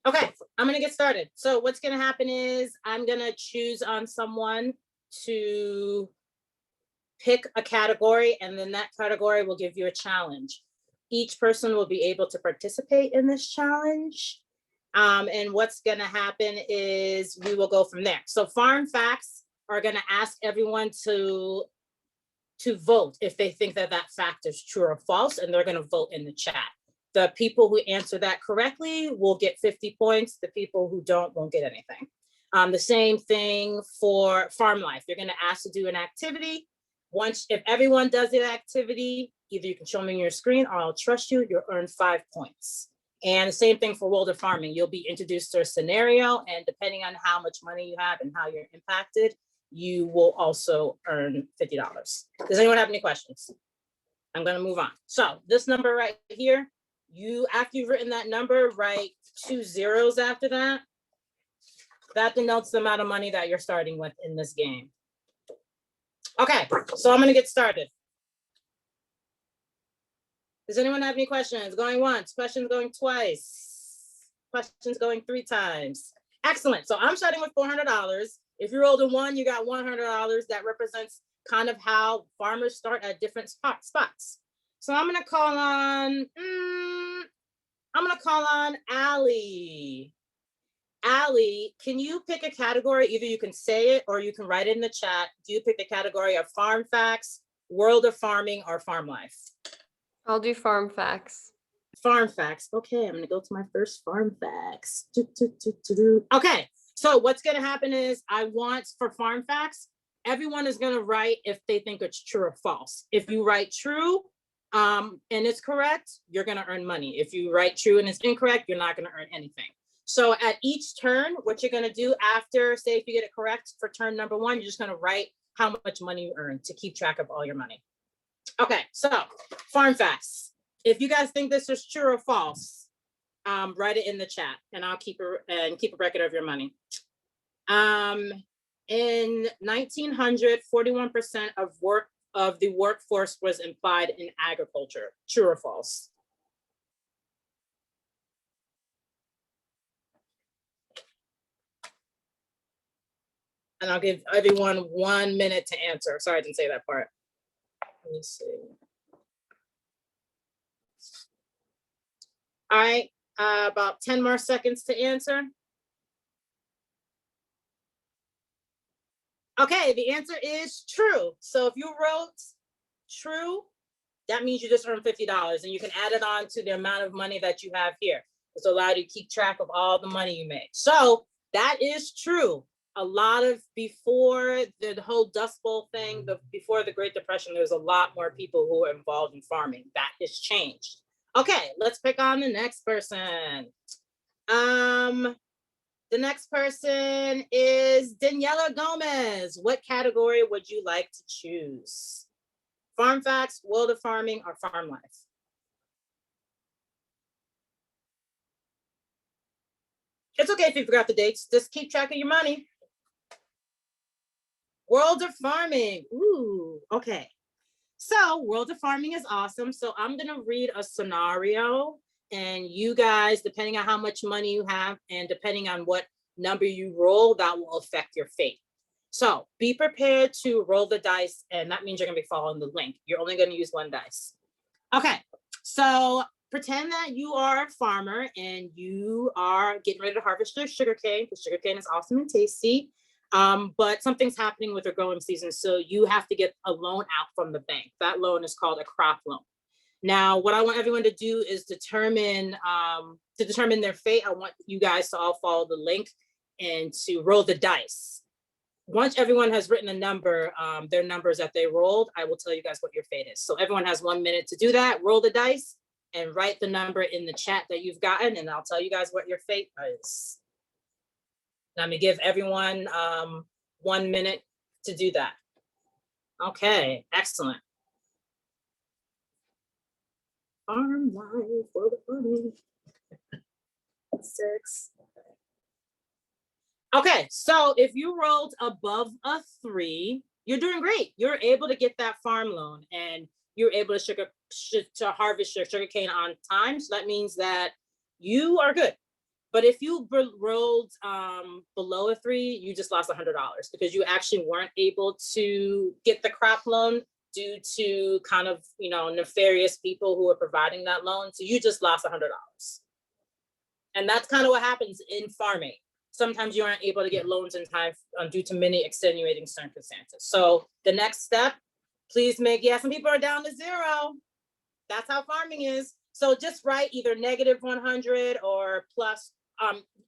Okay, I'm gonna get started. So what's gonna happen is I'm gonna choose on someone to pick a category, and then that category will give you a challenge. Each person will be able to participate in this challenge. And what's gonna happen is we will go from there. So Farm Facts are gonna ask everyone to vote if they think that that fact is true or false, and they're gonna vote in the chat. The people who answer that correctly will get 50 points. The people who don't won't get anything. The same thing for Farm Life. You're gonna ask to do an activity. If everyone does the activity, either you can show me your screen or I'll trust you, you'll earn 5 points. And the same thing for World of Farming. You'll be introduced to a scenario, and depending on how much money you have and how you're impacted, you will also earn $50. Does anyone have any questions? I'm gonna move on. So this number right here, after you've written that number, write 2 zeros after that. That denotes the amount of money that you're starting with in this game. Okay, so I'm gonna get started. Does anyone have any questions? Going once, questions going twice, questions going 3 times. Excellent, so I'm starting with $400. If you rolled a 1, you got $100. That represents kind of how farmers start at different spots. So I'm gonna call on Allie. Allie, can you pick a category? Either you can say it or you can write it in the chat. Do you pick the category of farm facts, world of farming, or farm life? I'll do farm facts. Farm facts. Okay, I'm gonna go to my first farm facts. Okay, so what's gonna happen is I want for farm facts, everyone is gonna write if they think it's true or false. If you write true, and it's correct, you're gonna earn money. If you write true and it's incorrect, you're not gonna earn anything. So at each turn, what you're gonna do after, say if you get it correct for turn number 1, you're just gonna write how much money you earn to keep track of all your money. Okay, so farm facts. If you guys think this is true or false, write it in the chat and I'll keep a record of your money. In 1900, 41% of the workforce was employed in agriculture. True or false? And I'll give everyone 1 minute to answer. Sorry, I didn't say that part. Let me see. All right, about 10 more seconds to answer. Okay, the answer is true. So if you wrote true, that means you just earned $50 and you can add it on to the amount of money that you have here. It's allowed you to keep track of all the money you made. So that is true. A lot of, before the whole Dust Bowl thing, before the Great Depression, there's a lot more people who are involved in farming. That has changed. Okay, let's pick on the next person. The next person is Daniela Gomez. What category would you like to choose? Farm facts, world of farming, or farm life? It's okay if you forgot the dates. Just keep track of your money. World of farming. Ooh, okay. So world of farming is awesome. So I'm gonna read a scenario and you guys, depending on how much money you have and depending on what number you roll, that will affect your fate. So be prepared to roll the dice, and that means you're gonna be following the link. You're only gonna use 1 dice. Okay, so pretend that you are a farmer and you are getting ready to harvest your sugarcane, because sugarcane is awesome and tasty. But something's happening with your growing season, so you have to get a loan out from the bank. That loan is called a crop loan. Now, what I want everyone to do is determine their fate. I want you guys to all follow the link and to roll the dice. Once everyone has written a number, their numbers that they rolled, I will tell you guys what your fate is. So everyone has 1 minute to do that. Roll the dice and write the number in the chat that you've gotten, and I'll tell you guys what your fate is. I'm gonna give everyone 1 minute to do that. Okay, excellent. Farm life for the farming. 6. Okay, so if you rolled above a 3, you're doing great. You're able to get that farm loan and you're able to harvest your sugarcane on time. So that means that you are good. But if you rolled below a 3, you just lost $100 because you actually weren't able to get the crop loan due to kind of, nefarious people who are providing that loan. So you just lost $100. And that's kind of what happens in farming. Sometimes you aren't able to get loans in time due to many extenuating circumstances. So the next step, please some people are down to 0. That's how farming is. So just write either -100 or plus.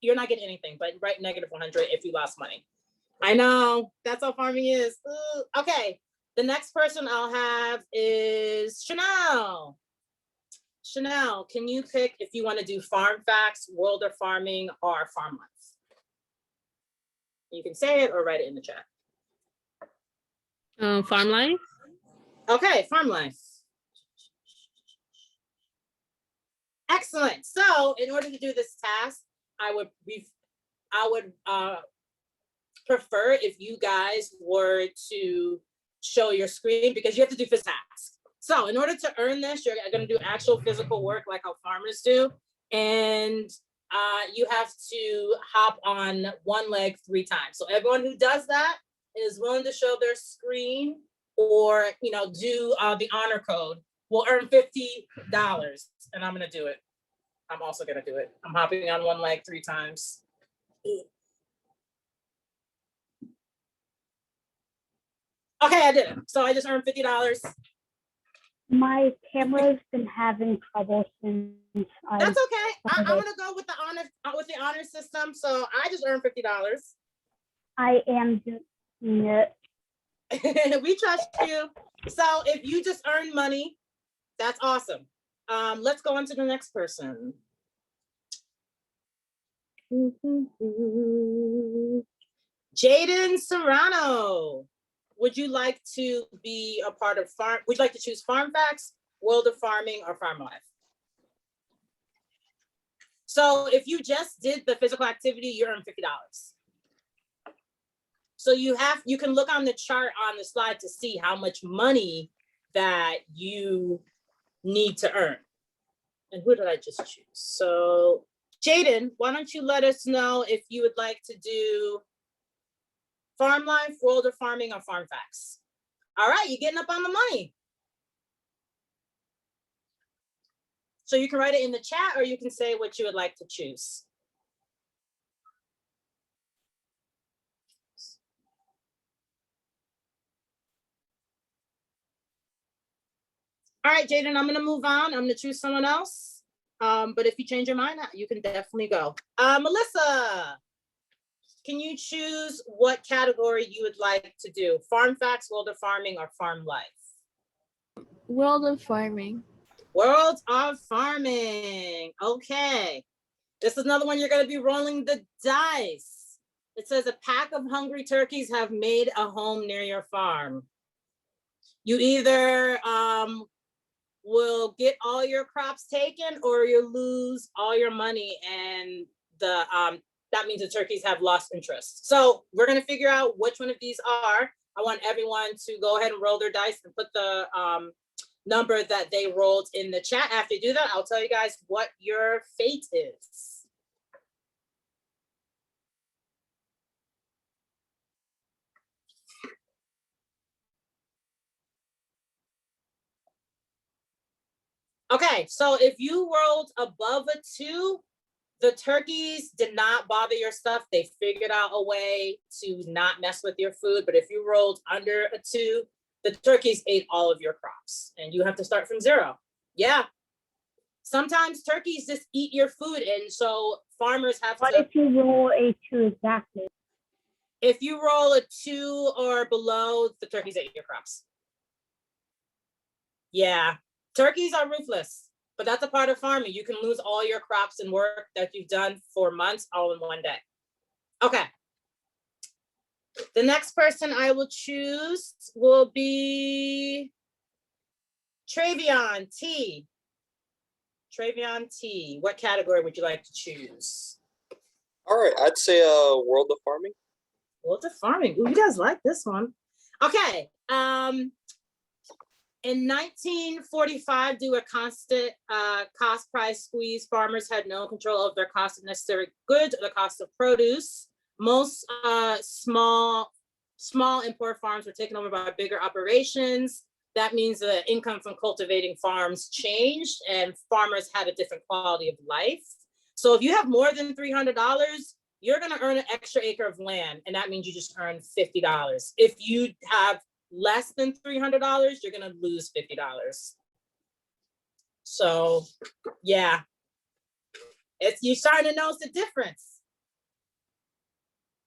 You're not getting anything, but write -100 if you lost money. I know, that's how farming is. Ooh, okay, the next person I'll have is Chanel. Chanel, can you pick if you want to do farm facts, world of farming, or farm life? You can say it or write it in the chat. Farm life. Okay, farm life. Excellent. So in order to do this task, I would prefer if you guys were to show your screen because you have to do physical tasks. So in order to earn this, you're going to do actual physical work like how farmers do. And you have to hop on one leg 3 times. So everyone who does that is willing to show their screen or, do the honor code will earn $50. And I'm going to do it. I'm also going to do it. I'm hopping on one leg 3 times. Okay, I did it. So I just earned $50. My camera's been having trouble since I. That's okay. I'm gonna go with the honor system. So I just earned $50. I am doing it. We trust you. So if you just earned money, that's awesome. Let's go on to the next person. Jaden Serrano. Would you like to be a part of farm? Would you like to choose Farm Facts, World of Farming, or Farm Life? So if you just did the physical activity, you earn $50. So you can look on the chart on the slide to see how much money that you need to earn. And who did I just choose? So Jaden, why don't you let us know if you would like to do Farm Life, World of Farming, or Farm Facts? All right, you're getting up on the money. So you can write it in the chat or you can say what you would like to choose. All right, Jaden, I'm gonna move on. I'm gonna choose someone else. But if you change your mind, you can definitely go. Melissa, can you choose what category you would like to do? Farm Facts, World of Farming, or Farm Life? World of Farming. World of Farming. Okay. This is another one you're going to be rolling the dice. It says a pack of hungry turkeys have made a home near your farm. You either will get all your crops taken or you lose all your money, and that means the turkeys have lost interest. So we're going to figure out which one of these are. I want everyone to go ahead and roll their dice and put the number that they rolled in the chat. After you do that, I'll tell you guys what your fate is. Okay, so if you rolled above a 2, the turkeys did not bother your stuff. They figured out a way to not mess with your food. But if you rolled under a 2, the turkeys ate all of your crops and you have to start from 0. Yeah. Sometimes turkeys just eat your food. And so farmers have What to. if you roll a 2 exactly? If you roll a 2 or below, the turkeys ate your crops. Yeah. Turkeys are ruthless. But that's a part of farming. You can lose all your crops and work that you've done for months all in one day. Okay. The next person I will choose will be Travion T. Travion T. What category would you like to choose? All right, I'd say World of Farming. World of Farming. Ooh, you guys like this one. Okay. In 1945, due to a constant cost price squeeze, farmers had no control of their cost of necessary goods or the cost of produce. Most small and poor farms were taken over by bigger operations. That means the income from cultivating farms changed and farmers had a different quality of life. So if you have more than $300, you're going to earn an extra acre of land, and that means you just earn $50. If you have less than $300, you're going to lose $50. So yeah, you're starting to notice the difference.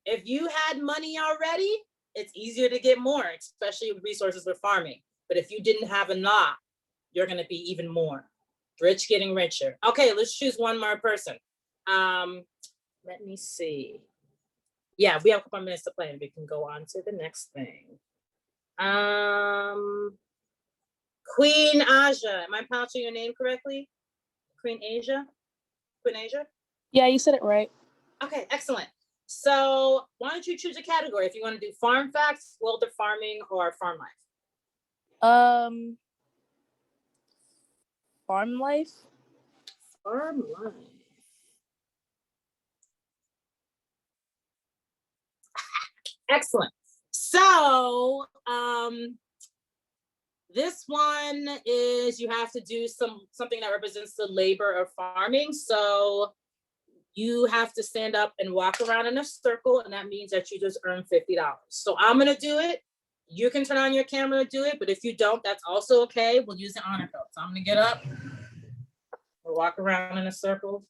If you had money already, it's easier to get more, especially resources with farming. But if you didn't have enough, you're going to be even more. Rich getting richer. Okay, let's choose one more person. Let me see. Yeah, we have a couple minutes to play and we can go on to the next thing. Queen Asia. Am I pronouncing your name correctly? Queen Asia? Queen Asia? Yeah, you said it right. Okay, excellent. So why don't you choose a category if you want to do farm facts, world of farming, or farm life? Farm life. Farm life. Excellent. So this one is you have to do something that represents the labor of farming. So you have to stand up and walk around in a circle, and that means that you just earn $50. So I'm gonna do it. You can turn on your camera and do it, but if you don't, that's also okay. We'll use the honor code. So I'm gonna get up, we'll walk around in a circle,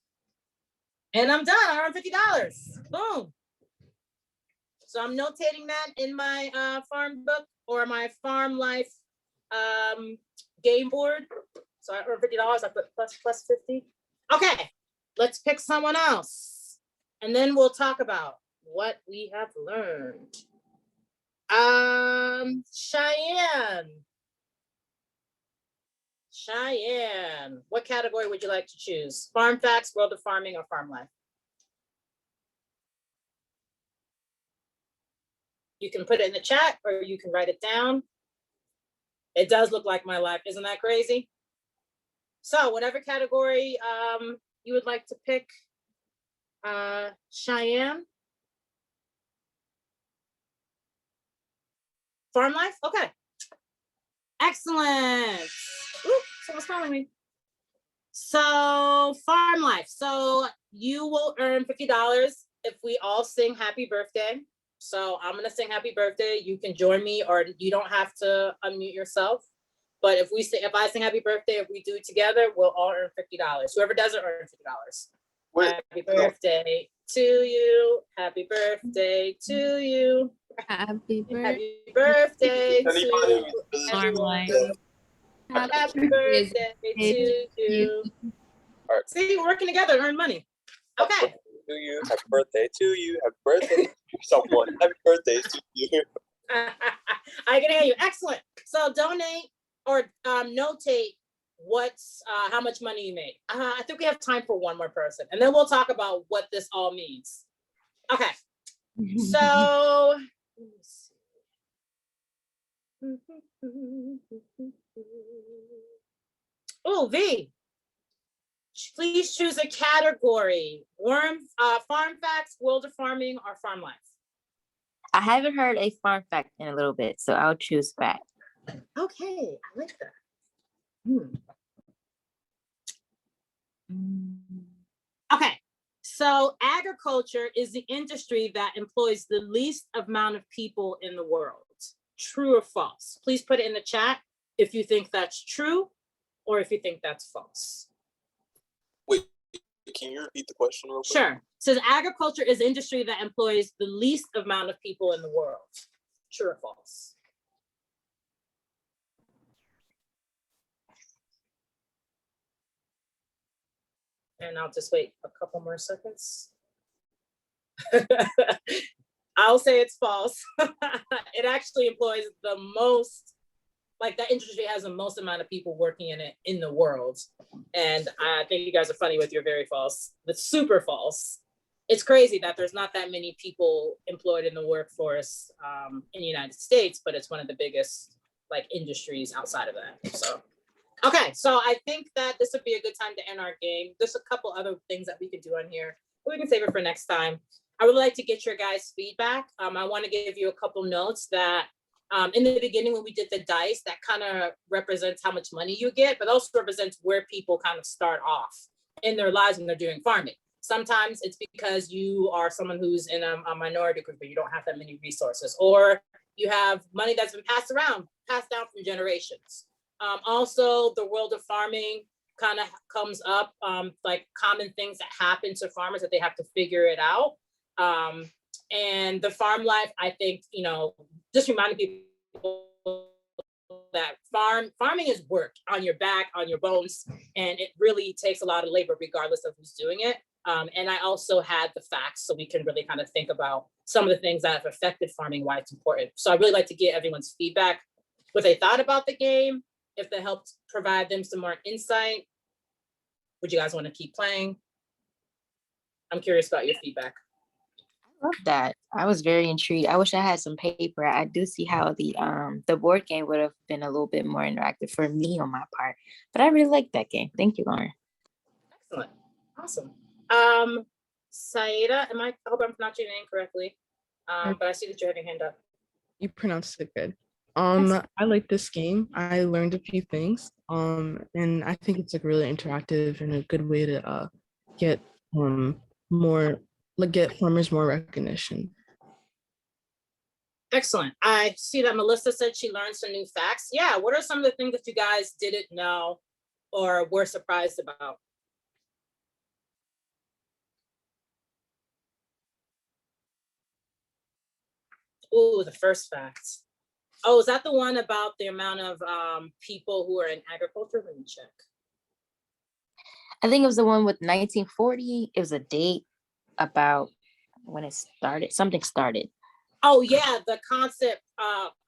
and I'm done. I earned $50. Boom. So I'm notating that in my farm book or my farm life game board. So I earned $50. I put plus 50. Okay, let's pick someone else, and then we'll talk about what we have learned. Cheyenne. Cheyenne, what category would you like to choose? Farm facts, world of farming, or farm life? You can put it in the chat or you can write it down. It does look like my life. Isn't that crazy? So whatever category you would like to pick, Cheyenne. Farm life? Okay. Excellent. Ooh, someone's calling me. So farm life. So you will earn $50 if we all sing happy birthday. So I'm gonna sing happy birthday. You can join me, or you don't have to unmute yourself. But if I sing happy birthday, if we do it together, we'll all earn $50. Whoever doesn't earn $50. Happy birthday to you. Happy birthday to you. Happy birthday to everyone. Happy birthday to you. All right. See, we're working together to earn money. Okay. To you, happy birthday to you, happy birthday to someone, happy birthday to you. I can hear you. Excellent. So donate or notate what's how much money you made. I think we have time for one more person, and then we'll talk about what this all means. Okay. So let me see. Oh, V. Please choose a category. Farm facts, world of farming, or farm life. I haven't heard a farm fact in a little bit, so I'll choose fact. Okay, I like that. Okay, so agriculture is the industry that employs the least amount of people in the world. True or false? Please put it in the chat if you think that's true or if you think that's false. Wait, can you repeat the question real quick? Sure. It says agriculture is the industry that employs the least amount of people in the world. True or false? And I'll just wait a couple more seconds. I'll say it's false. It actually employs the most, like that industry has the most amount of people working in it in the world. And I think you guys are funny with your very false. That's super false. It's crazy that there's not that many people employed in the workforce in the United States, but it's one of the biggest like industries outside of that. So, okay, so I think that this would be a good time to end our game. There's a couple other things that we could do on here, but we can save it for next time. I would like to get your guys' feedback. I want to give you a couple notes that in the beginning when we did the dice, that kind of represents how much money you get, but also represents where people kind of start off in their lives when they're doing farming. Sometimes it's because you are someone who's in a minority group, but you don't have that many resources, or you have money that's been passed down from generations. Also, the world of farming kind of comes up, like common things that happen to farmers that they have to figure it out. And the farm life, I think, just reminding people that farming is work on your back, on your bones, and it really takes a lot of labor regardless of who's doing it. And I also had the facts so we can really kind of think about some of the things that have affected farming, why it's important. So I really like to get everyone's feedback, what they thought about the game, if that helped provide them some more insight. Would you guys want to keep playing? I'm curious about your feedback. Love that. I was very intrigued. I wish I had some paper. I do see how the board game would have been a little bit more interactive for me on my part. But I really like that game. Thank you, Lauren. Excellent. Awesome. Saida, I hope I'm pronouncing your name correctly. But I see that you have your hand up. You pronounced it good. I like this game. I learned a few things. And I think it's like really interactive and a good way to get get farmers more recognition. Excellent. I see that Melissa said she learned some new facts. Yeah, what are some of the things that you guys didn't know or were surprised about? Ooh, the first fact. Oh, is that the one about the amount of people who are in agriculture? Let me check. I think it was the one with 1940. It was a date about when it started. Something started. Oh yeah, the concept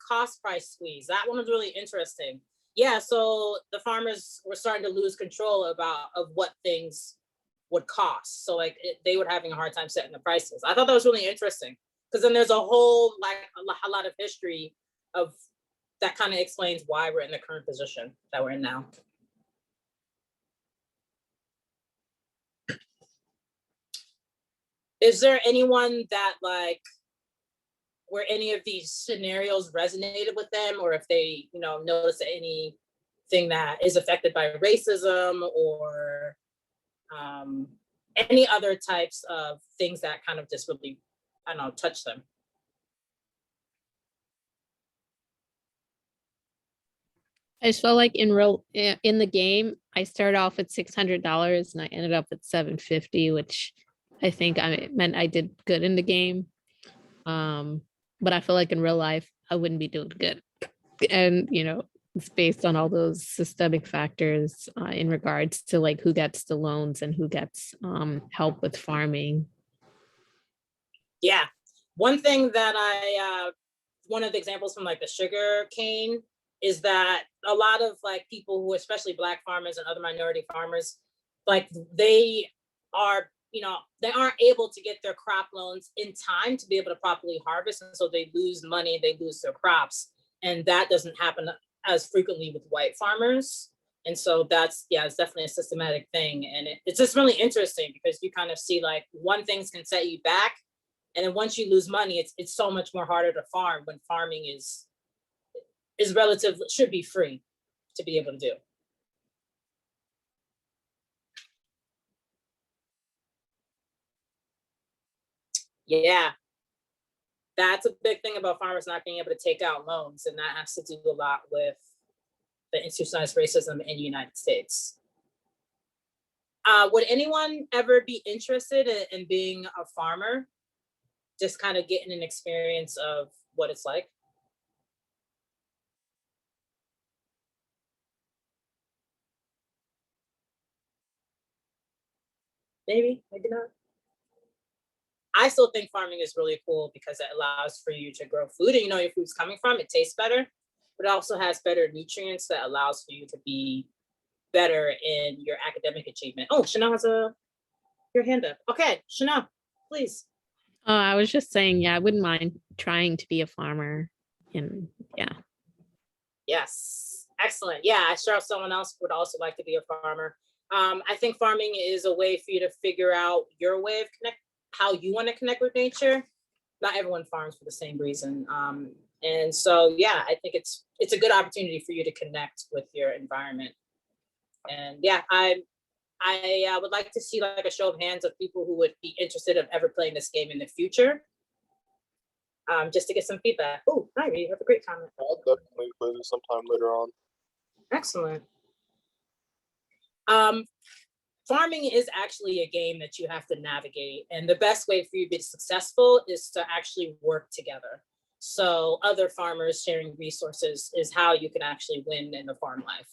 cost price squeeze. That one was really interesting. Yeah, so the farmers were starting to lose control of what things would cost. So like they were having a hard time setting the prices. I thought that was really interesting because then there's a whole like a lot of history of that kind of explains why we're in the current position that we're in now. Is there anyone that like where any of these scenarios resonated with them, or if they, notice anything that is affected by racism or any other types of things that kind of just really, touch them? I just felt like in the game, I started off at $600 and I ended up at $750, which I think meant I did good in the game. But I feel like in real life, I wouldn't be doing good. And, it's based on all those systemic factors in regards to like who gets the loans and who gets help with farming. Yeah. One thing that one of the examples from like the sugar cane is that a lot of like people who, especially Black farmers and other minority farmers, like they aren't able to get their crop loans in time to be able to properly harvest. And so they lose money, they lose their crops. And that doesn't happen as frequently with white farmers. And so it's definitely a systematic thing. And it's just really interesting because you kind of see like one thing can set you back. And then once you lose money, it's so much more harder to farm when farming is relatively, should be free to be able to do. Yeah, that's a big thing about farmers not being able to take out loans. And that has to do a lot with the institutionalized racism in the United States. Would anyone ever be interested in being a farmer? Just kind of getting an experience of what it's like? Maybe, maybe not. I still think farming is really cool because it allows for you to grow food and you know your food's coming from, it tastes better, but it also has better nutrients that allows for you to be better in your academic achievement. Oh, Chanel has your hand up. Okay, Chanel, please. I was just saying, I wouldn't mind trying to be a farmer. And yeah. Yes, excellent. Yeah, I'm sure someone else would also like to be a farmer. I think farming is a way for you to figure out your way of how you want to connect with nature. Not everyone farms for the same reason. And so, yeah, I think it's a good opportunity for you to connect with your environment. And yeah, I would like to see like a show of hands of people who would be interested in ever playing this game in the future. Just to get some feedback. Oh, Ivy, you have a great comment. I'll definitely play this sometime later on. Excellent. Farming is actually a game that you have to navigate. And the best way for you to be successful is to actually work together. So other farmers sharing resources is how you can actually win in the farm life.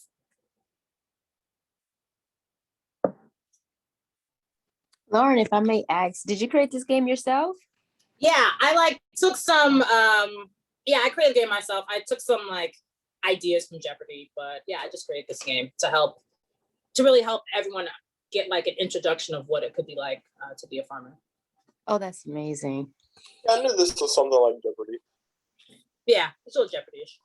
Lauren, if I may ask, did you create this game yourself? Yeah, I took some, I created the game myself. I took some ideas from Jeopardy, but yeah, I just created this game to really help everyone get like an introduction of what it could be like to be a farmer. Oh, that's amazing. I knew this was something like Jeopardy. Yeah, it's all Jeopardy-ish.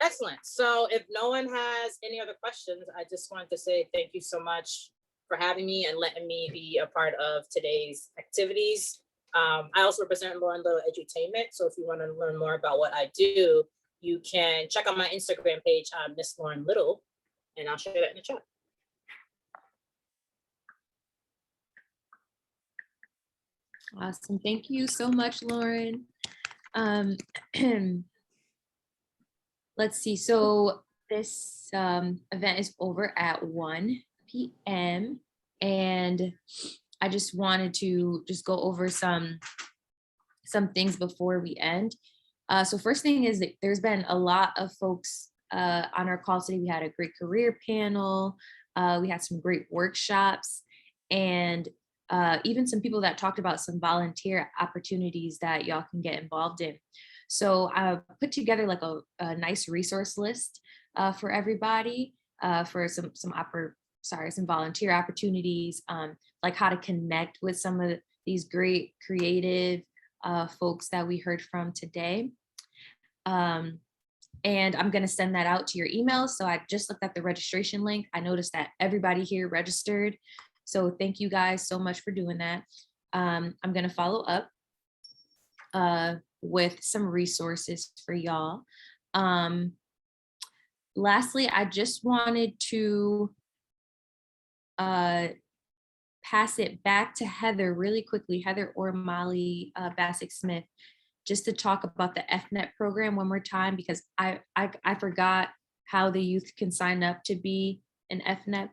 Excellent. So if no one has any other questions, I just wanted to say thank you so much for having me and letting me be a part of today's activities. I also represent Lauren Little Edutainment. So if you want to learn more about what I do, you can check out my Instagram page, Miss Lauren Little, and I'll share that in the chat. Awesome. Thank you so much, Lauren. Let's see. So this event is over at 1 p.m. and I just wanted to just go over some things before we end. So first thing is that there's been a lot of folks on our call today. We had a great career panel. We had some great workshops, and even some people that talked about some volunteer opportunities that y'all can get involved in. So I put together like a nice resource list for everybody for some volunteer opportunities, like how to connect with some of these great creative folks that we heard from today. And I'm going to send that out to your email. So I just looked at the registration link. I noticed that everybody here registered. So thank you guys so much for doing that. I'm going to follow up with some resources for y'all. Lastly, I just wanted to pass it back to Heather really quickly, Heather or Molly Bassick-Smith, just to talk about the FNET program one more time, because I forgot how the youth can sign up to be an FNET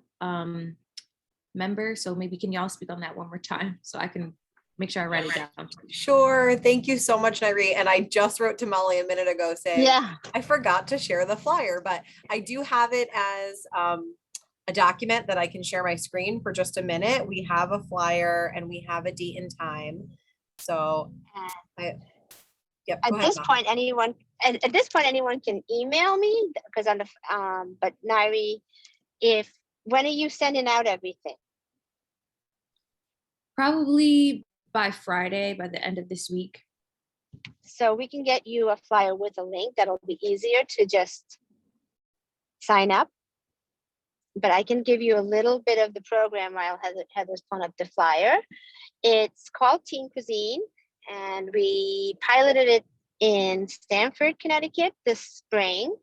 member. So maybe can y'all speak on that one more time so I can make sure I write it down. Sure. Thank you so much, Nairi. And I just wrote to Molly a minute ago saying, I forgot to share the flyer, but I do have it as a document that I can share my screen for just a minute. We have a flyer and we have a date and time. So at this point, anyone can email me because on the but Nairi, when are you sending out everything? Probably by Friday, by the end of this week. So we can get you a flyer with a link that'll be easier to just sign up. But I can give you a little bit of the program while Heather's pulling up the flyer. It's called Teen Cuisine, and we piloted it in Stamford, Connecticut this spring.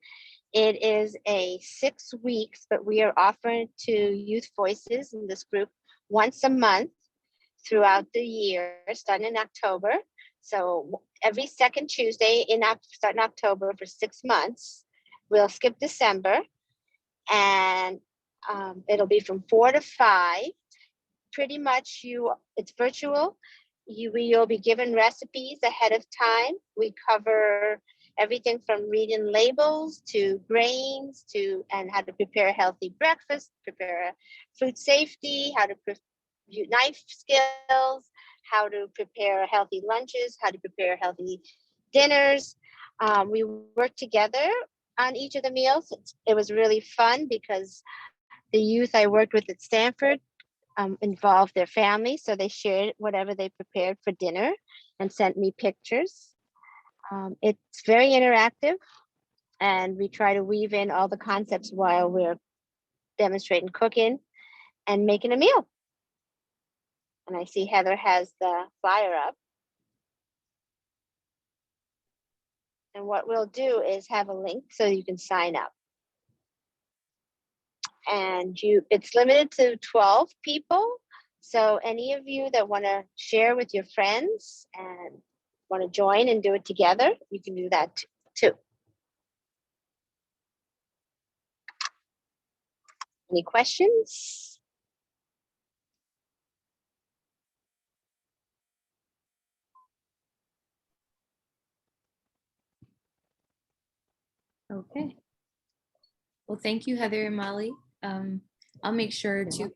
It is a 6 weeks, but we are offering to youth voices in this group once a month throughout the year, starting in October. So every second Tuesday starting October for 6 months. We'll skip December, and it'll be from 4 to 5. Pretty much it's virtual. You'll be given recipes ahead of time. We cover everything from reading labels to grains and how to prepare a healthy breakfast, prepare food safety, how to knife skills, how to prepare healthy lunches, how to prepare healthy dinners. We work together on each of the meals. It was really fun because the youth I worked with at Stanford involved their family, so they shared whatever they prepared for dinner and sent me pictures. It's very interactive, and we try to weave in all the concepts while we're demonstrating cooking and making a meal. And I see Heather has the flyer up. And what we'll do is have a link so you can sign up. And it's limited to 12 people. So any of you that want to share with your friends and want to join and do it together, you can do that too. Any questions? Okay. Well, thank you, Heather and Molly. I'll make sure to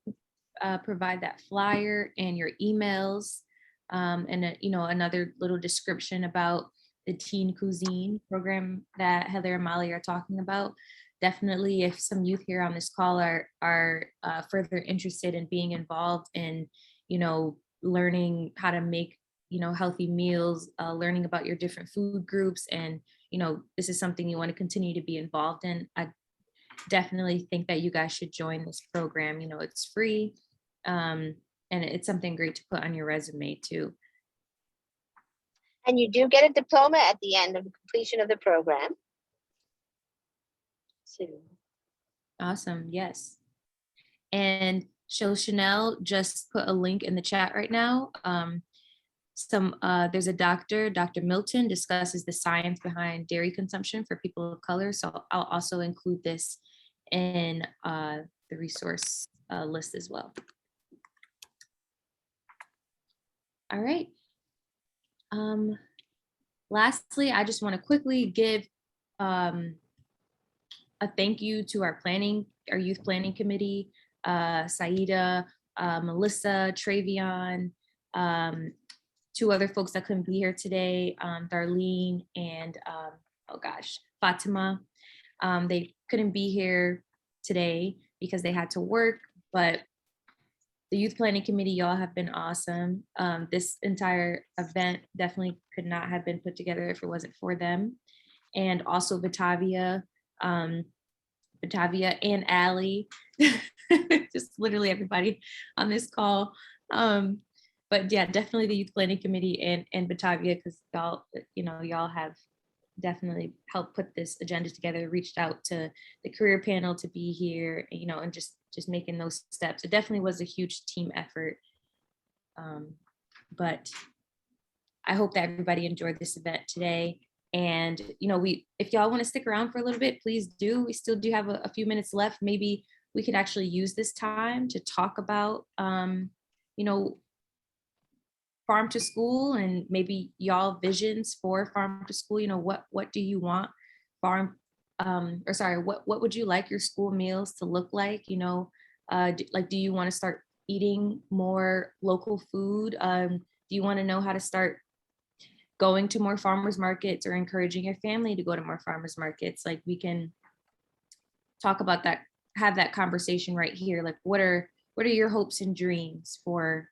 provide that flyer and your emails and another little description about the Teen Cuisine program that Heather and Molly are talking about. definitely if some youth here on this call are further interested in being involved in, learning how to make, healthy meals, learning about your different food groups, and, this is something you want to continue to be involved in, I definitely think that you guys should join this program. It's free, and it's something great to put on your resume too. And you do get a diploma at the end of the completion of the program. So. Awesome, yes. And so Chanel just put a link in the chat right now. There's a Dr. Milton discusses the science behind dairy consumption for people of color. So I'll also include this in the resource list as well. All right. Lastly, I just want to quickly give a thank you to our youth planning committee, Saida, Melissa, Travion, two other folks that couldn't be here today, Darlene and Fatima. They couldn't be here today because they had to work, but the youth planning committee, y'all have been awesome. This entire event definitely could not have been put together if it wasn't for them. And also Batavia and Allie, just literally everybody on this call. But yeah, definitely the youth planning committee and Batavia, because y'all have definitely helped put this agenda together, reached out to the career panel to be here, and just making those steps. It definitely was a huge team effort. But I hope that everybody enjoyed this event today. And, if y'all want to stick around for a little bit, please do. We still do have a few minutes left. Maybe we could actually use this time to talk about, farm to school, and maybe y'all visions for farm to school. What do you want what would you like your school meals to look like? Do you want to start eating more local food? Do you want to know how to start going to more farmers markets, or encouraging your family to go to more farmers markets? Like, we can talk about that, have that conversation right here. Like, what are your hopes and dreams for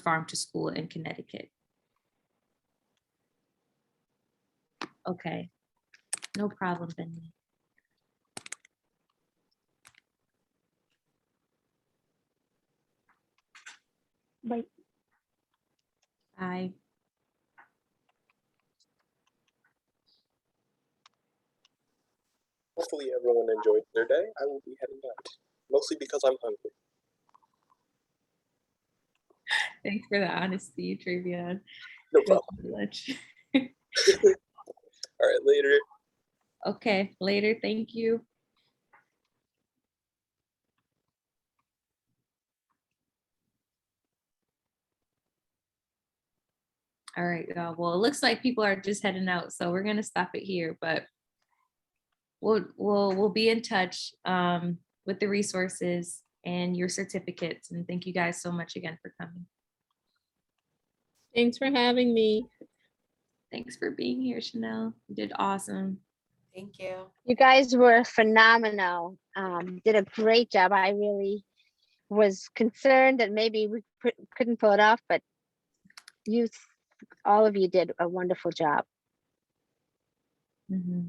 farm to school in Connecticut? Okay, no problem, Benny. Bye. Bye. Hopefully everyone enjoyed their day. I will be heading out, mostly because I'm hungry. Thanks for the honesty, Travion. No problem. Lunch. All right, later. Okay, later. Thank you. All right, y'all. Well, it looks like people are just heading out, so we're gonna stop it here. But we'll be in touch with the resources and your certificates. And thank you guys so much again for coming. Thanks for having me. Thanks for being here, Chanel. You did awesome. Thank you. You guys were phenomenal. Did a great job. I really was concerned that maybe we couldn't pull it off, but all of you did a wonderful job. Mm-hmm.